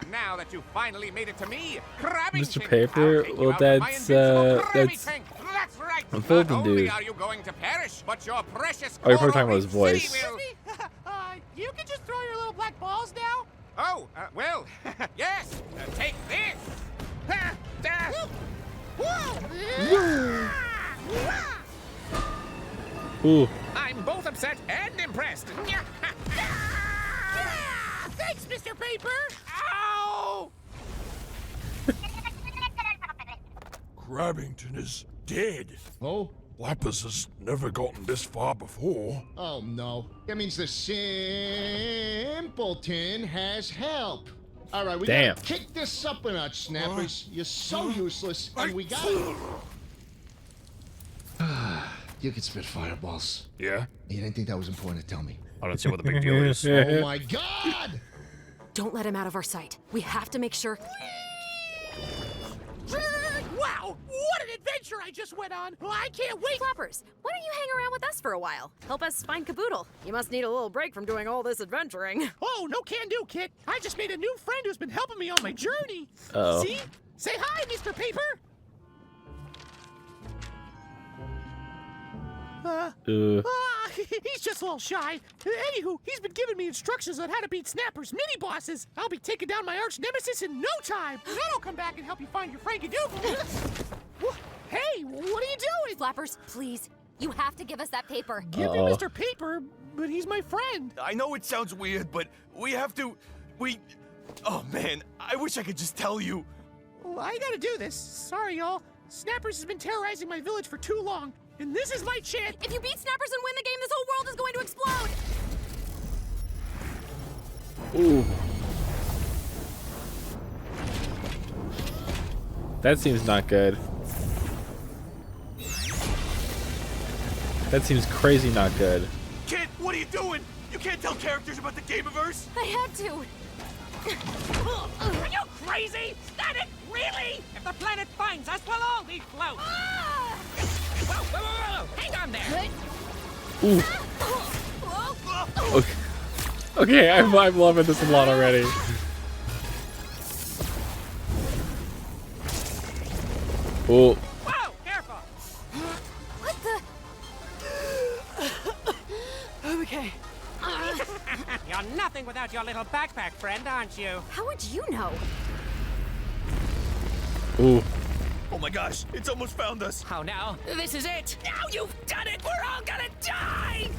Now that you finally made it to me, Crabbington. Mr. Paper? I'll take you Well, out with my that's, invincible Krabby that's Tank. That's right. a Not Fulton only dude. are you going to perish, but your precious Oh, you're probably Coral talking about his Reef voice. City will- You can just throw your little black balls now? Oh, well, yes. Take this. Ooh. I'm both upset and impressed. Thanks, Mr. Paper. Ow! Crabbington is dead. Oh? Flappers has never gotten this far before. Oh no. That means the simpleton has help. All right, we Damn. gotta kick this up a notch, Snappers. You're so useless, and we got You can spit fireballs. Yeah? You didn't think that was important to tell me. I don't see what the big deal is. Oh my god! Don't let him out of our sight. We have to make sure. Wow, what an adventure I just went on! I can't wait! Flappers, why don't you hang around with us for a while? Help us find Caboodle. You must need a little break from doing all this adventuring. Oh, no can do, Kit. I just made a new friend who's been helping me on my journey. Uh-oh. See? Say hi, Mr. Paper! He's just a little shy. Anywho, he's been giving me instructions on how to beat Snapper's mini-bosses. I'll be taking down my arch-nemesis in no time. And then I'll come back and help you find your Frankie-Doodle. Hey, what are you doing? Flappers, please. You have to give us that paper. Give me Mr. Paper, but he's my friend. I know it sounds weird, but we have to... Oh, man, I wish I could just tell you. Well, I gotta do this. Sorry, y'all. Snappers has been terrorizing my village for too long. And this is my chance. If you beat Snappers and win the game, this whole world is going to explode. Ooh. That seems not good. That seems crazy not good. Kid, what are you doing? You can't tell characters about the Gameverse. I had to. Are you crazy? Static? Really? If the planet finds us, we'll all be float. Whoa, whoa, whoa, whoa! Hang on there. Ooh. Okay, I'm loving this a lot already. Oh. Whoa, careful. What the? Okay. You're nothing without your little backpack friend, aren't you? How would you know? Ooh. Oh my gosh, it's almost found us. Oh no, this is it. Now you've done it. We're all gonna die.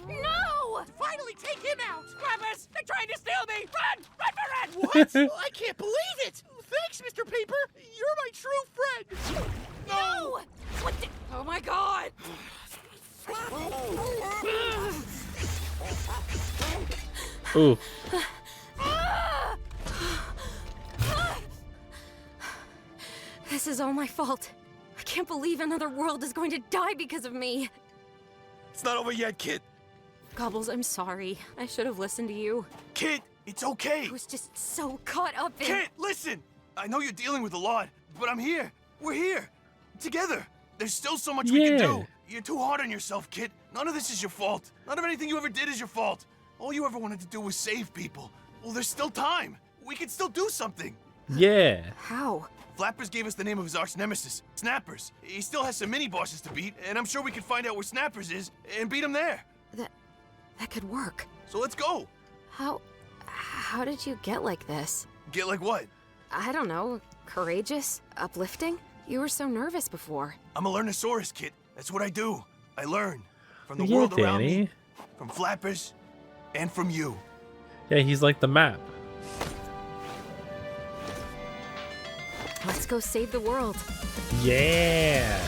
No! Finally take him out. Flappers, they're trying to steal me. Run, run, run. What? I can't believe it. Thanks, Mr. Paper. You're my true friend. No! What the? Oh my god. Ooh. This is all my fault. I can't believe another world is going to die because of me. It's not over yet, Kit. Gobbles, I'm sorry. I should have listened to you. Kit, it's okay. I was just so caught up in... Kit, listen! I know you're dealing with a lot, but I'm here. We're here. Together. There's still so much we can do. You're too hard on yourself, Kit. None of this is your fault. None of anything you ever did is your fault. All you ever wanted to do was save people. Well, there's still time. We can still do something. Yeah. How? Flappers gave us the name of his arch-nemesis, Snappers. He still has some mini-bosses to beat, and I'm sure we can find out where Snappers is and beat him there. That could work. So let's go. How did you get like this? Get like what? I don't know. Courageous? Uplifting? You were so nervous before. I'm a Learnosaurus, Kit. That's what I do. I learn. From the Yeah, world around Danny. me, from Flappers, and from you. Yeah, he's like the map. Let's go save the world. Yeah.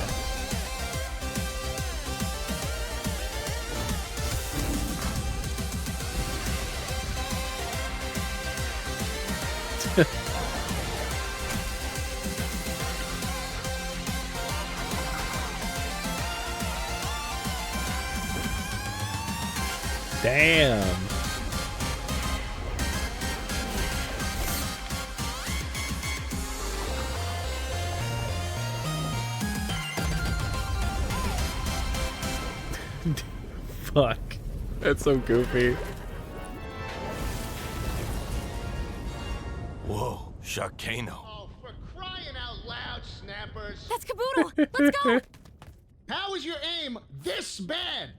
Damn. Fuck. That's so goofy. Whoa, Sharkano. Oh, for crying out loud, Snappers. That's Caboodle. Let's go. How is your aim this bad?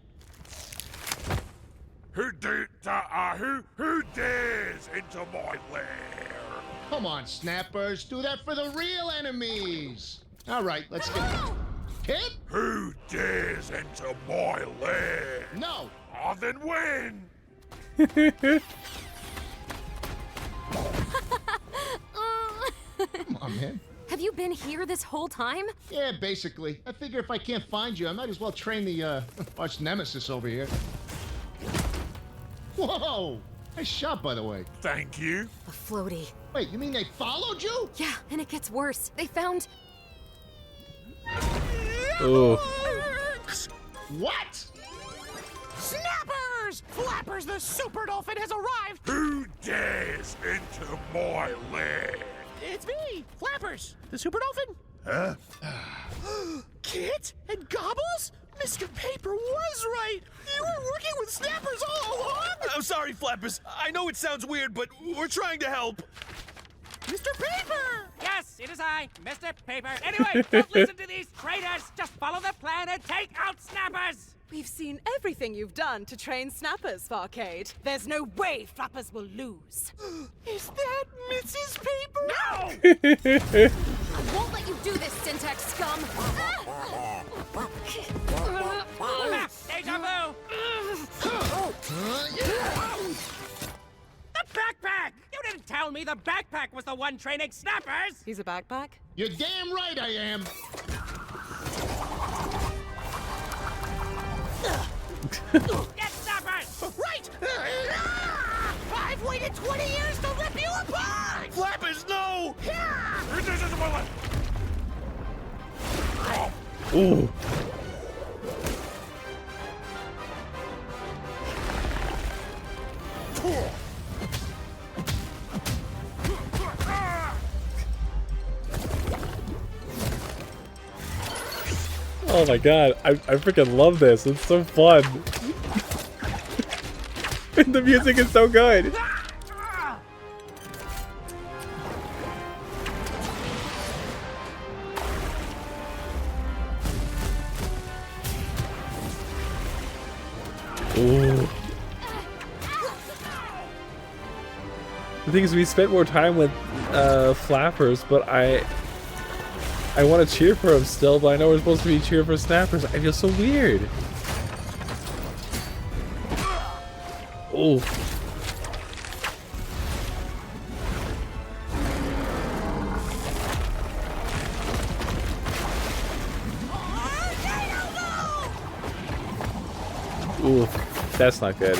Who dares into my lair? Come on, Snappers. Do that for the real enemies. All right, let's get... Kit? Who dares enter my lair? No. Oh, then win. Come on, man. Have you been here this whole time? Yeah, basically. I figure if I can't find you, I might as well train the arch nemesis over here. Whoa! Nice shot, by the way. Thank you. A floaty. Wait, you mean they followed you? Yeah, and it gets worse. They found... Ooh. What? Snappers! Flappers the super dolphin has arrived! Who dares enter my land? It's me, Flappers, the super dolphin. Huh? Kit and Gobbles? Mr. Paper was right! You were working with Snappers all along! I'm sorry, Flappers. I know it sounds weird, but we're trying to help. Mr. Paper! Yes, it is I, Mr. Paper. Anyway, don't listen to these traitors. Just follow the plan and take out Snappers. We've seen everything you've done to train Snappers, Farcade. There's no way Flappers will lose. Is that Mrs. Paper? No! I won't let you do this, Syntax scum! Deja vu! The backpack! You didn't tell me the backpack was the one training Snappers! He's a backpack? You're damn right I am. Get Snappers! Right! I've waited 20 years to rip you apart! Flappers, no! Ooh. Oh my god, I freaking love this. It's so fun. The music is so good. Ooh. The thing is, we spent more time with Flappers, but I want to cheer for him still, but I know we're supposed to be cheering for Snappers. I feel so weird. Oh. Ooh, that's not good.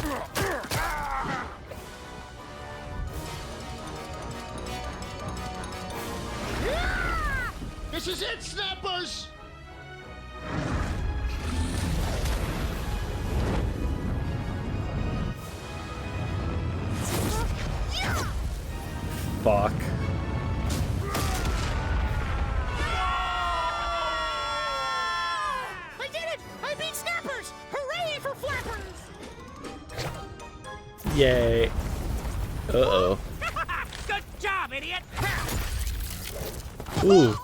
This is it, Snappers! Fuck. I did it! I beat Snappers! Hooray for Flappers! Yay. Uh-oh. Good job, idiot! Ooh.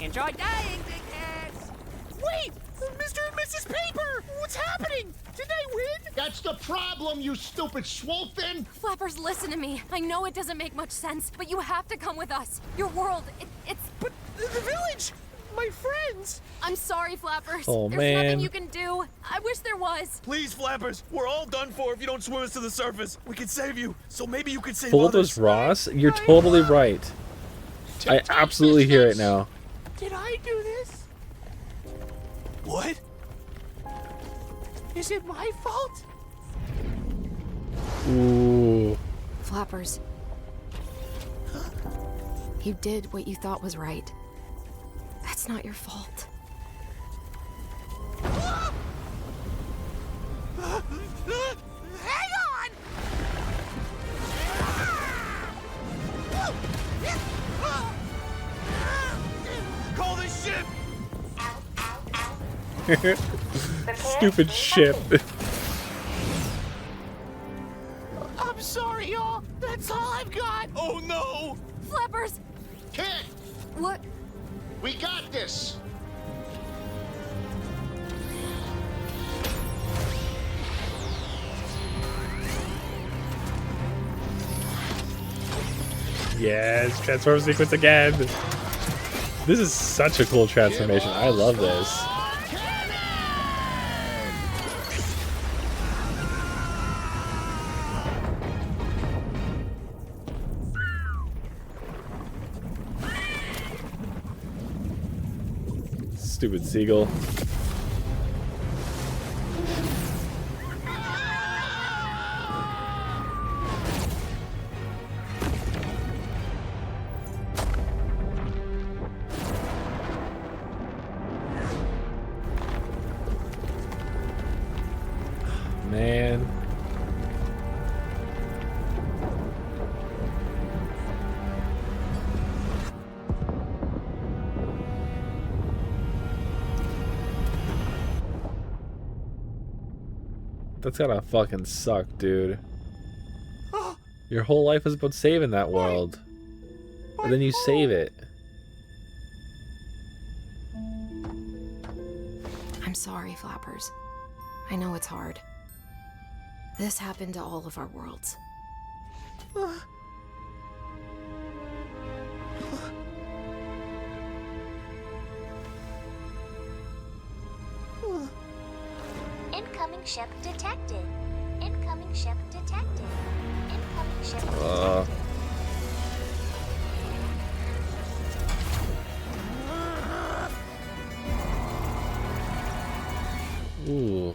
Enjoy dying, dickheads! Wait! Mr. and Mrs. Paper! What's happening? Did I win? That's the problem, you stupid swolefin! Flappers, listen to me. I know it doesn't make much sense, but you have to come with us. Your world, it's... But the village! My friends! I'm sorry, Flappers. Oh, There's man. nothing you can do. I wish there was. Please, Flappers, we're all done for if you don't swim us to the surface. We can save you, so maybe you could save Bulbous others. Ross? You're totally right. I absolutely hear it now. Did I do this? What? Is it my fault? Ooh. Flappers. You did what you thought was right. That's not your fault. Hang on! Call this ship! Stupid ship. I'm sorry, y'all. That's all I've got. Oh no! Flappers! Kid! What? We got this! Yes, transform sequence again. This is such a cool transformation. I love this. Stupid seagull. Man. That's gotta fucking suck, dude. Your whole life is about saving that world. And then you save it. I'm sorry, Flappers. I know it's hard. This happened to all of our worlds. Incoming ship detected. Incoming ship detected. Incoming ship detected. Ooh.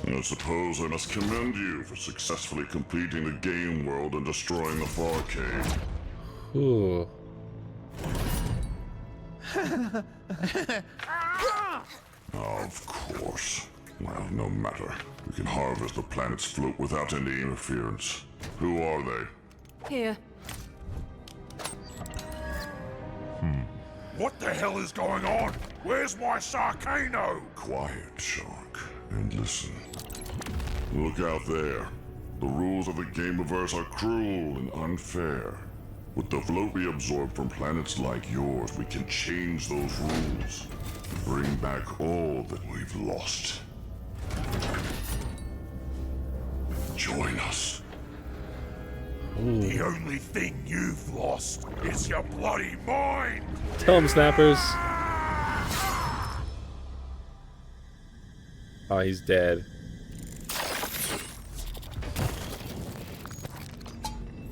I suppose I must commend you for successfully completing the game world and destroying the Farcade. Ooh. Of course. Well, no matter. We can harvest the planet's float without any interference. Who are they? Here. What the hell is going on? Where's my Sarcano? Quiet, Shark, and listen. Look out there. The rules of the Gameverse are cruel and unfair. With the float we absorb from planets like yours, we can change those rules. Bring back all that we've lost. Join us. Ooh. The only thing you've lost is your bloody mind! Tell him, Snappers. Oh, he's dead.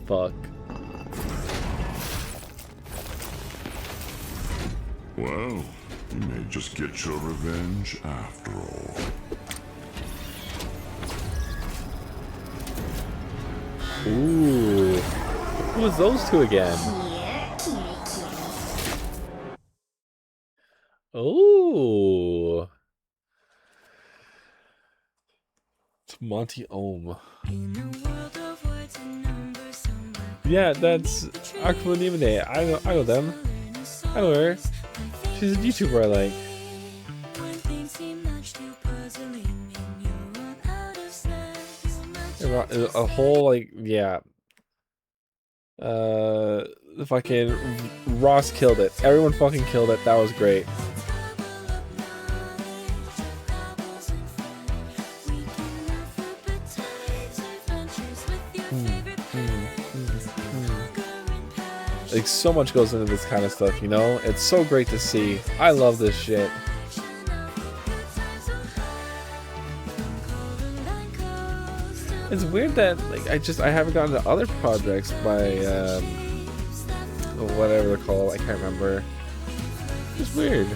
Fuck. Well, you may just get your revenge after all. Ooh. Who was those two again? Ooh. It's Monty Ohm. Yeah, that's Aqua Nimine. I know them. I know her. She's a YouTuber I like. A whole, like, yeah. Fucking Ross killed it. Everyone fucking killed it. That was great. Like, so much goes into this kind of stuff, you know? It's so great to see. I love this shit. It's weird that, like, I haven't gotten to other projects by, whatever they're called. I can't remember. It's weird.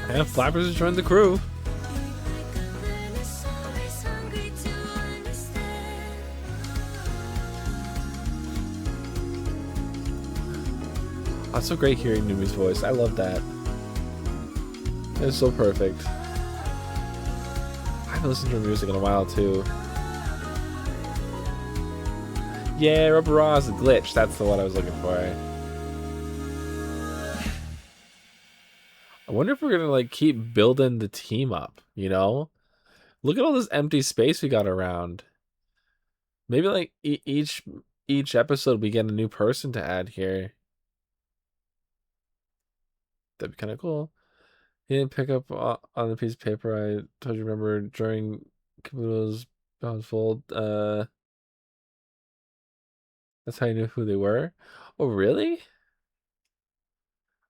And Flappers has joined the crew. Oh, it's so great hearing Numi's voice. I love that. It's so perfect. I haven't listened to her music in a while too. Yeah, Rubber Ra's Glitch. That's the one I was looking for. I wonder if we're gonna, like, keep building the team up, you know? Look at all this empty space we got around. Maybe, like, each episode we get a new person to add here. That'd be kind of cool. He didn't pick up on the piece of paper I told you, remember, during Kabuto's fold. That's how you knew who they were? Oh, really?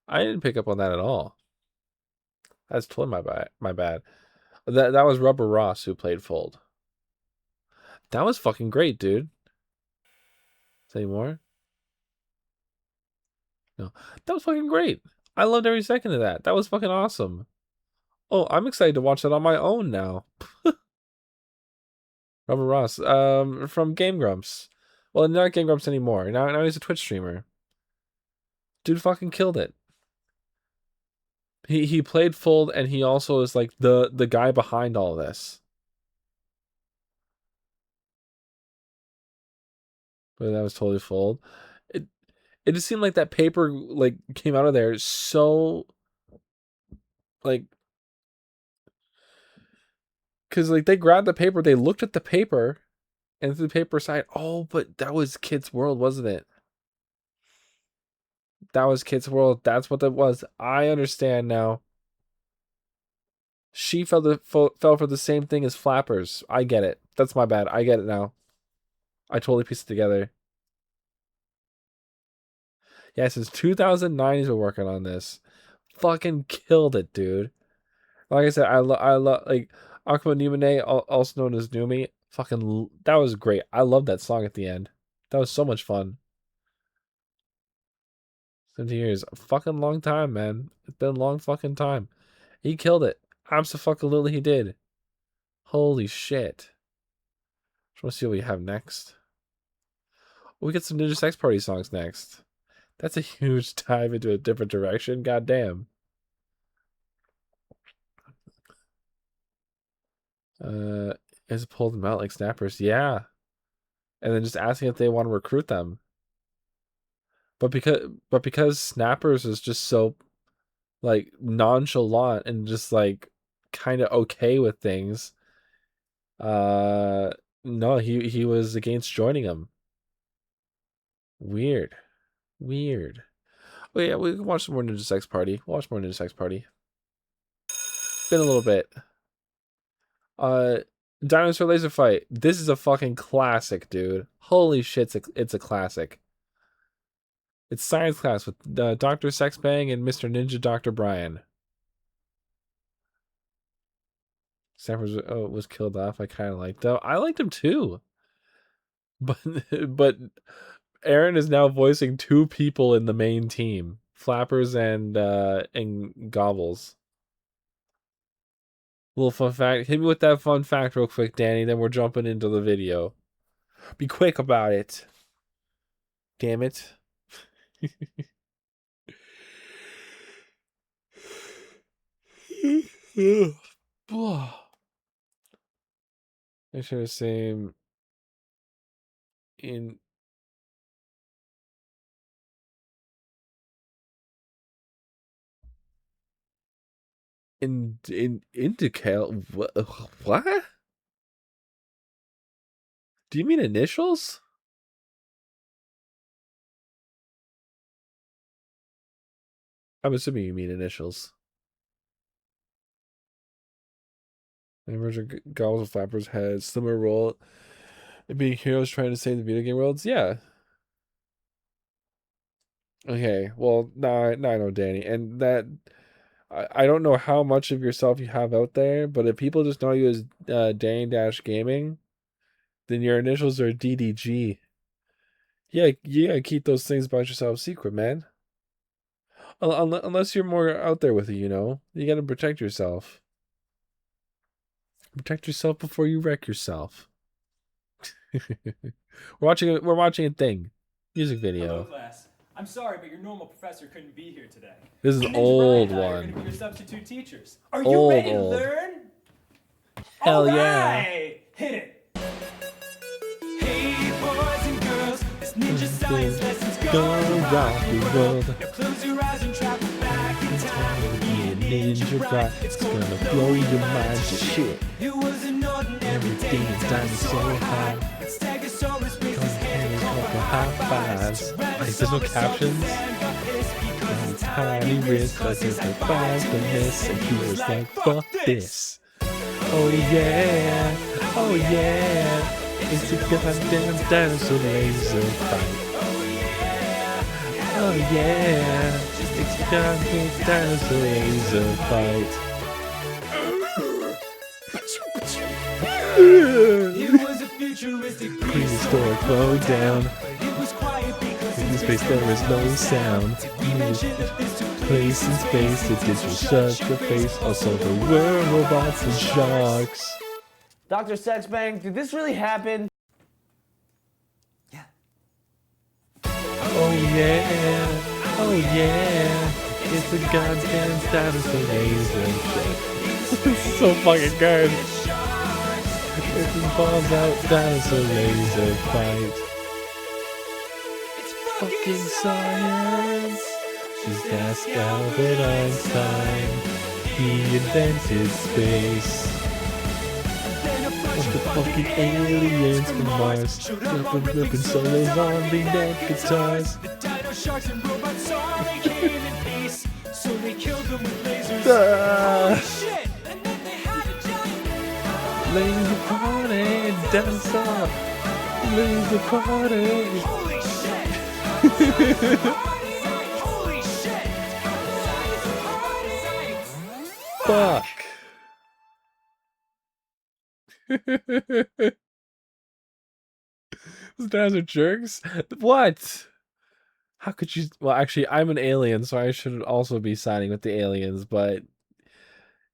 I didn't pick up on that at all. That's totally my bad. That was Rubber Ross who played Fold. That was fucking great, dude. Say more? No. That was fucking great. I loved every second of that. That was fucking awesome. Oh, I'm excited to watch that on my own now. Robert Ross, from Game Grumps. Well, not Game Grumps anymore. Now he's a Twitch streamer. Dude fucking killed it. He played Fold, and he also is like the guy behind all this. But that was totally Fold. It just seemed like that paper like came out of there so like, because like they grabbed the paper, they looked at the paper, and through the paper side, oh, but that was Kit's World, wasn't it? That was Kit's World. That's what that was. I understand now. She fell for the same thing as Flappers. I get it. That's my bad. I get it now. I totally pieced it together. Yeah, since 2009 he's been working on this. Fucking killed it, dude. Like I said, I love like Akuma Nimune, also known as Numi. Fucking, that was great. I love that song at the end. That was so much fun. 17 years, a fucking long time, man. It's been a long fucking time. He killed it. Absolutely, he did. Holy shit. Just want to see what we have next. We get some Ninja Sex Party songs next. That's a huge dive into a different direction. God damn. Is it pulled them out like snappers? Yeah. And then just asking if they want to recruit them. But because snappers is just so like nonchalant and just like kind of okay with things, no, he was against joining them. Weird. Oh yeah, we can watch some more Ninja Sex Party. We'll watch more Ninja Sex Party. Been a little bit. Dinosaur Laser Fight. This is a fucking classic, dude. Holy shit, it's a classic. It's science class with Dr. Sexbang and Mr. Ninja Dr. Brian. Snappers was killed off. I kind of liked though. I liked him too. But Aaron is now voicing two people in the main team, Flappers and Gobbles. Little fun fact. Hit me with that fun fact real quick, Danny. Then we're jumping into the video. Be quick about it. Damn it. I should have same in Indical. What? Do you mean initials? I'm assuming you mean initials. Emerging Gobbles and Flappers had similar role in being heroes trying to save the video game worlds. Yeah. Okay. Well, now I know, Danny, and that I don't know how much of yourself you have out there, but if people just know you as Danny Dash Gaming, then your initials are DDG. Yeah, you gotta keep those things about yourself secret, man. Unless you're more out there with it, you know? You gotta protect yourself. Protect yourself before you wreck yourself. We're watching a thing. Music video. Hello, class. I'm sorry, but your normal professor couldn't be here today. This is an Ninja old Brian and I are one. gonna be your substitute teachers. Are Old, you ready to old. learn? Hell All yeah. right, hit it. Hey, boys and girls, this ninja science lesson's gonna rock your world. Now close your eyes and travel back in time with me and Ninja Brian. It's gonna blow your mind to shit. It was an ordinary day, dinosaur high. It's Stegosaurus with his head a couple high fives. Like, there's no captions. Tiny wrist, but there's no fives to miss. And he was like, fuck this. Oh yeah, oh yeah. It's a goddamn dinosaur laser fight. Oh yeah, it's a goddamn dinosaur laser fight. It was a future futuristic Prehistoric lowdown. It was quiet because In space there was no sound. Place in space, it did just shut the face. Also there were robots and sharks. Dr. Sexbang, did this really happen? Oh yeah, oh yeah. It's a goddamn dinosaur laser shit. This is so fucking good. It involves out dinosaur laser fight. Fucking science. Just ask Albert Einstein. He invented space. What the fucking aliens from Mars? Ripping solos on the neck guitars. The dino sharks and robots saw they came in peace, so they killed them with lasers. Holy shit! And then they had a giant Laser party, dinosaur. Laser party. holy shit! Holy shit! Fuck. Those guys are jerks. What? How could you? Well, actually, I'm an alien, so I should also be siding with the aliens. But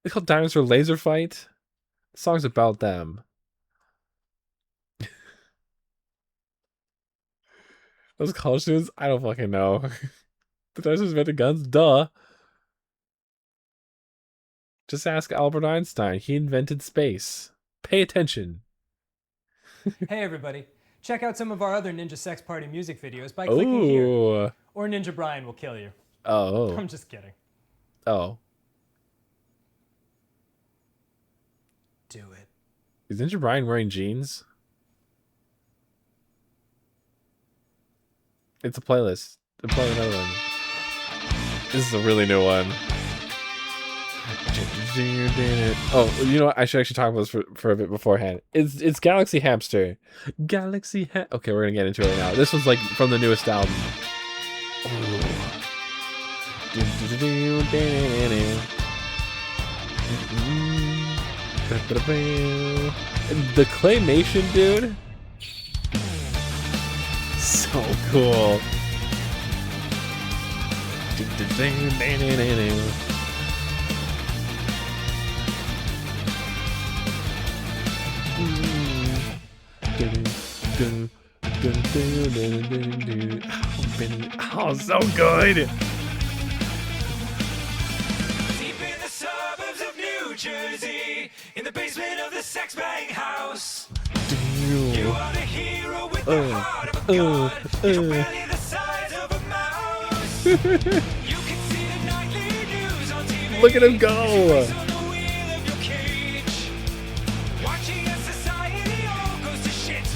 it's called Dinosaur Laser Fight. The song's about them. Those college students, I don't fucking know. The dinosaurs invented guns, duh. Just ask Albert Einstein. He invented space. Pay attention. Hey everybody, check out some of our other Ninja Sex Party music videos by clicking here. Ooh. Or Ninja Brian will kill you. Oh. I'm just kidding. Oh. Do it. Is Ninja Brian wearing jeans? It's a playlist. Play another one. This is a really new one. Oh, you know what? I should actually talk about this for a bit beforehand. It's Galaxy Hamster. Okay, we're gonna get into it right now. This one's like from the newest album. The claymation, dude. So cool. Oh, so good. Deep in the suburbs of New Jersey, in the basement of the Sex Bang house. You are the hero with the heart of a god. You're barely the size of a mouse. You can see the nightly news on TV. Look at him go. On the wheel of your cage. Watching as society all goes to shit.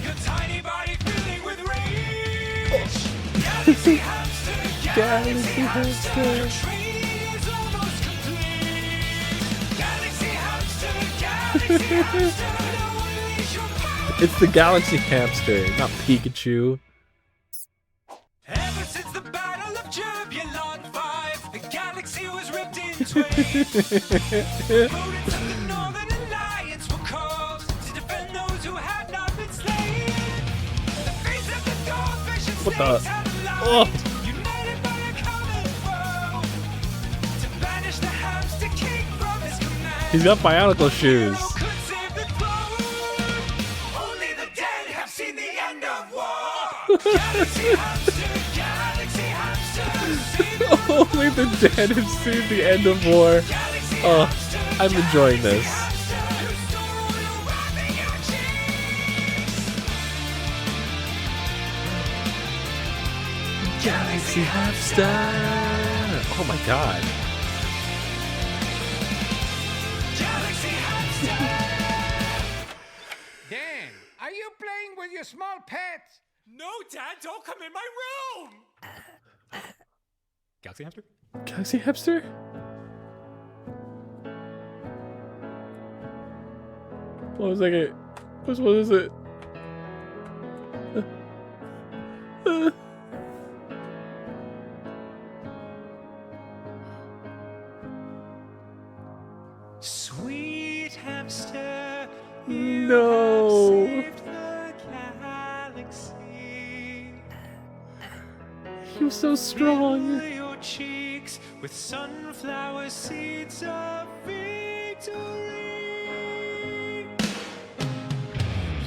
Your tiny body filling with rage. Galaxy Hamster, Galaxy Hamster. Your training is almost complete. Galaxy Hamster, Galaxy Hamster. It's the Galaxy Hamster, not Pikachu. Ever since the Battle of Turbulon 5, the galaxy was ripped in twain. Opponents of the Northern Alliance were called to defend those who had not been slain. The face of the goldfish and What the? snakes have lied, Oh. united by a common foe. To banish the hamster king from his command. He's got Bionicle shoes. Only the dead have seen the end of war. Galaxy Hamster, Galaxy Hamster. Only the dead have seen the end of war. Oh, I'm enjoying this. Galaxy Hamster. Oh my god. Dan, are you playing with your small pets? No, Dad, don't come in my room. Galaxy Hamster? Galaxy Hamster? Hold on a second. Which one is it? Sweet hamster, No. saved the Grou's so strong. Your cheeks with sunflower seeds of victory.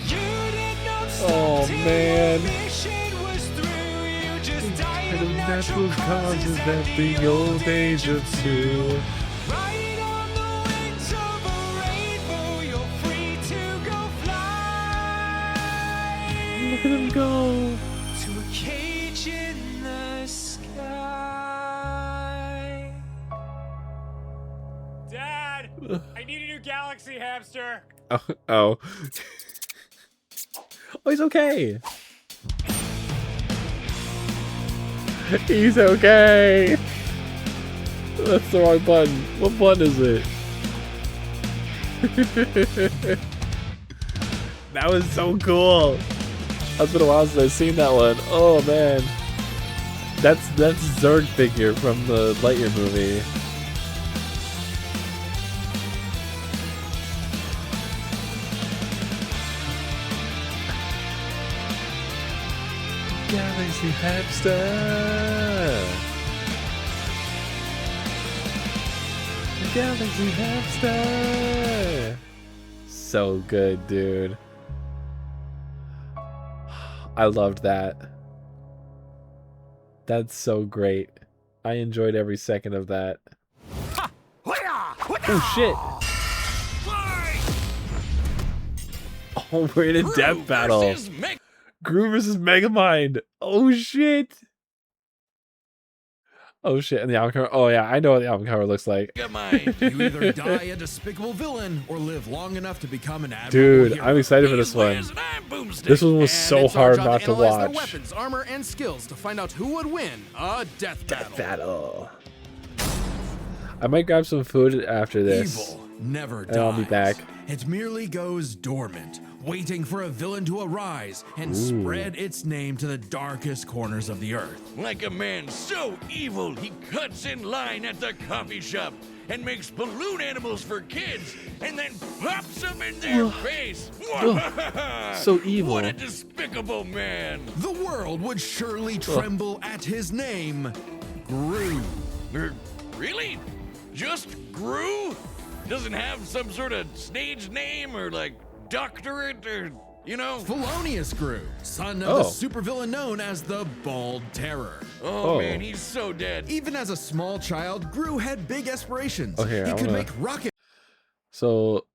You did not Oh man. mission was through. You just died Of natural causes that the old age of two. right on the wings of a rainbow. You're free to go fly. Look at him go. To a cage in the sky. Dad, I need a new galaxy hamster. Oh. Oh, he's okay. He's okay. That's the wrong button. What button is it? That was so cool. It's been a while since I've seen that one. Oh man. That's Zurg figure from the Lightyear movie. Galaxy Hamster. Galaxy Hamster. So good, dude. I loved that. That's so great. I enjoyed every second of that. Oh shit. Oh, we're in a death battle. Gru versus Megamind. Oh shit. Oh shit. And the album cover. Oh yeah, I know what the album cover looks like. You either die a despicable villain or live long enough to become an admirable Dude, hero. I'm excited for this one. This one was so It's our hard job not to analyze their watch. weapons, armor, and skills to find out who would win a death battle. I might grab some food after this. Evil never and I'll be dies. back. It merely goes dormant, waiting for a villain to arise and spread its name to the darkest corners of the earth. Like a man so evil, he cuts in line at the coffee shop and makes balloon animals for kids and then pops them in their face. So evil. What a despicable man. The world would surely tremble at his name, Gru. Really? Just Gru? Doesn't have some sort of stage name or like doctorate or, you know? Felonious Gru, son of the supervillain known as the Bald Terror. Oh man, he's so dead. Even as a small child, Gru had big aspirations. Oh, here, he I could wanna- make rocket. So,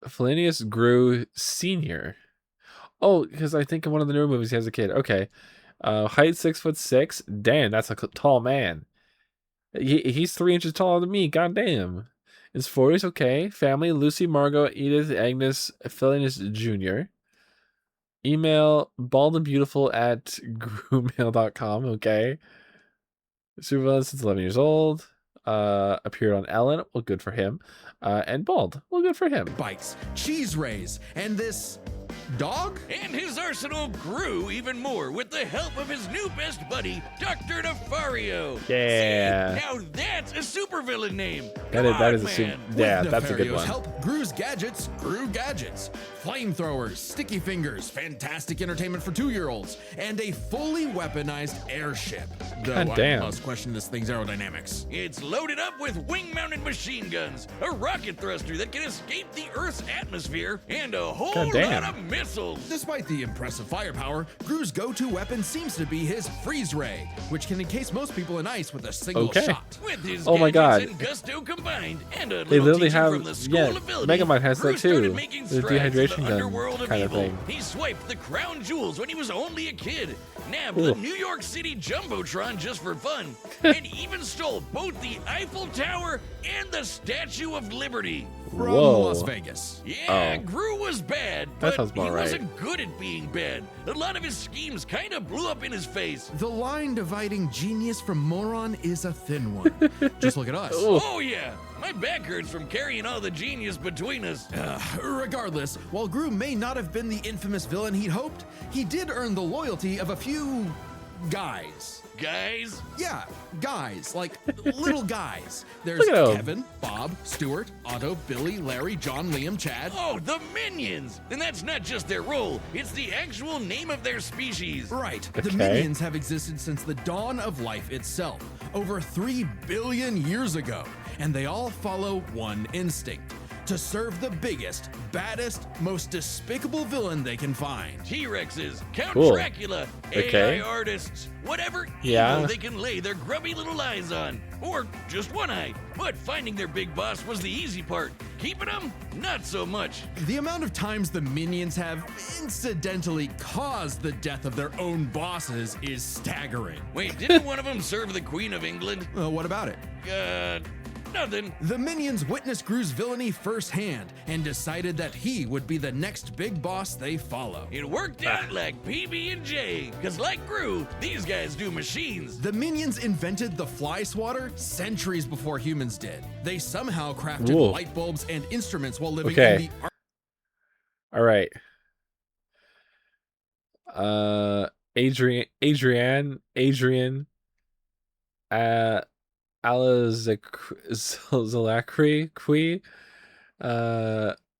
Felonious Gru Sr. Oh, because I think in one of the newer movies he has a kid. Okay. Height 6'6". Damn, that's a tall man. He's 3 inches taller than me. God damn. His 40s, okay. Family, Lucy, Margot, Edith, Agnes, Felonious Jr. Email baldandbeautiful@groomail.com, okay. Supervillain since 11 years old. Appeared on Ellen. Well, good for him. And bald. Well, good for him. Bites, cheese rays, and this dog? And his arsenal grew even more with the help of his new best buddy, Dr. Nefario. Yeah. See, now that's a supervillain name. That is a super. Yeah, With that's a good Nefario's one. help, Gru's gadgets grew gadgets. Flamethrowers, sticky fingers, fantastic entertainment for 2-year-olds, and a fully weaponized airship. Though God damn. I must question this thing's aerodynamics. It's loaded up with wing-mounted machine guns, a rocket thruster that can escape the Earth's atmosphere, and a whole God damn. lot of missiles. Despite the impressive firepower, Gru's go-to weapon seems to be his freeze ray, which can encase most people in ice with a single Okay. shot. With his Oh my gadgets God. and gusto combined, and a They little literally teaching have, from the school yeah, of ability, Megamind has Gru that started too. making The strides in dehydration the gun underworld of kind of evil. thing. He swiped the crown jewels when he was only a kid, nabbed Ooh. the New York City Jumbotron just for fun, and even stole both the Eiffel Tower and the Statue of Liberty. From Whoa. Las Vegas. Yeah, Oh. Gru was bad, That but sounds he about right. wasn't good at being bad. A lot of his schemes kind of blew up in his face. The line dividing genius from moron is a thin one. Just look at us. Oh yeah, my back hurts from carrying all the genius between us. Regardless, while Gru may not have been the infamous villain he'd hoped, he did earn the loyalty of a few guys. Guys? Yeah, guys, like little guys. There's Look at 'em. Kevin, Bob, Stuart, Otto, Billy, Larry, John, Liam, Chad. Oh, the Minions! And that's not just their role, it's the actual name of their species. Right. Okay. The Minions have existed since the dawn of life itself, over 3 billion years ago, and they all follow one instinct: to serve the biggest, baddest, most despicable villain they can find. T-Rexes, Count Cool. Dracula, Okay. AI artists, whatever Yeah. evil they can lay their grubby little eyes on. Or just one eye. But finding their big boss was the easy part. Keeping them, not so much. The amount of times the Minions have incidentally caused the death of their own bosses is staggering. Wait, didn't one of them serve the Queen of England? What about it? Nothing. The Minions witnessed Gru's villainy firsthand and decided that he would be the next big boss they follow. It worked out like PB&J, because like Gru, these guys do machines. The Minions invented the fly swatter centuries before humans did. They somehow crafted Ooh. light bulbs and instruments while living Okay. in the All right. Adrian, Alazakri,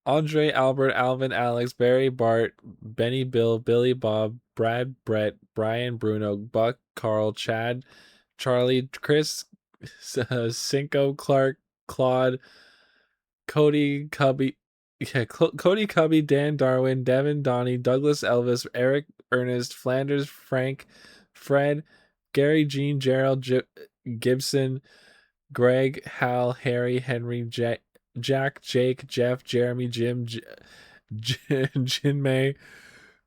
Andre, Albert, Alvin, Alex, Barry, Bart, Benny, Bill, Billy, Bob, Brad, Brett, Brian, Bruno, Buck, Carl, Chad, Charlie, Chris, Cinco, Clark, Claude, Cody, Cubby, Cody, Cubby, Dan, Darwin, Devin, Donnie, Douglas, Elvis, Eric, Ernest, Flanders, Frank, Fred, Gary, Gene, Gerald, Gibson, Greg, Hal, Harry, Henry, Jack, Jake, Jeff, Jeremy, Jim, Jinmei,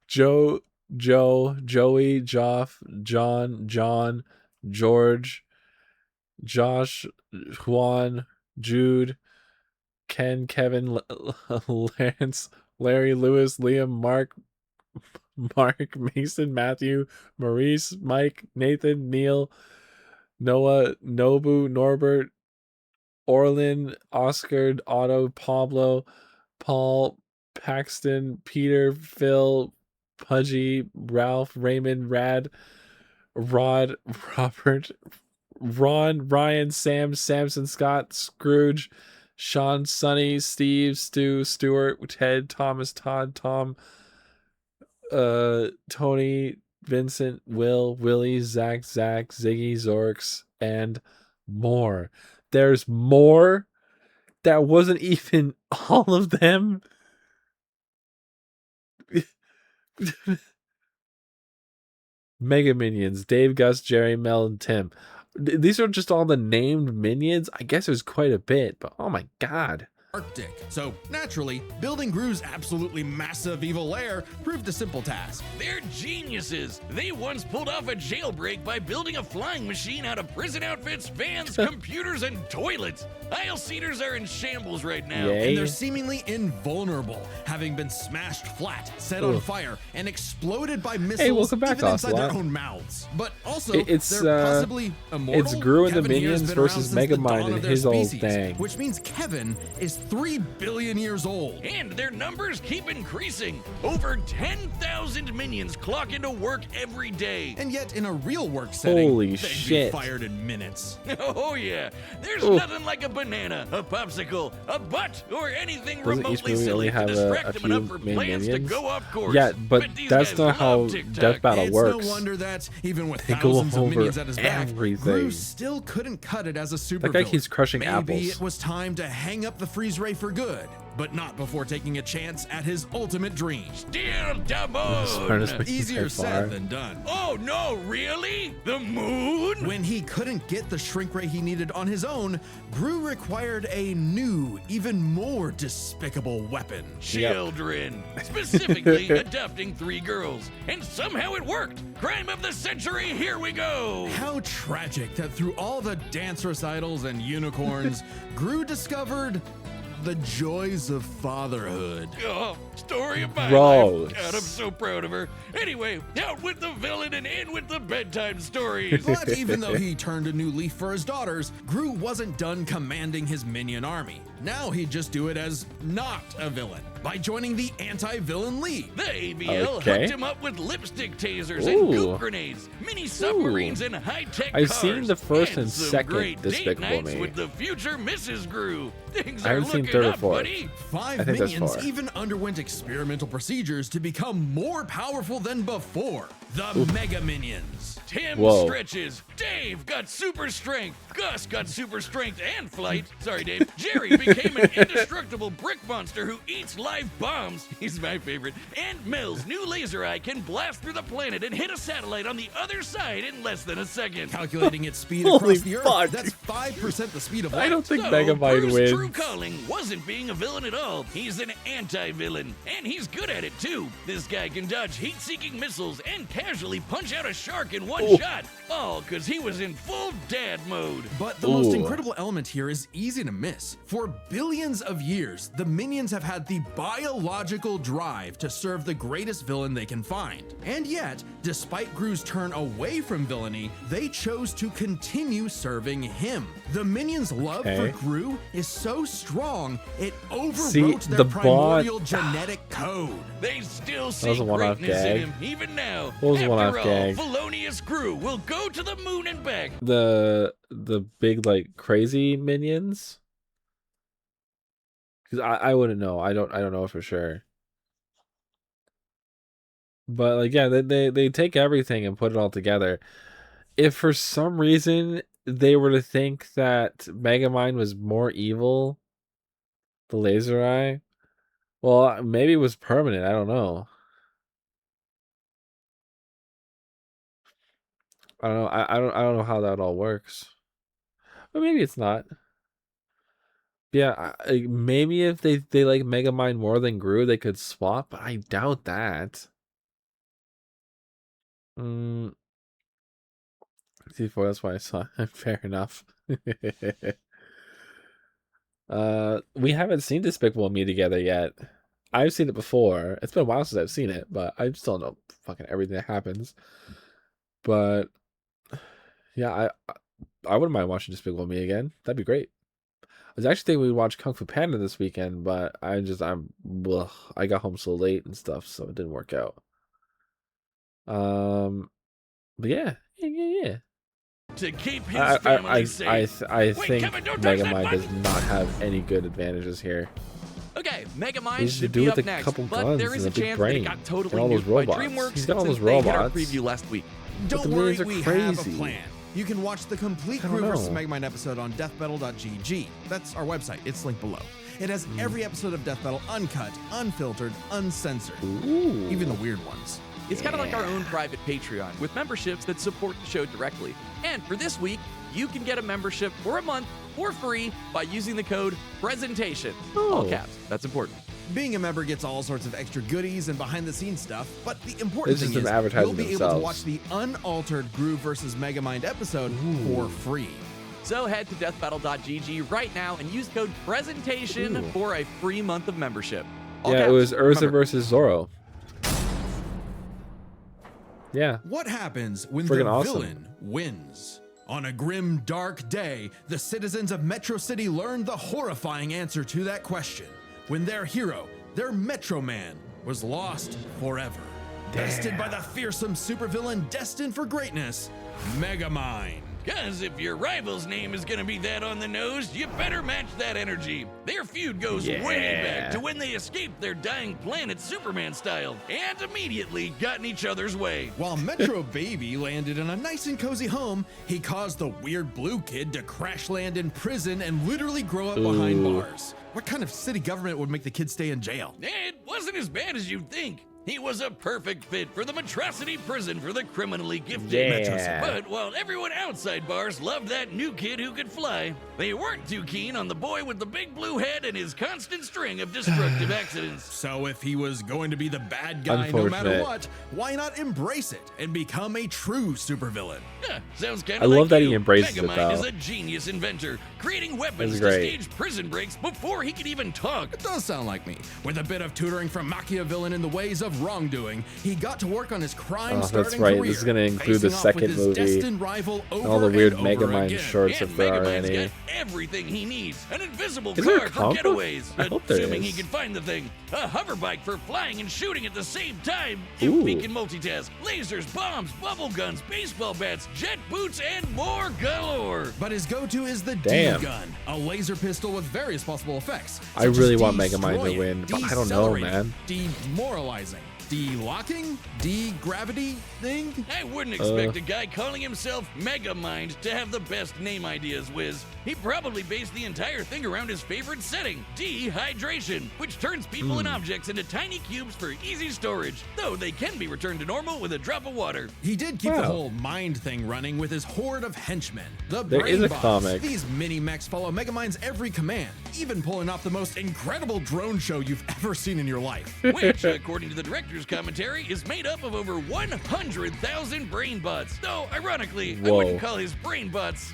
Joe, Joey, Joff, John, George, Josh, Juan, Jude, Ken, Kevin, Lance, Larry, Lewis, Liam, Mark, Mason, Matthew, Maurice, Mike, Nathan, Neil, Noah, Nobu, Norbert, Orlin, Oscar, Otto, Pablo, Paul, Paxton, Peter, Phil, Pudgy, Ralph, Raymond, Rod, Robert, Ron, Ryan, Sam, Samson, Scott, Scrooge, Sean, Sonny, Steve, Stu, Stuart, Ted, Thomas, Todd, Tom, Tony, Vincent, Will, Willie, Zach, Ziggy, Zorks, and more. There's more? That wasn't even all of them? Mega Minions, Dave, Gus, Jerry, Mel, and Tim. These are just all the named minions? I guess there's quite a bit, but oh my god. Arctic. So, naturally, building Gru's absolutely massive evil lair proved a simple task. They're geniuses. They once pulled off a jailbreak by building a flying machine out of prison outfits, vans, computers, and toilets. Aisle Cedars are in shambles right now. And they're seemingly invulnerable, having been smashed flat, set on fire, and exploded by missiles welcome back, even inside their Ocelot. own mouths. But also, It's they're possibly immortal. it's Gru and the Kevin here has Minions been around versus since the dawn Megamind of and their his old species, thing. which means Kevin is 3 billion years old. And their numbers keep increasing. Over 10,000 minions clock into work every day. And yet, in a real work setting, Holy they'd shit. be fired in minutes. Oh yeah, there's Ooh. nothing like a banana, a popsicle, a butt, or anything Doesn't each remotely movie silly only to have distract a them few enough for main plans to minions? go off course. Yeah, but these that's guys not how love TikTok. Death Battle It's works. no wonder that, even with They go thousands of over minions at his back, everything. Gru still couldn't cut it as a super That guy keeps crushing Maybe apples. it was time to hang up the freeze ray for good, but not before taking a chance at his ultimate dream. Still Smartest Damon! man Easier by far. said than done. Oh no, really? The moon? When he couldn't get the shrink ray he needed on his own, Gru required a new, even more despicable weapon. Children. Specifically adopting 3 girls. And somehow it worked. Crime of the century, here we go. How tragic that through all the dance recitals and unicorns, Gru discovered The joys of fatherhood. Oh, story of my Gross. life. God, I'm so proud of her. Anyway, out with the villain and in with the bedtime stories. But even though he turned a new leaf for his daughters, Gru wasn't done commanding his minion army. Now he'd just do it as not a villain by joining the Anti-Villain League. The AVL Okay. hooked him up with lipstick tasers Ooh. and goop grenades, mini submarines, and high-tech I've cars. seen the first and some second great date Despicable nights Me. with the future Mrs. Gru. Things I are haven't seen looking third or up, fourth. buddy. I Five think that's minions 4. even underwent experimental procedures to become more powerful than before. The Mega Minions. Tim Whoa. stretches. Dave got super strength. Gus got super strength and flight. Sorry, Dave. Jerry became an indestructible brick monster who eats live bombs. He's my favorite. And Mel's new laser eye can blast through the planet and hit a satellite on the other side in less than a second. Calculating its speed Holy across the Earth, fuck. that's 5% the speed of light. I don't think So, Megamind Bruce wins. True Calling wasn't being a villain at all. He's an anti-villain, and he's good at it too. This guy can dodge heat-seeking missiles and casually punch out a shark in one shot. All because he was in full dad mode. But the most Ooh. incredible element here is easy to miss. For billions of years, the minions have had the biological drive to serve the greatest villain they can find. And yet, despite Gru's turn away from villainy, they chose to continue serving him. The minions' love Okay. for Gru is so strong, it See, overwrote their the bot- primordial genetic code. They still was see a one-off greatness gag. in him, even now. What was a one-off After all, gag? Felonious Gru will go to the moon and back. The big like crazy minions. Because I wouldn't know. I don't know for sure. But like yeah, they take everything and put it all together. If for some reason they were to think that Megamind was more evil, the laser eye, well maybe it was permanent. I don't know. I don't know. I don't know how that all works. But maybe it's not. Yeah, maybe if they like Megamind more than Gru, they could swap, but I doubt that. C4, that's why I saw it. Fair enough. We haven't seen Despicable Me together yet. I've seen it before. It's been a while since I've seen it, but I still know fucking everything that happens. But yeah, I wouldn't mind watching Despicable Me again. That'd be great. I was actually thinking we'd watch Kung Fu Panda this weekend, but I got home so late and stuff, so it didn't work out. But yeah. To keep his family safe. I Wait, think Kevin, don't touch that Megamind does button! not have any good advantages here. Okay, Megamind He's to should do be with up a next, couple but guns there is a and a big chance that brain it got totally and all those nuked by robots. DreamWorks He's got all since those they hit our robots. preview last week. Don't the worry, minions are we have a crazy. plan. You can watch the complete I don't Gru vs. know. Megamind episode on deathbattle.gg. That's our website. It's linked below. It has every episode of Death Battle uncut, unfiltered, uncensored. Even the weird ones. It's kind of like our own private Patreon with memberships that support the show directly. And for this week, you can get a membership for a month for free by using the code PRESENTATION. All caps. That's important. Being a member gets all sorts of extra goodies and behind-the-scenes stuff, but the important This thing is is them advertising you'll be able themselves. to watch the unaltered Gru vs. Megamind episode for free. So head to deathbattle.gg right now and use code PRESENTATION for a free month of membership. All Yeah, it caps. was Urza Remember, versus Zorro. Yeah. What happens when Friggin' the awesome. villain wins? On a grim, dark day, the citizens of Metro City learned the horrifying answer to that question. When their hero, their Metro Man, was lost forever. Bested by the fearsome supervillain destined for greatness, Megamind. Cause if your rival's name is gonna be that on the nose, you better match that energy. Their feud goes way back to when they escaped their dying planet Superman style and immediately got in each other's way. While Metro Baby landed in a nice and cozy home, he caused the weird blue kid to crash land in prison and literally grow up behind Ooh. bars. What kind of city government would make the kid stay in jail? It wasn't as bad as you'd think. He was a perfect fit for the Metrocity prison for the criminally gifted. Yeah. But while everyone outside bars loved that new kid who could fly, they weren't too keen on the boy with the big blue head and his constant string of destructive accidents. So if he was going to be the bad guy no matter what, why not embrace it and become a true supervillain? Yeah, sounds kind I of like love that you. he embraces it, Megamind though. is a genius inventor, creating weapons to That's great. stage prison breaks before he could even talk. It does sound like me. With a bit of tutoring from Machiavellian in the ways of wrongdoing, he got to work on his crime-starting that's right. career, This is going to include the facing off with second his movie. destined rival And all the over weird and over Megamind again. shorts, And if there are Megamind's any. got everything he needs. An invisible Is there a car for comic book? getaways, I hope there assuming is. he can find the thing. A hover bike for flying and shooting at the same time, Ooh. if he can multitask. Lasers, bombs, bubble guns, baseball bats, jet boots, and more galore. But his go-to is the Damn. D-gun, a laser pistol with various possible effects. I such really as want Megamind to destroying, win, but I don't know, decelerating, man. Demoralizing, de-locking, de-gravity thing. I wouldn't expect a guy calling himself Megamind to have the best name ideas, Wiz. He probably based the entire thing around his favorite setting, dehydration, which turns people and objects into tiny cubes for easy storage, though they can be returned to normal with a drop of water. He did keep the Wow. whole mind thing running with his horde of henchmen. The There is a Brainbots. comic. These mini-mechs follow Megamind's every command, even pulling off the most incredible drone show you've ever seen in your life. Which, according to the director's commentary, is made up of over 100,000 brainbots. Though, ironically, I Whoa. wouldn't call his brainbots,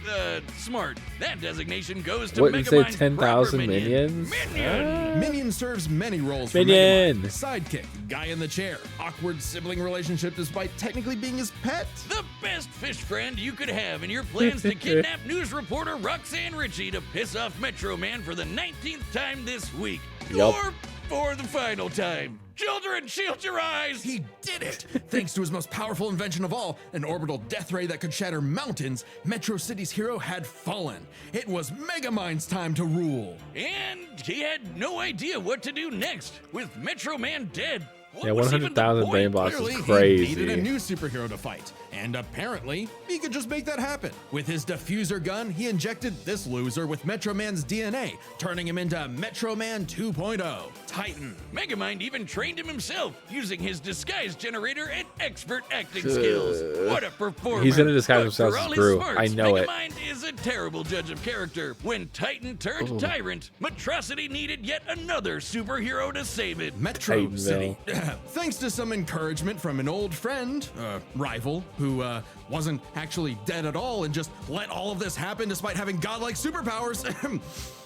smart. That designation goes to What, you say Megamind's 10,000 proper minions? Minion! Minion serves many roles for Minion. Megamind. Sidekick, guy in the chair, awkward sibling relationship despite technically being his pet. The best fish friend you could have in your plans to kidnap news reporter Roxanne Ritchie to piss off Metro Man for the 19th time this week. Yup. Or for the final time. Children, shield your eyes! He did it! Thanks to his most powerful invention of all, an orbital death ray that could shatter mountains, Metro City's hero had fallen. It was Megamind's time to rule. And he had no idea what to do next. With Metro Man dead, what Yeah, was even the 100,000 point? brainbots Clearly, is he needed a crazy. new superhero to fight, and apparently, he could just make that happen. With his diffuser gun, he injected this loser with Metro Man's DNA, turning him into Metro Man 2.0, Titan. Megamind even trained him himself, using his disguise generator and expert acting skills. What a performer! He's gonna disguise But himself for as all his Gru. smarts, I know it. Megamind is a terrible judge of character. When Titan turned Ooh. tyrant, Metrocity needed yet another superhero to save it. Metro Titanville. City. Thanks to some encouragement from an old friend, rival, who wasn't actually dead at all and just let all of this happen despite having godlike superpowers.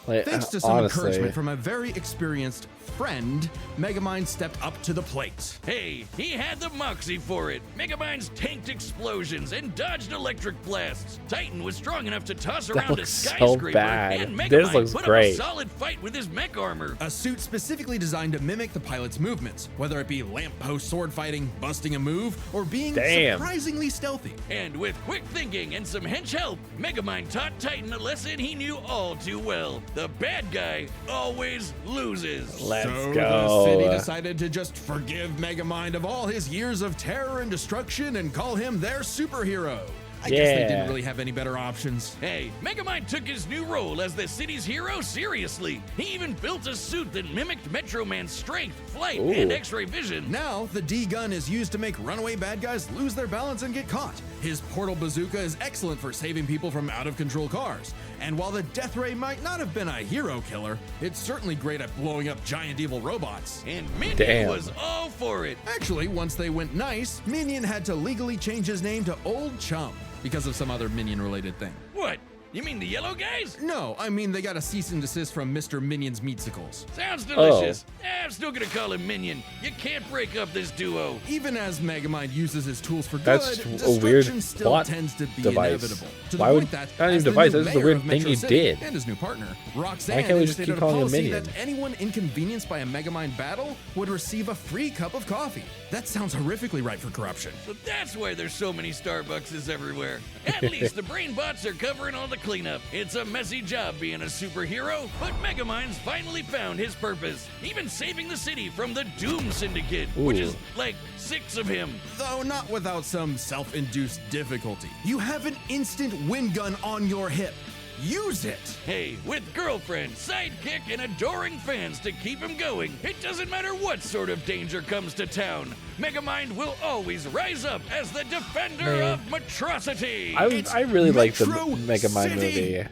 Like, Thanks to some honestly. encouragement from a very experienced friend, Megamind stepped up to the plate. Hey, he had the moxie for it. Megamind's tanked explosions and dodged electric blasts. Titan was strong enough to toss That around a looks so skyscraper, bad. and This Megamind looks put great. up a solid fight with his mech armor. A suit specifically designed to mimic the pilot's movements, whether it be lamppost sword fighting, busting a move, or being Damn. surprisingly stealthy. And with quick thinking and some hench help, Megamind taught Titan a lesson he knew all too well. The bad guy always loses. Let's So go. the city decided to just forgive Megamind of all his years of terror and destruction and call him their superhero. I guess they Yeah. didn't really have any better options. Hey, Megamind took his new role as the city's hero seriously. He even built a suit that mimicked Metro Man's strength, flight, and Ooh. X-ray vision. Now, the D-gun is used to make runaway bad guys lose their balance and get caught. His portal bazooka is excellent for saving people from out-of-control cars. And while the Death Ray might not have been a hero killer, it's certainly great at blowing up giant evil robots. And Minion Damn. was all for it. Actually, once they went nice, Minion had to legally change his name to Old Chum because of some other Minion-related thing. What? You mean the yellow guys? No, I mean they got a cease and desist from Mr. Minion's Meatsicles. Sounds delicious. Oh. I'm still gonna call him Minion. You can't break up this duo. Even as Megamind uses his tools for That's good, a weird destruction still plot tends to be device. inevitable. To Why the would- point that, not even as the device, new this is the mayor weird of thing Metro he City did. and his new partner, Roxanne, Why can't we just instituted keep a calling him policy Minion? that anyone inconvenienced by a Megamind battle would receive a free cup of coffee. That sounds horrifically ripe for corruption. So that's why there's so many Starbuckses everywhere. At least the brain bots are covering all the cleanup. It's a messy job being a superhero, but Megamind's finally found his purpose, even saving the city from the Doom Syndicate, which is Ooh. like 6 of him. Though not without some self-induced difficulty. You have an instant wind gun on your hip. use it! Hey, with girlfriend, sidekick, and adoring fans to keep him going, it doesn't matter what sort of danger comes to town. Megamind will always rise up as the defender of Metrocity. I really like the Megamind movie.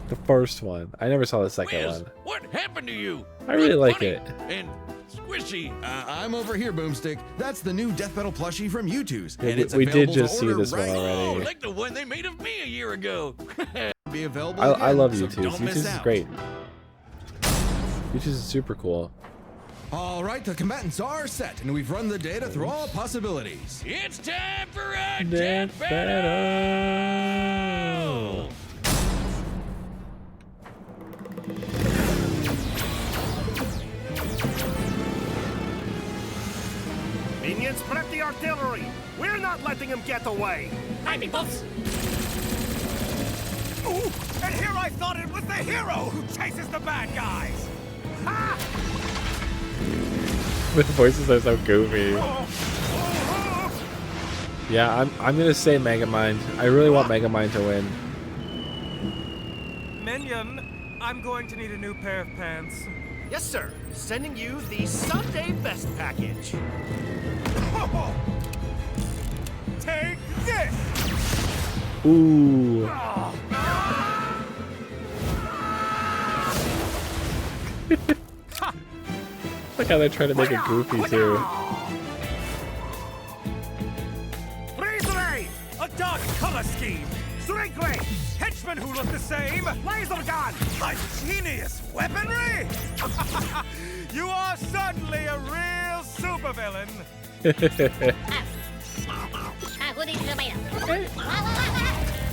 The first one. I never saw the second one. What happened to you? I really like it. And squishy. I'm over here, Boomstick. That's the new Death Metal plushie from U2's. Yeah, and it's we did available just to see order this one right already. Oh, like the one they made of me a year ago. Be available I again, love so U2's. don't miss U2's is out. great. U2's is super cool. All right, the combatants are set, and we've run the data through all possibilities. It's time for a Death battle. Minions, prep the artillery. We're not letting him get away. Hi, peoples. Ooh, and here I thought it was the hero who chases the bad guys. Ha! The voices are so goofy. Yeah, I'm gonna say Megamind. I really want Megamind to win. Minion, I'm going to need a new pair of pants. Yes, sir. Sending you the Sunday Best package. Take this! Ooh. Look how they're trying to make it goofy too. Freeze ray! A dark color scheme! Strength ray! Henchmen who look the same! Laser gun! Ingenious weaponry! You are certainly a real supervillain!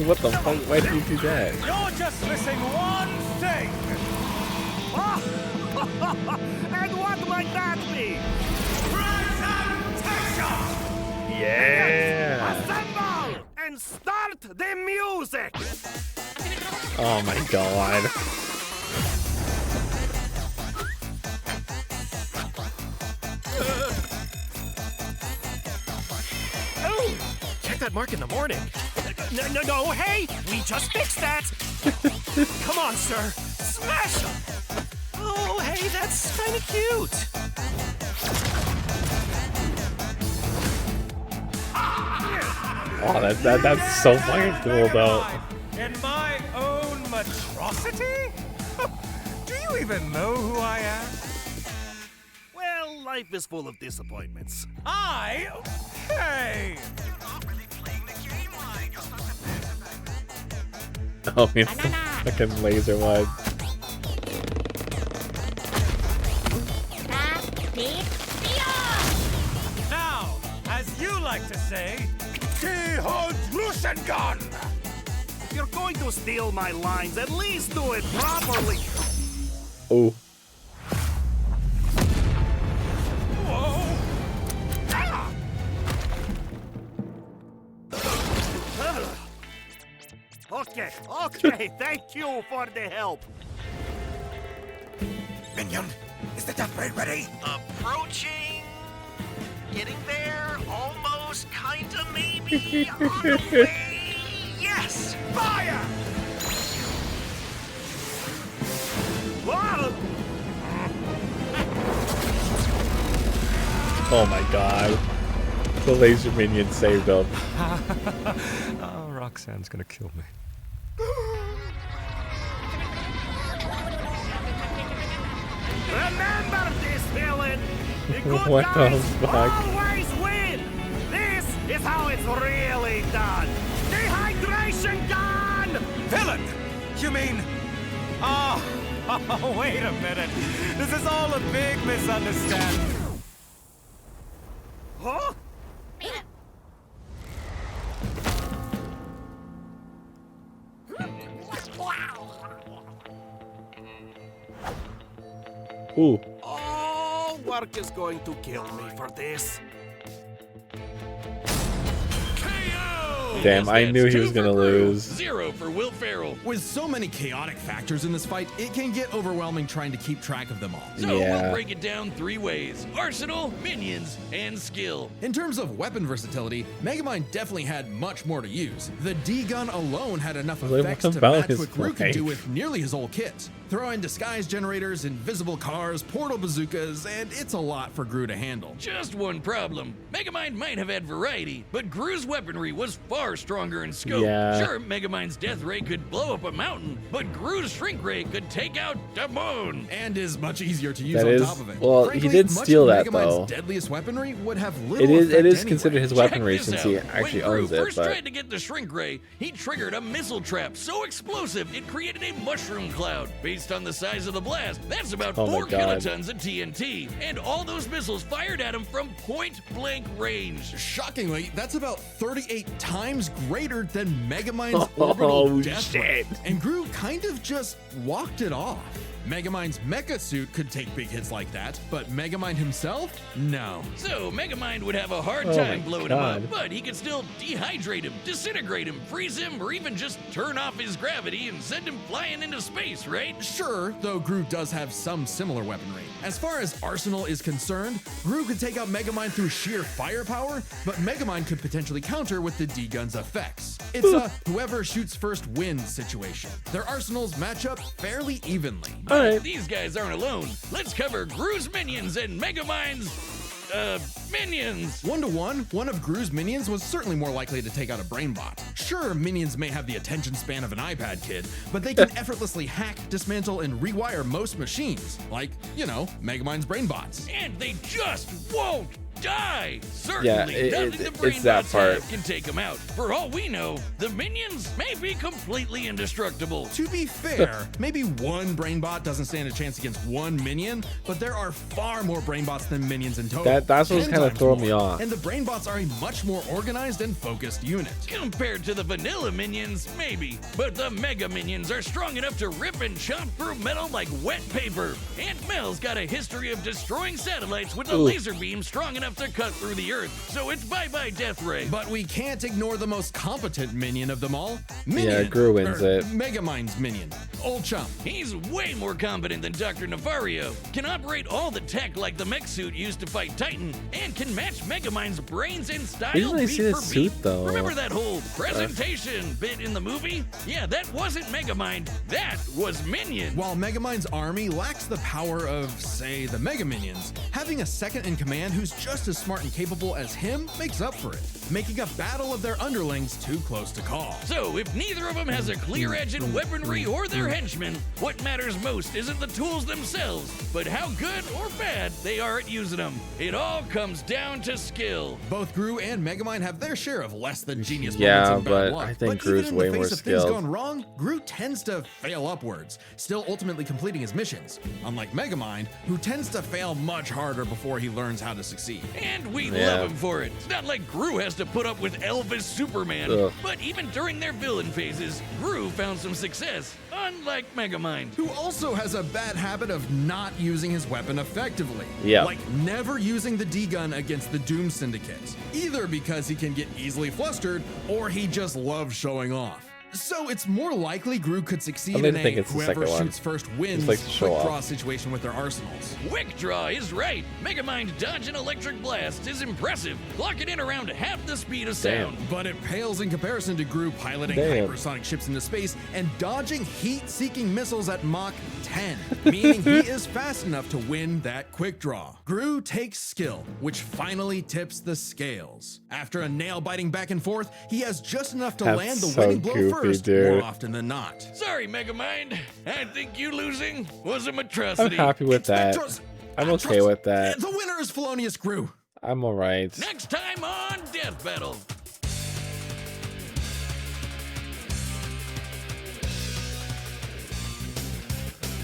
What the fuck? Why did you do that? You're just missing one thing! And what might that be? Presentation! Yeah! Assemble! And start the music! Oh my god. Oh! Check that mark in the morning. No, hey! We just fixed that! Come on, sir! Smash him! Oh, hey, that's kind of cute! Oh, that's so fucking cool though. In my own Metrocity? Do you even know who I am? Well, life is full of disappointments. Hey! Oh, it's the fucking laser one. Now, as you like to say, Gun! If you're going to steal my lines, at least do it properly. Oh. Whoa! Ah! Okay, thank you for the help. Minion, is the death ray ready? Approaching. Getting there. Almost. Kinda. Maybe. On the way. Yes. Fire. Whoa. Oh my god. The laser minion saved him. Oh, Roxanne's gonna kill me. Remember this, villain. The good What the guys fuck? always win. This is how it's really done. Dehydration gun. Villain? You mean? Oh, wait a minute. This is all a big misunderstanding. Huh? Ooh. Oh, work is going to kill me for this. KO! zone. Damn, I knew he was gonna lose. 0 for Will Ferrell. With so many chaotic factors in this fight, it can get overwhelming trying to keep track of them all. So we'll break it down 3 ways: arsenal, minions, and skill. In terms of weapon versatility, Megamind definitely had much more to use. The D-gun alone had enough effects to match what Gru could do with nearly his whole kit. Throw in disguise generators, invisible cars, portal bazookas, and it's a lot for Gru to handle. Just one problem. Megamind might have had variety, but Gru's weaponry was far stronger in scope. Yeah. Sure, Megamind's death ray could blow up a mountain, but Gru's shrink ray could take out the moon. And is much easier to use That on is- top of it. well, he did much steal of that, Megamind's though. deadliest weaponry would have little It effect is anyway. considered his Check weaponry this since out. he actually when Gru owns it, first but tried to get the shrink ray, he triggered a missile trap so explosive it created a mushroom cloud. Based on the size of the blast, that's about Oh my 4 God. kilotons of TNT, and all those missiles fired at him from point-blank range. Shockingly, that's about 38 times greater than Megamind's Oh, orbital death shit. ray. And Gru kind of just walked it off. Megamind's mecha suit could take big hits like that, but Megamind himself? No. So, Megamind would have a hard Oh time my blowing God. him up, but he could still dehydrate him, disintegrate him, freeze him, or even just turn off his gravity and send him flying into space, right? Sure, though Gru does have some similar weaponry. As far as arsenal is concerned, Gru could take out Megamind through sheer firepower, but Megamind could potentially counter with the D-Gun's effects. It's a whoever shoots first wins situation. Their arsenals match up fairly evenly. But these guys aren't alone. Let's cover Gru's minions and Megamind's, minions. 1-to-1, one of Gru's minions was certainly more likely to take out a brainbot. Sure, minions may have the attention span of an iPad kid, but they can effortlessly hack, dismantle, and rewire most machines. Like, you know, Megamind's brainbots. And they just won't die. Yeah, Certainly nothing the it's that brainbots part. have can take them out. For all we know, the minions may be completely indestructible. To be fair, maybe one brainbot doesn't stand a chance against one minion, but there are far more brainbots than minions in total. That's what's 10 kind of times throwing more. me off. And the brainbots are a much more organized and focused unit. Compared to the vanilla minions, maybe. But the mega minions are strong enough to rip and chomp through metal like wet paper. Aunt Mel's got a history of destroying satellites with a Ooh. laser beam strong enough to cut through the earth. So it's bye-bye Death Ray. But we can't ignore the most competent minion of them all. Yeah, Gru wins it. Megamind's minion. Old Chump. He's way more competent than Dr. Nefario, can operate all the tech like the mech suit used to fight Titan, and can match Megamind's brains and style Didn't I beat see the for suit, beat. though? Remember that whole presentation bit in the movie? Yeah, that wasn't Megamind, that was Minion. While Megamind's army lacks the power of, say, the Mega Minions, having a second in command who's just as smart and capable as him makes up for it, making a battle of their underlings too close to call. So, if neither of them has a clear edge in weaponry or their henchmen, what matters most isn't the tools themselves, but how good or bad they are at using them. It all comes down to skill. Both Gru and Megamind have their share of less than genius Yeah, moments and bad but luck. I think but Gru's even in way the more face of things skilled. going wrong, Gru tends to fail upwards, still ultimately completing his missions, unlike Megamind, who tends to fail much harder before he learns how to succeed. And we Yeah. love him for it. It's not like Gru has to put up with Elvis Superman. Ugh. But even during their villain phases, Gru found some success, unlike Megamind. Who also has a bad habit of not using his weapon effectively. Yeah. Like never using the D-Gun against the Doom Syndicate. Either because he can get easily flustered, or he just loves showing off. So it's more likely Gru could succeed I in think a it's the whoever second one. shoots first wins likes to show quick off. draw situation with their arsenals. Quick Draw is right. Megamind dodging electric blasts is impressive, clocking in around half the speed of sound. But it pales in comparison to Gru piloting Damn. hypersonic ships into space and dodging heat-seeking missiles at Mach 10, meaning he is fast enough to win that quick draw. Gru takes skill, which finally tips the scales. After a nail-biting back and forth, he has just enough to That's land the so winning blow goofy, first, dude. more often than not. Sorry, Megamind. I think you losing was a I'm monstrosity. happy with that. Expectros- I'm okay with that. The winner is Felonious Gru. I'm alright. Next time on Death Battle.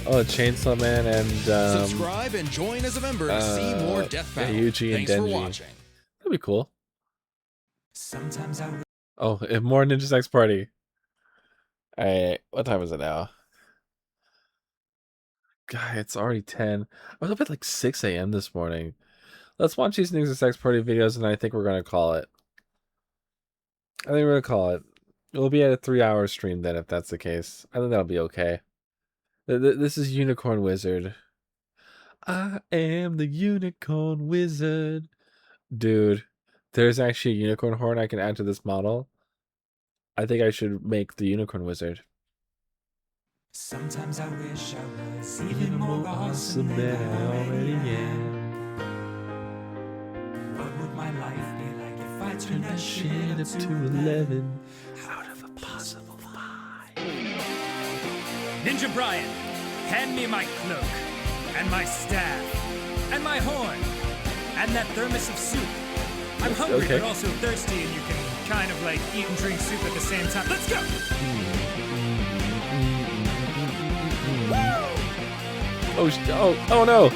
Oh, Chainsaw Man and Subscribe and join as a member to see more Death Battle. Yuji and Thanks for Denji. watching. That'd be cool. Sometimes I Oh, and more Ninja Sex Party. Alright, what time is it now? God, it's already 10. I was up at like 6 a.m. this morning. Let's watch these Ninja Sex Party videos, and I think we're gonna call it. I think we're gonna call it. We'll be at a 3-hour stream then, if that's the case. I think that'll be okay. This is Unicorn Wizard. I am the Unicorn Wizard. Dude, there's actually a unicorn horn I can add to this model. I think I should make the Unicorn Wizard. Sometimes I wish I was even more awesome than I already am. What would my life be like if I turned that shit up to 11 out of a possible 5? Ninja Brian, hand me my cloak, and my staff, and my horn, and that thermos of soup. I'm hungry, Okay. but also thirsty, and you can kind of like eat and drink soup at the same time. Let's go! Oh no!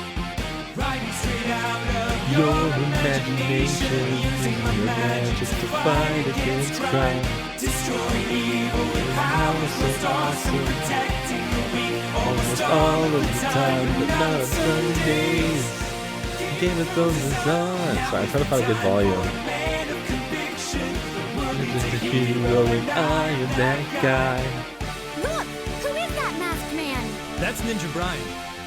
Riding straight out of Your imagination using your magic to fight against crime. destroying evil with power so awesome, protecting the weak Almost all of the time, but not on Sundays. Game of Thrones is on. Sorry, I'm trying to find a good volume. Just a hero and I am that guy. Look! Who is that masked man? That's Ninja Brian.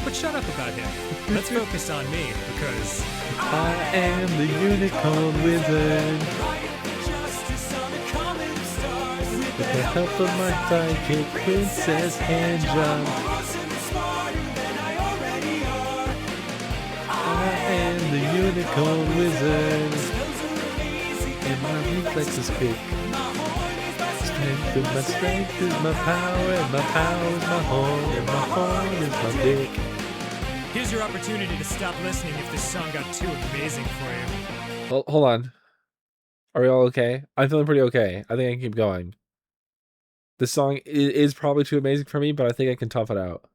But shut up about him. Let's focus on me, because I am the Unicorn Wizard. With the help of my sidekick, Princess Handjob. I am the Unicorn Wizard. And my reflex is quick. Strength is my strength is my power, and my power is my horn, and my horn is my dick. here's your opportunity to stop listening if this song got too amazing for you. Well, hold on. Are we all okay? I'm feeling pretty okay. I think I can keep going. This song is probably too amazing for me, but I think I can tough it out.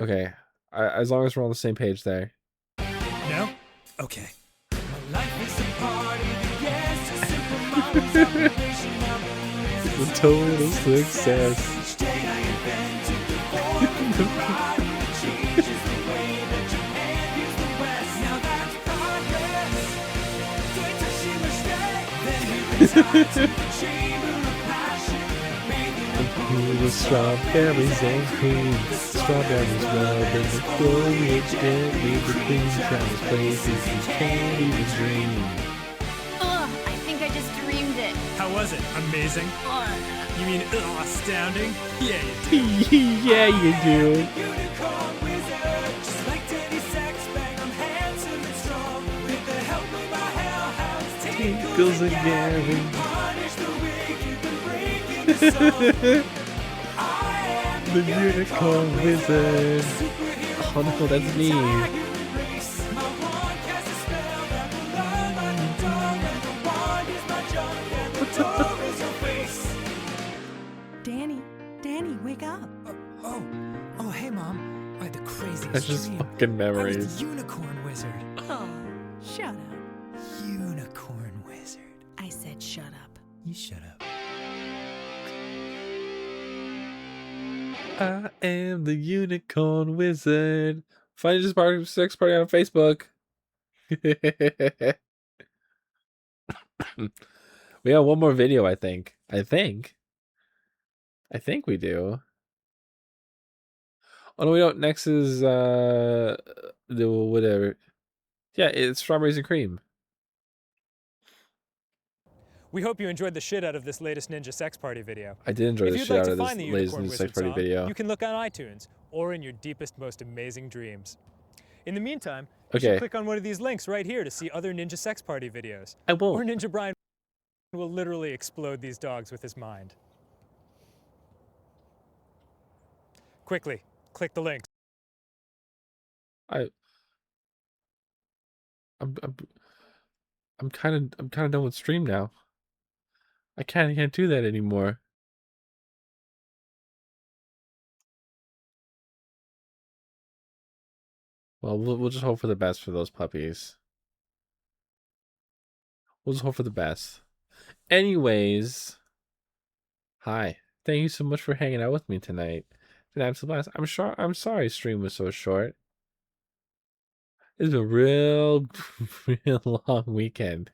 Okay. As long as we're on the same page there. No? Okay. It's a total success. The strawberries and cream, strawberries rub in the foliage gently between Travis places you can't even dream. Ugh, I think I just dreamed it. How was it? Amazing? You mean astounding? Yeah, you do. Yeah, you do. Tinkles and Gary. The Unicorn Wizard. Oh no, that's me. Danny, wake up. Oh, hey, Mom. I had the craziest That's just dream. fucking I was memories. the Unicorn Wizard. Oh, shut up. Unicorn Wizard. I said shut up. You shut up. I am the Unicorn Wizard. Find this party sex party on Facebook. We have one more video, I think. I think we do. Oh no, we don't. Next is the whatever. Yeah, it's strawberries and cream. We hope you enjoyed the shit out of this latest Ninja Sex Party video. I did enjoy If the you'd shit like out to of this find the latest Unicorn Ninja Wizard Sex Party song, video. you can look on iTunes or in your deepest, most amazing dreams. In the meantime, you Okay. should click on one of these links right here to see other Ninja Sex Party videos. I won't. Or Ninja Brian will literally explode these dogs with his mind. Quickly, click the links. I'm kind of done with stream now. I can't do that anymore. Well, we'll just hope for the best for those puppies. We'll just hope for the best. Anyways, hi. Thank you so much for hanging out with me tonight. It's an absolute blast. I'm sorry stream was so short. It's a real long weekend.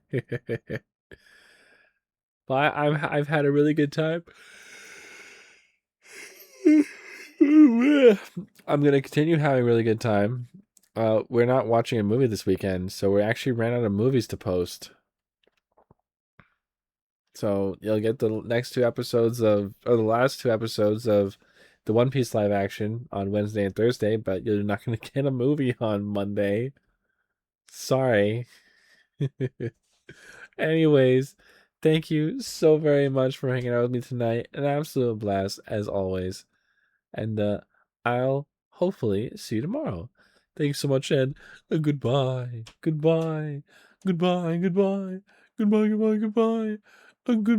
But I've had a really good time. I'm gonna continue having a really good time. We're not watching a movie this weekend, so we actually ran out of movies to post. So you'll get the next 2 episodes of, or the last 2 episodes of the One Piece live action on Wednesday and Thursday, but you're not gonna get a movie on Monday. Sorry. Anyways, thank you so very much for hanging out with me tonight. An absolute blast as always. And I'll hopefully see you tomorrow. Thanks so much, and goodbye. Goodbye. Goodbye. Goodbye. Goodbye. Goodbye. Goodbye. Goodbye.